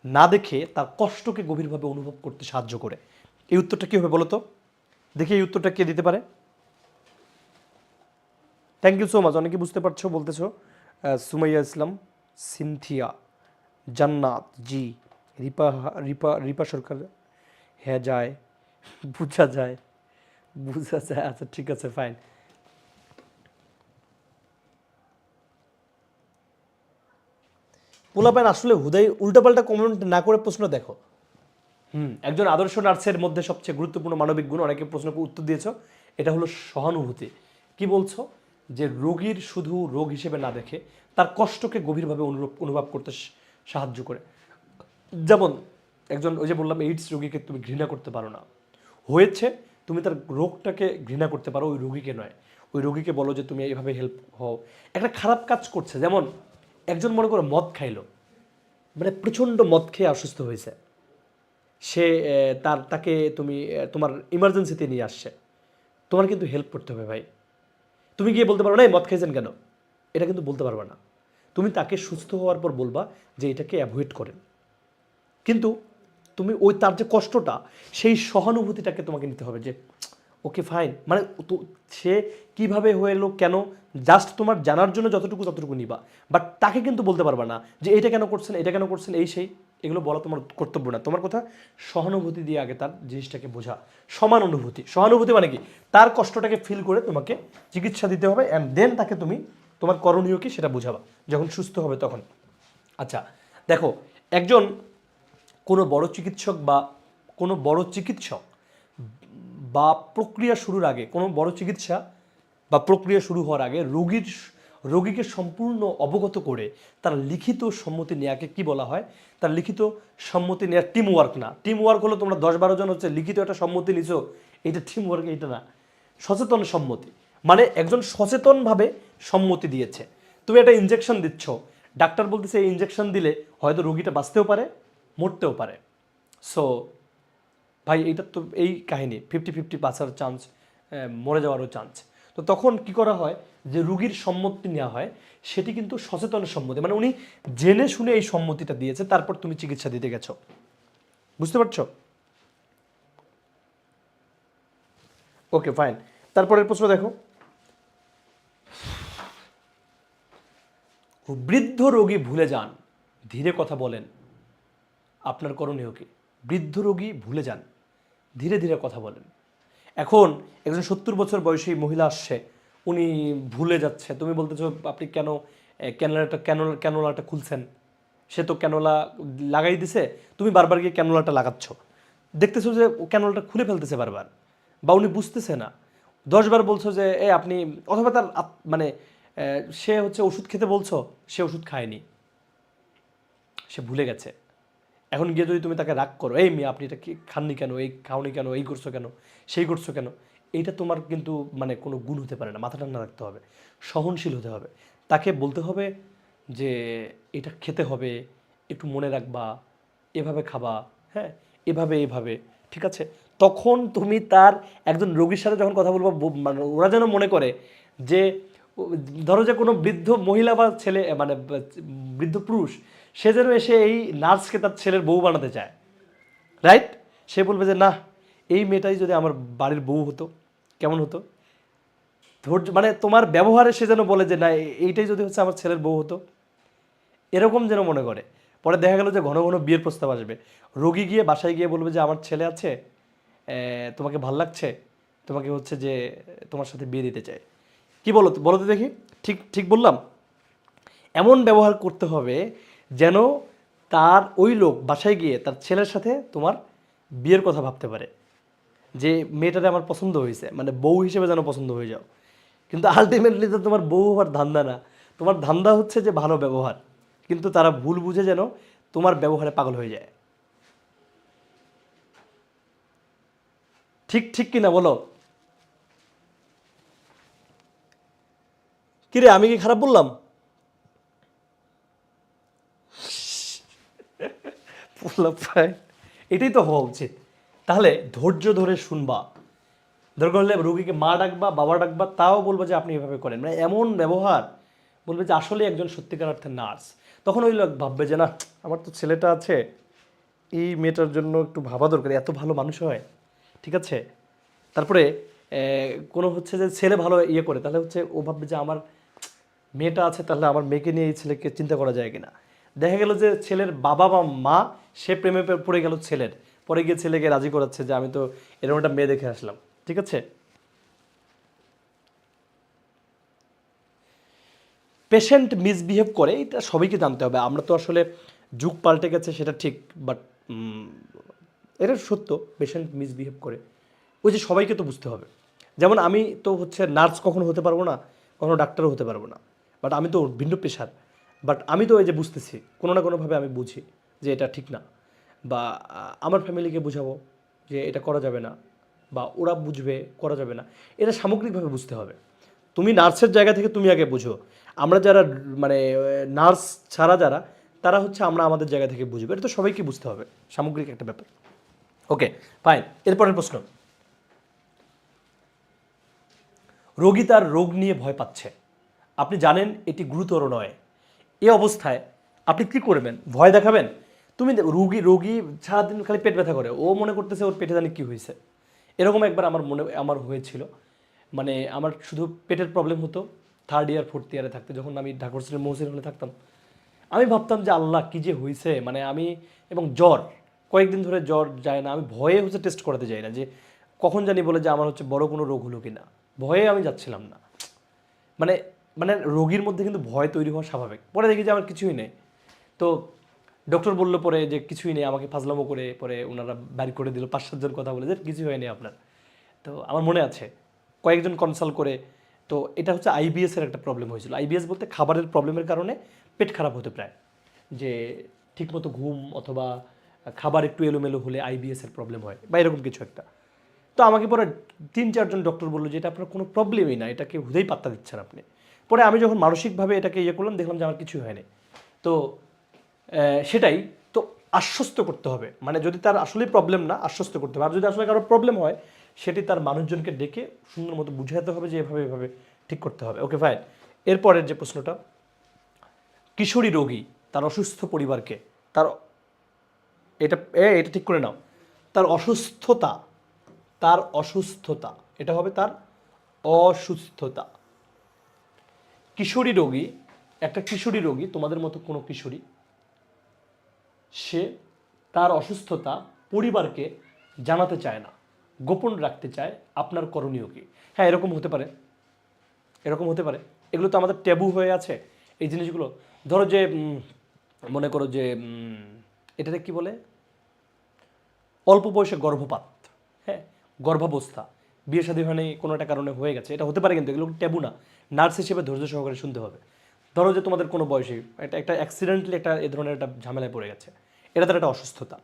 না দেখে তার কষ্টকে গভীরভাবে অনুভব করতে সাহায্য করে? এই উত্তরটা কী হবে বলো তো? দেখি এই উত্তরটা কে দিতে পারে। থ্যাংক ইউ সো মাচ, অনেকে বুঝতে পারছো বলতেছো। সুমাইয়া ইসলাম, সিনথিয়া, জান্নাত জি, রিপা, রিপা সরকার, হ্যাঁ যায়, বোঝা যায়, বোঝা যায়। আচ্ছা ঠিক আছে, ফাইন। পোলাপাইন আসলে হুদাই উল্টাপাল্টা কমেন্ট না করে প্রশ্ন দেখো। একজন আদর্শ নার্সের মধ্যে সবচেয়ে গুরুত্বপূর্ণ মানবিক গুণ, অনেকে প্রশ্নের উত্তর দিয়েছো, এটা হলো সহানুভূতি। কি বলছো? যে রোগীর শুধু রোগ হিসেবে না দেখে তার কষ্টকে গভীরভাবে অনুভব করতে সাহায্য করে। যেমন একজন, ওই যে বললাম এইডস রোগীকে তুমি ঘৃণা করতে পারো না, হয়েছে, তুমি তার রোগটাকে ঘৃণা করতে পারো, ওই রোগীকে নয়। ওই রোগীকে বলো যে তুমি এইভাবে হেল্প হও। একটা খারাপ কাজ করছে, যেমন একজন মনে করো মদ খাইলো, মানে প্রচণ্ড মদ খেয়ে অসুস্থ হয়েছে, সে তাকে তুমি তোমার ইমার্জেন্সিতে নিয়ে আসছে, তোমার কিন্তু হেল্প করতে হবে ভাই। তুমি গিয়ে বলতে পারো না এই মদ খেয়েছেন কেন, এটা কিন্তু বলতে পারবে না। তুমি তাকে সুস্থ হওয়ার পর বলবা যে এটাকে অ্যাভয়েড করেন, কিন্তু তুমি ওই তার যে কষ্টটা, সেই সহানুভূতিটাকে তোমাকে নিতে হবে যে ওকে ফাইন, মানে তো সে কীভাবে হয়ে এলো কেন, জাস্ট তোমার জানার জন্য যতটুকু ততটুকু নিবা, বাট তাকে কিন্তু বলতে পারবা না যে এটা কেন করছেন, এটা কেন করছেন, এই সেই, এগুলো বলা তোমার কর্তব্য না। তোমার কথা সহানুভূতি দিয়ে আগে তার জিনিসটাকে বোঝা, সমান অনুভূতি। সহানুভূতি মানে কি, তার কষ্টটাকে ফিল করে তোমাকে চিকিৎসা দিতে হবে, অ্যান্ড দেন তাকে তুমি তোমার করণীয় কি সেটা বোঝাবা যখন সুস্থ হবে তখন। আচ্ছা দেখো, একজন কোনো বড় চিকিৎসক বা প্রক্রিয়া শুরুর আগে, কোনো বড় চিকিৎসা বা প্রক্রিয়া শুরু হওয়ার আগে রোগীকে সম্পূর্ণ অবগত করে তার লিখিত সম্মতি নেওয়াকে কি বলা হয়? তার লিখিত সম্মতি নেওয়া টিম ওয়ার্ক না। টিম ওয়ার্ক হলো তোমরা 10-12 জন হচ্ছে লিখিত একটা সম্মতি নিছো, এটা টিম ওয়ার্ক, এটা না। সচেতন সম্মতি মানে একজন সচেতনভাবে সম্মতি দিয়েছে। তুমি একটা ইনজেকশন দিচ্ছ, ডাক্তার বলতেছে এই ইনজেকশন দিলে হয়তো রোগীটা বাঁচতেও পারে, মরতেও পারে। সো ভাই এইটা তো এই কাহিনী 50-50 বাঁচার চান্স, মরে যাওয়ারও চান্স। তো তখন কি করা হয় যে রুগীর সম্মতি নেওয়া হয়, সেটি কিন্তু সচেতন সম্মতি, মানে উনি জেনে শুনে এই সম্মতিটা দিয়েছে, তারপর তুমি চিকিৎসা দিতে গেছো। বুঝতে পারছো? Okay fine. তারপরের প্রশ্ন দেখো, বৃদ্ধ রোগী ভুলে যান, ধীরে কথা বলেন, আপনার করণীয় কি? বৃদ্ধ রোগী ভুলে যান, ধীরে ধীরে কথা বলেন। এখন একজন 70 বছর বয়সী মহিলা আসছে, উনি ভুলে যাচ্ছে, তুমি বলতেছো আপনি কেন ক্যানোলাটা খুলছেন, সে তো ক্যানোলা লাগাই দিছে, তুমি বারবার গিয়ে ক্যানোলাটা লাগাচ্ছ, দেখতেছো যে ও ক্যানোলাটা খুলে ফেলতেছে বারবার, বা উনি বুঝতেছে না, 10 বার বলছো যে আপনি, অথবা তার মানে সে হচ্ছে ওষুধ খেতে বলছো, সে ওষুধ খায়নি, সে ভুলে গেছে। এখন গিয়ে যদি তুমি তাকে রাগ করো, এই মেয়ে আপনি এটা কি খাননি কেন, এই খাওনি কেন, এই করছো কেন, সেই করছো কেন, এইটা তোমার কিন্তু মানে কোনো গুণ হতে পারে না। মাথা ঠান্ডা রাখতে হবে, সহনশীল হতে হবে, তাকে বলতে হবে যে এটা খেতে হবে, একটু মনে রাখবা, এভাবে খাবা, হ্যাঁ, এভাবে, ঠিক আছে? তখন তুমি তার একজন রোগীর সাথে যখন কথা বলবো, মানে ওরা যেন মনে করে যে ধরো যে কোনো বৃদ্ধ মহিলা বা ছেলে, মানে বৃদ্ধ পুরুষ, সে যেন এসে এই নার্সকে তার ছেলের বউ বানাতে চায়, রাইট? সে বলবে যে না, এই মেয়েটাই যদি আমার বাড়ির বউ হতো কেমন হতো। ধৈর্য মানে তোমার ব্যবহারে সে যেন বলে যে না, এইটাই যদি হচ্ছে আমার ছেলের বউ হতো, এরকম যেন মনে করে। পরে দেখা গেল যে ঘন ঘন বিয়ের প্রস্তাব আসবে, রোগী গিয়ে বাসায় গিয়ে বলবে যে আমার ছেলে আছে, তোমাকে ভাল লাগছে, তোমাকে হচ্ছে যে তোমার সাথে বিয়ে দিতে চায়। কি বলো তো, বলো তো দেখি, ঠিক ঠিক বললাম? এমন ব্যবহার করতে হবে যেন তার ওই লোক বাসায় গিয়ে তার ছেলের সাথে তোমার বিয়ের কথা ভাবতে পারে, যে মেয়েটারে আমার পছন্দ হয়েছে, মানে বউ হিসেবে যেন পছন্দ হয়ে যাও। কিন্তু আলটিমেটলি তো তোমার বউ হওয়ার ধান্দা না, তোমার ধান্দা হচ্ছে যে ভালো ব্যবহার, কিন্তু তারা ভুল বুঝে যেন তোমার ব্যবহারে পাগল হয়ে যায়। ঠিক ঠিক কিনা বলো? কিরে, আমি কি খারাপ বললাম? বললাম ভাই, এটাই তো হওয়া উচিত। তাহলে ধৈর্য ধরে শুনবা, দরকার হলে রোগীকে মা ডাকবা, বাবা ডাকবা, তাও বলবো যে আপনি এভাবে করেন, মানে এমন ব্যবহার, বলবে যে আসলে একজন সত্যিকার অর্থে নার্স। তখন ওই লোক ভাববে যে না, আমার তো ছেলেটা আছে, এই মেয়েটার জন্য একটু ভাবা দরকার, এত ভালো মানুষ হয়, ঠিক আছে? তারপরে কোনো হচ্ছে যে ছেলে ভালো ইয়ে করে, তাহলে হচ্ছে ও ভাববে যে আমার মেয়েটা আছে, তাহলে আমার মেয়েকে নিয়ে এই ছেলেকে চিন্তা করা যায় কিনা। দেখা গেল যে ছেলের বাবা বা মা, সে প্রেমে পড়ে গেল ছেলের, পরে গিয়ে ছেলেকে রাজি করাচ্ছে যে আমি তো এরকম একটা মেয়ে দেখে আসলাম, ঠিক আছে? পেশেন্ট মিসবিহেভ করে, এটা সবাইকে জানতে হবে। আমরা তো আসলে যুগ পাল্টে গেছে সেটা ঠিক, বাট এটা সত্য, পেশেন্ট মিসবিহেভ করে, ওই যে সবাইকে তো বুঝতে হবে। যেমন আমি তো হচ্ছে নার্স কখনো হতে পারবো না, কখনো ডাক্তারও হতে পারবো না, বাট আমি তো ভিন্ন পেশার, বাট আমি তো এই যে বুঝতেছি, কোনো না কোনোভাবে আমি বুঝি যে এটা ঠিক না, বা আমার ফ্যামিলিকে বুঝাবো যে এটা করা যাবে না, বা ওরা বুঝবে করা যাবে না, এটা সামগ্রিকভাবে বুঝতে হবে। তুমি নার্সের জায়গা থেকে তুমি আগে বুঝো। আমরা যারা মানে নার্স ছাড়া যারা, তারা হচ্ছে আমরা আমাদের জায়গা থেকে বুঝবো, এটা তো সবাইকে বুঝতে হবে, সামগ্রিক একটা ব্যাপার। ওকে ফাইন, এরপরের প্রশ্ন, রোগী তার রোগ নিয়ে ভয় পাচ্ছে, আপনি জানেন এটি গুরুতর নয়, এই অবস্থায় আপনি কি করবেন? ভয় দেখাবেন? তুমি রোগী রোগী সারাদিন খালি পেট ব্যথা করে, ও মনে করতেছে ওর পেটে জানি কী হয়েছে। এরকম একবার আমার হয়েছিল, মানে আমার শুধু পেটের প্রবলেম হতো 3rd ইয়ার 4th ইয়ারে থাকতে, যখন আমি ঢাকা ভার্সিটির মৌসুমী হলে থাকতাম। আমি ভাবতাম যে আল্লাহ কী যে হয়েছে, মানে আমি, এবং জ্বর কয়েকদিন ধরে জ্বর যায় না, আমি ভয়ে হচ্ছে টেস্ট করাতে যাই না, যে কখন জানি বলে যে আমার হচ্ছে বড় কোনো রোগ হলো কি না, ভয়ে আমি যাচ্ছিলাম না। মানে মানে রোগীর মধ্যে কিন্তু ভয় তৈরি হওয়া স্বাভাবিক। পরে দেখি যে আমার কিছুই নেই, তো ডক্টর বললো পরে যে কিছুই নেই, আমাকে ফাজলামো করে পরে ওনারা বাড়ি করে দিল 5-7 জন কথা বলে যে কিছুই হয়নি আপনার। তো আমার মনে আছে কয়েকজন কনসাল্ট করে, তো এটা হচ্ছে আইবিএসের একটা প্রবলেম হয়েছিল। আইবিএস বলতে খাবারের প্রবলেমের কারণে পেট খারাপ হতে প্রায়, যে ঠিকমতো ঘুম অথবা খাবার একটু এলোমেলো হলে আইবিএসের প্রবলেম হয় বা এরকম কিছু একটা। তো আমাকে পরে 3-4 জন ডক্টর বললো যে এটা আপনার কোনো প্রবলেমই না, এটাকে হুদেই পাত্তা দিচ্ছেন আপনি। পরে আমি যখন মানসিকভাবে এটাকে করলাম, দেখলাম যে আমার কিছুই হয়নি। তো সেটাই তো, আশ্বস্ত করতে হবে, মানে যদি তার আসলেই প্রবলেম না, আশ্বস্ত করতে হবে। আর যদি আসলে কারো প্রবলেম হয়, সেটি তার মানুষজনকে ডেকে সুন্দর মতো বুঝাতে হবে যে এভাবে এভাবে ঠিক করতে হবে। ওকে ফাইন, এরপরের যে প্রশ্নটা, কিশোরী রোগী তার অসুস্থ পরিবারকে তার, এটা এটা ঠিক করে নাও, তার অসুস্থতা, তার অসুস্থতা, এটা হবে তার অসুস্থতা। কিশোরী রোগী, একটা কিশোরী রোগী, তোমাদের মতো কোনো কিশোরী, সে তার অসুস্থতা পরিবারকে জানাতে চায় না, গোপন রাখতে চায়, আপনার করণীয় কি? হ্যাঁ, এরকম হতে পারে, এরকম হতে পারে। এগুলো তো আমাদের ট্যাবু হয়ে আছে এই জিনিসগুলো। ধরো যে মনে করো যে এটাতে কি বলে, অল্প বয়সে গর্ভপাত, হ্যাঁ, গর্ভাবস্থা, বিয়ে শাদী হয়নি কোনো একটা কারণে হয়ে গেছে, এটা হতে পারে, কিন্তু এগুলো ট্যাবু না। নার্স হিসেবে ধৈর্য সহকারে শুনতে হবে। ধরো যে তোমাদের কোনো বয়সে একটা অ্যাক্সিডেন্টলি একটা এ ধরনের একটা ঝামেলায় পড়ে গেছে, এটা তার একটা অসুস্থতা।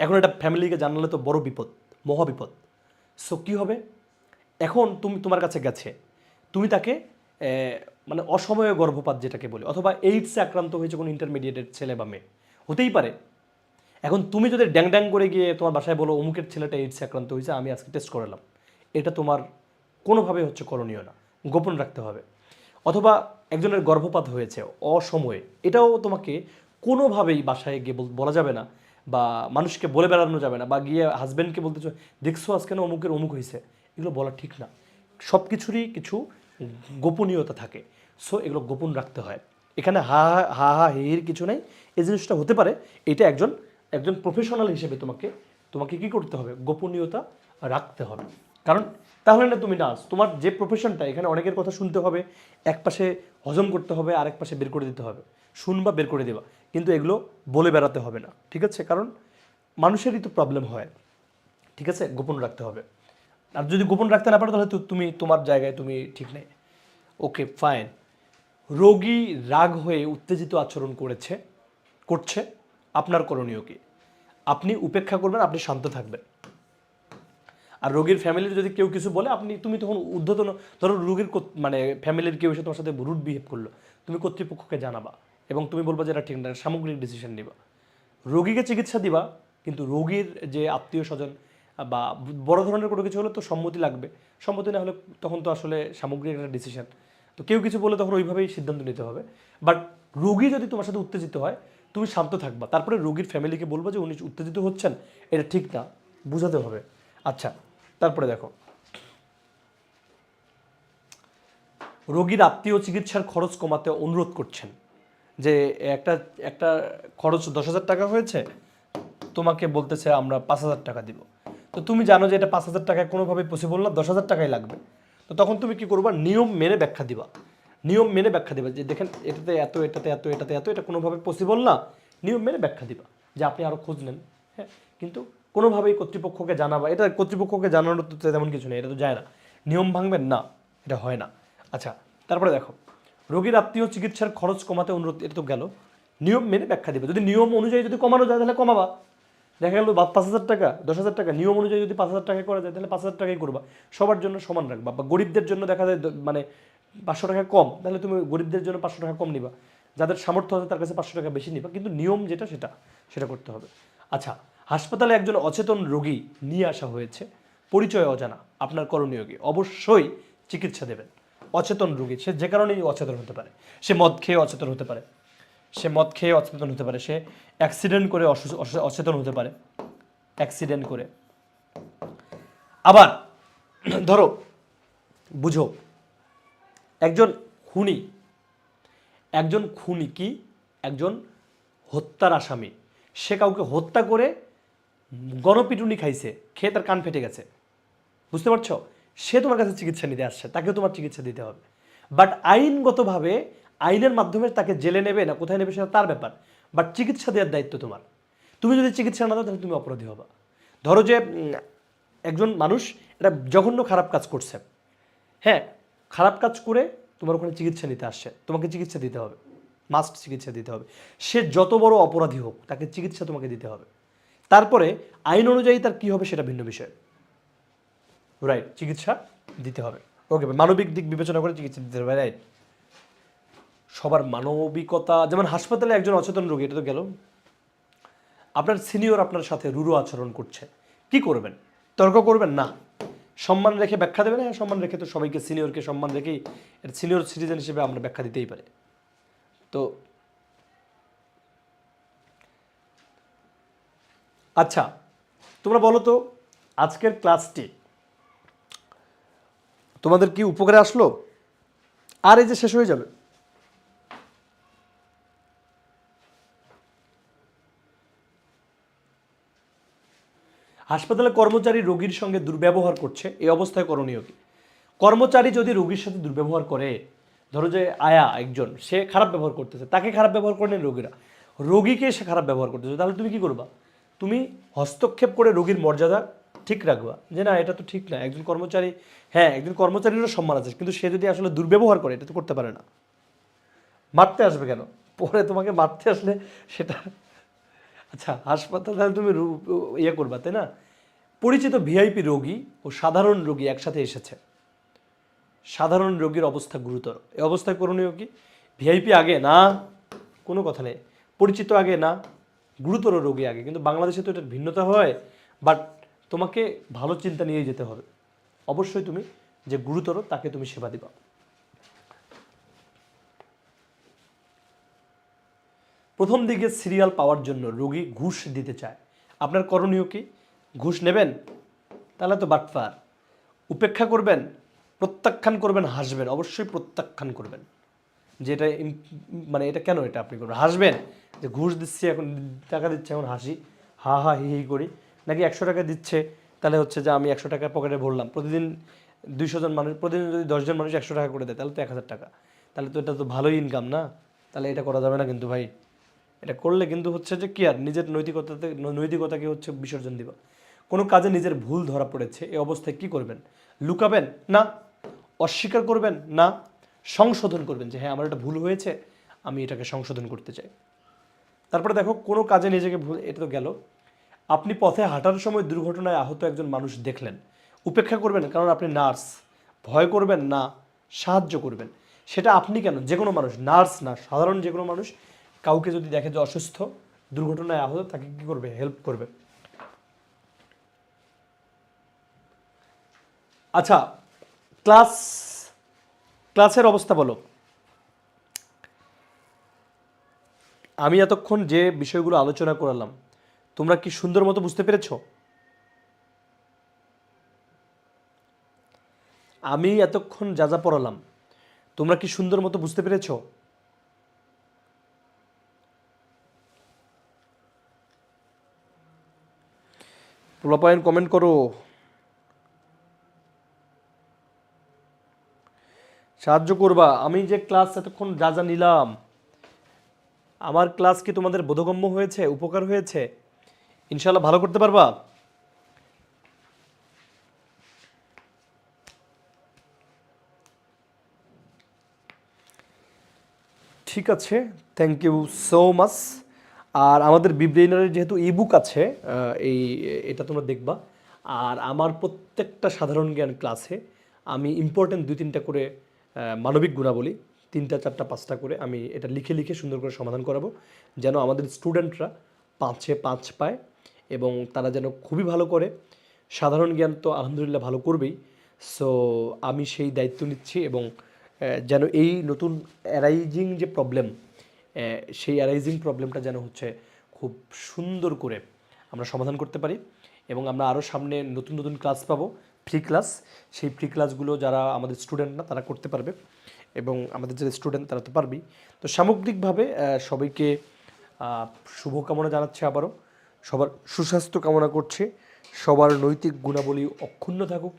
এখন এটা ফ্যামিলিকে জানালে তো বড় বিপদ, মহাবিপদ। সো কী হবে, এখন তুমি তোমার কাছে গেছে, তুমি তাকে মানে অসময়ে গর্ভপাত যেটাকে বলি, অথবা এইডসে আক্রান্ত হয়েছে কোনো ইন্টারমিডিয়েটের ছেলে বা মেয়ে, হতেই পারে। এখন তুমি যদি ড্যাং ড্যাং করে গিয়ে তোমার বাসায় বলো অমুকের ছেলেটা এইডসে আক্রান্ত হয়েছে, আমি আজকে টেস্ট করালাম, এটা তোমার কোনোভাবে হচ্ছে করণীয় না, গোপন রাখতে হবে। অথবা একজনের গর্ভপাত হয়েছে অসময়ে, এটাও তোমাকে কোনোভাবেই বাসায় গিয়ে বলা যাবে না, বা মানুষকে বলে বেড়ানো যাবে না, বা গিয়ে হাজব্যান্ডকে বলতে দেখছো আজকে না অমুকের অমুক হয়েছে, এগুলো বলা ঠিক না। সব কিছুরই কিছু গোপনীয়তা থাকে, সো এগুলো গোপন রাখতে হয়। এখানে হা হা হা হির কিছু নেই, এই জিনিসটা হতে পারে, এটা একজন একজন প্রফেশনাল হিসেবে তোমাকে তোমাকে কি করতে হবে, গোপনীয়তা রাখতে হবে। কারণ তাহলে না তুমি নার্স, তোমার যে প্রফেশনটা, এখানে অনেকের কথা শুনতে হবে, এক পাশে হজম করতে হবে, আরেক পাশে বের করে দিতে হবে, শুনবা বের করে দেবা, কিন্তু এগুলো বলে বেড়াতে হবে না, ঠিক আছে? কারণ মানুষেরই তো প্রবলেম হয়, ঠিক আছে? গোপন রাখতে হবে। আর যদি গোপন রাখতে না পারো, তাহলে তো তুমি তোমার জায়গায় তুমি ঠিক নেই। ওকে ফাইন, রোগী রাগ হয়ে উত্তেজিত আচরণ করছে, আপনার করণীয় কি? আপনি উপেক্ষা করবেন, আপনি শান্ত থাকবেন। আর রোগীর ফ্যামিলির যদি কেউ কিছু বলে, তুমি তখন ঊর্ধ্বতন, ধরো রোগীর মানে ফ্যামিলির কেউ এসে তোমার সাথে রুড বিহেভ করলো, তুমি কর্তৃপক্ষকে জানাবা এবং তুমি বলবা যে এটা ঠিক না, সামগ্রিক ডিসিশন নিবা। রোগীকে চিকিৎসা দিবা, কিন্তু রোগীর যে আত্মীয় স্বজন বা বড় ধরনের কোনো কিছু হলে তো সম্মতি লাগবে, সম্মতি না হলে তখন তো আসলে সামগ্রিক একটা ডিসিশন, তো কেউ কিছু বলে তখন ওইভাবেই সিদ্ধান্ত নিতে হবে। বাট রোগী যদি তোমার সাথে উত্তেজিত হয়, তুমি শান্ত থাকবা, তারপরে রোগীর ফ্যামিলিকে বলবো যে উনি উত্তেজিত হচ্ছেন, এটা ঠিক না, বুঝাতে হবে। আচ্ছা, তারপরে দেখো, রোগীর আত্মীয় চিকিৎসার খরচ কমাতে অনুরোধ করছেন, যে একটা একটা খরচ 10,000 টাকা হয়েছে, তোমাকে বলতেছে আমরা 5,000 টাকা দিব। তো তুমি জানো যে এটা 5,000 টাকায় কোনোভাবেই পসিবল না, 10,000 টাকাই লাগবে। তো তখন তুমি কি করবা, নিয়ম মেনে ব্যাখ্যা দিবা, নিয়ম মেনে ব্যাখ্যা দিবা যে দেখেন এটাতে এত, এটাতে এত, এটাতে এত, এটা কোনোভাবে পসিবল না, নিয়ম মেনে ব্যাখ্যা দিবা যে আপনি আরও খোঁজ নেন। হ্যাঁ, কিন্তু কোনোভাবেই কর্তৃপক্ষকে জানাবা, এটা কর্তৃপক্ষকে জানানোর তো তেমন কিছু নেই, এটা তো যায় না। নিয়ম ভাঙবেন না, এটা হয় না। আচ্ছা, তারপরে দেখো, রোগীর আত্মীয় চিকিৎসার খরচ কমাতে অনুরোধ, এটা তো গেল, নিয়ম মেনে ব্যাখ্যা দিবে। যদি নিয়ম অনুযায়ী যদি কমানো যায় তাহলে কমাবা, দেখা গেল 5,000 টাকা 10,000 টাকা, নিয়ম অনুযায়ী যদি 5,000 টাকা করা যায় তাহলে 5,000 টাকাই করবা, সবার জন্য সমান রাখবা। বা গরিবদের জন্য দেখা যায় মানে 500 টাকা কম, তাহলে তুমি গরিবদের জন্য 500 টাকা কম নিবা। যাদের সামর্থ্য আছে তার কাছে 500 টাকা বেশি নিবা, কিন্তু নিয়ম যেটা সেটা করতে হবে। আচ্ছা, হাসপাতালে একজন অচেতন রোগী নিয়ে আসা হয়েছে, পরিচয় অজানা, আপনার করণীয় কি? অবশ্যই চিকিৎসা দেবেন। অচেতন রোগী সে যে কারণেই অচেতন হতে পারে, সে মদ খেয়ে অচেতন হতে পারে, সে অ্যাক্সিডেন্ট করে অচেতন হতে পারে, অ্যাক্সিডেন্ট করে। আবার ধরো, বুঝো, একজন খুনি কি একজন হত্যার আসামি, সে কাউকে হত্যা করে গণপিটুনি খাইছে, খেয়ে তার কান ফেটে গেছে, বুঝতে পারছো? সে তোমার কাছে চিকিৎসা নিতে আসছে, তাকেও তোমার চিকিৎসা দিতে হবে। বাট আইনগতভাবে আইনের মাধ্যমে তাকে জেলে নেবে না কোথায় নেবে সেটা তার ব্যাপার, বাট চিকিৎসা দেওয়ার দায়িত্ব তোমার। তুমি যদি চিকিৎসা না দাও তাহলে তুমি অপরাধী হবা। ধরো যে একজন মানুষ এটা জঘন্য খারাপ কাজ করছে, হ্যাঁ, খারাপ কাজ করে তোমার ওখানে চিকিৎসা নিতে আসছে, তোমাকে চিকিৎসা দিতে হবে, মাস্ট চিকিৎসা দিতে হবে। সে যত বড় অপরাধী হোক তাকে চিকিৎসা তোমাকে দিতে হবে। তারপরে আইন অনুযায়ী তার কী হবে সেটা ভিন্ন বিষয়, রাইট? চিকিৎসা দিতে হবে, ওকে, মানবিক দিক বিবেচনা করে চিকিৎসা দিতে হবে, রাইট? সবার মানবিকতা, যেমন হাসপাতালে একজন অচেতন রোগী, এটা তো গেল। আপনার সিনিয়র আপনার সাথে রূঢ় আচরণ করছে, কি করবেন? তর্ক করবেন না, সম্মান রেখে ব্যাখ্যা দেবেন। হ্যাঁ, সম্মান রেখে তো সবাইকে, সিনিয়রকে সম্মান রেখেই, সিনিয়র সিটিজেন হিসেবে আমরা ব্যাখ্যা দিতেই পারি। তো আচ্ছা, তোমরা বলো তো, আজকের ক্লাসটি তোমাদের কি উপকারে আসলো? আর এই যে শেষ হয়ে যাবে। হাসপাতালে কর্মচারী রোগীর সঙ্গে দুর্ব্যবহার করছে, এই অবস্থায় করণীয় কি? কর্মচারী যদি রোগীর সাথে দুর্ব্যবহার করে, ধরো যে আয়া একজন, সে খারাপ ব্যবহার করতেছে, তাকে খারাপ ব্যবহার করেন রোগীরা, রোগীকে সে খারাপ ব্যবহার করতেছে, তাহলে তুমি কি করবা? তুমি হস্তক্ষেপ করে রোগীর মর্যাদা ঠিক রাখবা, যে না এটা তো ঠিক না। একজন কর্মচারী, হ্যাঁ, একজন কর্মচারীরও সম্মান আছে, কিন্তু সে যদি আসলে দুর্ব্যবহার করে, এটা তো করতে পারে না। মারতে আসবে কেন? পরে তোমাকে মারতে আসলে সেটা, আচ্ছা, হাসপাতালে তুমি ইয়ে করবা, তাই না? পরিচিত ভিআইপি রোগী ও সাধারণ রোগী একসাথে এসেছে, সাধারণ রোগীর অবস্থা গুরুতর, এই অবস্থায় করণীয় কি? ভিআইপি আগে না, কোনো কথা নেই, পরিচিত আগে না, গুরুতর রোগী আগে। কিন্তু বাংলাদেশে তো এটার ভিন্নতা হয়, বাট তোমাকে ভালো চিন্তা নিয়েই যেতে হবে। অবশ্যই তুমি যে গুরুতর তাকে তুমি সেবা দিবা। প্রথম দিকে সিরিয়াল পাওয়ার জন্য রোগী ঘুষ দিতে চায়, আপনার করণীয় কি? ঘুষ নেবেন? তাহলে তো বাটপার। উপেক্ষা করবেন, প্রত্যাখ্যান করবেন, হাসবেন? অবশ্যই প্রত্যাখ্যান করবেন, যে এটা মানে এটা কেন এটা আপনি করবেন? হাসবেন যে ঘুষ দিচ্ছি, এখন টাকা দিচ্ছে, এখন হাসি, হা হা হি হি করি। নাকি 100 টাকা দিচ্ছে, তাহলে হচ্ছে যে আমি 100 টাকা পকেটে ভরলাম, প্রতিদিন 200 জন মানুষ, প্রতিদিন যদি 10 জন মানুষ 100 টাকা করে দেয়, তাহলে তো 1000 টাকা, তাহলে তো এটা তো ভালোই ইনকাম না? তাহলে এটা করা যাবে না কিন্তু ভাই। এটা করলে কিন্তু হচ্ছে যে কি, আর নিজের নৈতিকতাকে হচ্ছে বিসর্জন দিবা। কোনো কাজে নিজের ভুল ধরা পড়েছে, এই অবস্থায় কি করবেন? লুকাবেন না, অস্বীকার করবেন না, সংশোধন করবেন, যে হ্যাঁ আমার এটা ভুল হয়েছে, আমি এটাকে সংশোধন করতে চাই। তারপরে দেখো, কোনো কাজে নিজেকে ভুল, এটা তো গেল। আপনি পথে হাঁটার সময় দুর্ঘটনায় আহত একজন মানুষ দেখলেন, উপেক্ষা করবেন কারণ আপনি নার্স, ভয় করবেন না, সাহায্য করবেন। সেটা আপনি কেন, যে কোনো মানুষ, নার্স না, সাধারণ যে কোনো মানুষ কাউকে যদি দেখে যে অসুস্থ, দুর্ঘটনায় আহত, তাকে কি করবে? হেল্প করবে। আচ্ছা, ক্লাসের অবস্থা বলো। আমি এতক্ষণ যে বিষয়গুলো আলোচনা করলাম, তোমরা কি সুন্দর মতো বুঝতে পেরেছো? আমি এতক্ষণ যা যা পড়ালাম, তোমরা কি সুন্দর মতো বুঝতে পেরেছো? পোলাপাইন কমেন্ট করো, সাহায্য করবা। আমি যে ক্লাস এতক্ষণ যা যা নিলাম, আমার ক্লাস কি তোমাদের বোধগম্য হয়েছে, উপকার হয়েছে? ইনশাল্লাহ ভালো করতে পারবা? ঠিক আছে, থ্যাংক ইউ সো মাচ। আর আমাদের বিব্রেইনারের যেহেতু ইবুক আছে, এটা তোমরা দেখবা। আর আমার প্রত্যেকটা সাধারণ জ্ঞান ক্লাসে আমি ইম্পর্টেন্ট 2-3টা করে মানবিক গুণাবলী 3টা 4টা 5টা করে আমি এটা লিখে লিখে সুন্দর করে সমাধান করাবো, যেন আমাদের স্টুডেন্টরা 5-এ 5 পায় এবং তারা যেন খুবই ভালো করে। সাধারণ জ্ঞান তো আলহামদুলিল্লাহ ভালো করবেই। সো আমি সেই দায়িত্ব নিচ্ছি এবং যেন এই নতুন অ্যারাইজিং যে প্রবলেম, সেই অ্যারাইজিং প্রবলেমটা যেন হচ্ছে খুব সুন্দর করে আমরা সমাধান করতে পারি এবং আমরা আরও সামনে নতুন নতুন ক্লাস পাবো, ফ্রি ক্লাস। সেই ফ্রি ক্লাসগুলো যারা আমাদের স্টুডেন্ট না তারা করতে পারবে এবং আমাদের যারা স্টুডেন্ট তারা তো পারবেই। তো সামগ্রিকভাবে সবাইকে শুভকামনা জানাচ্ছি আবারও, সবার সুস্বাস্থ্য কামনা করছি, সবার নৈতিক গুণাবলী অক্ষুণ্ণ থাকুক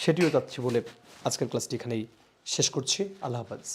সেটিও চাচ্ছি বলে আজকের ক্লাসটি এখানেই শেষ করছি। আল্লাহ হাফেজ।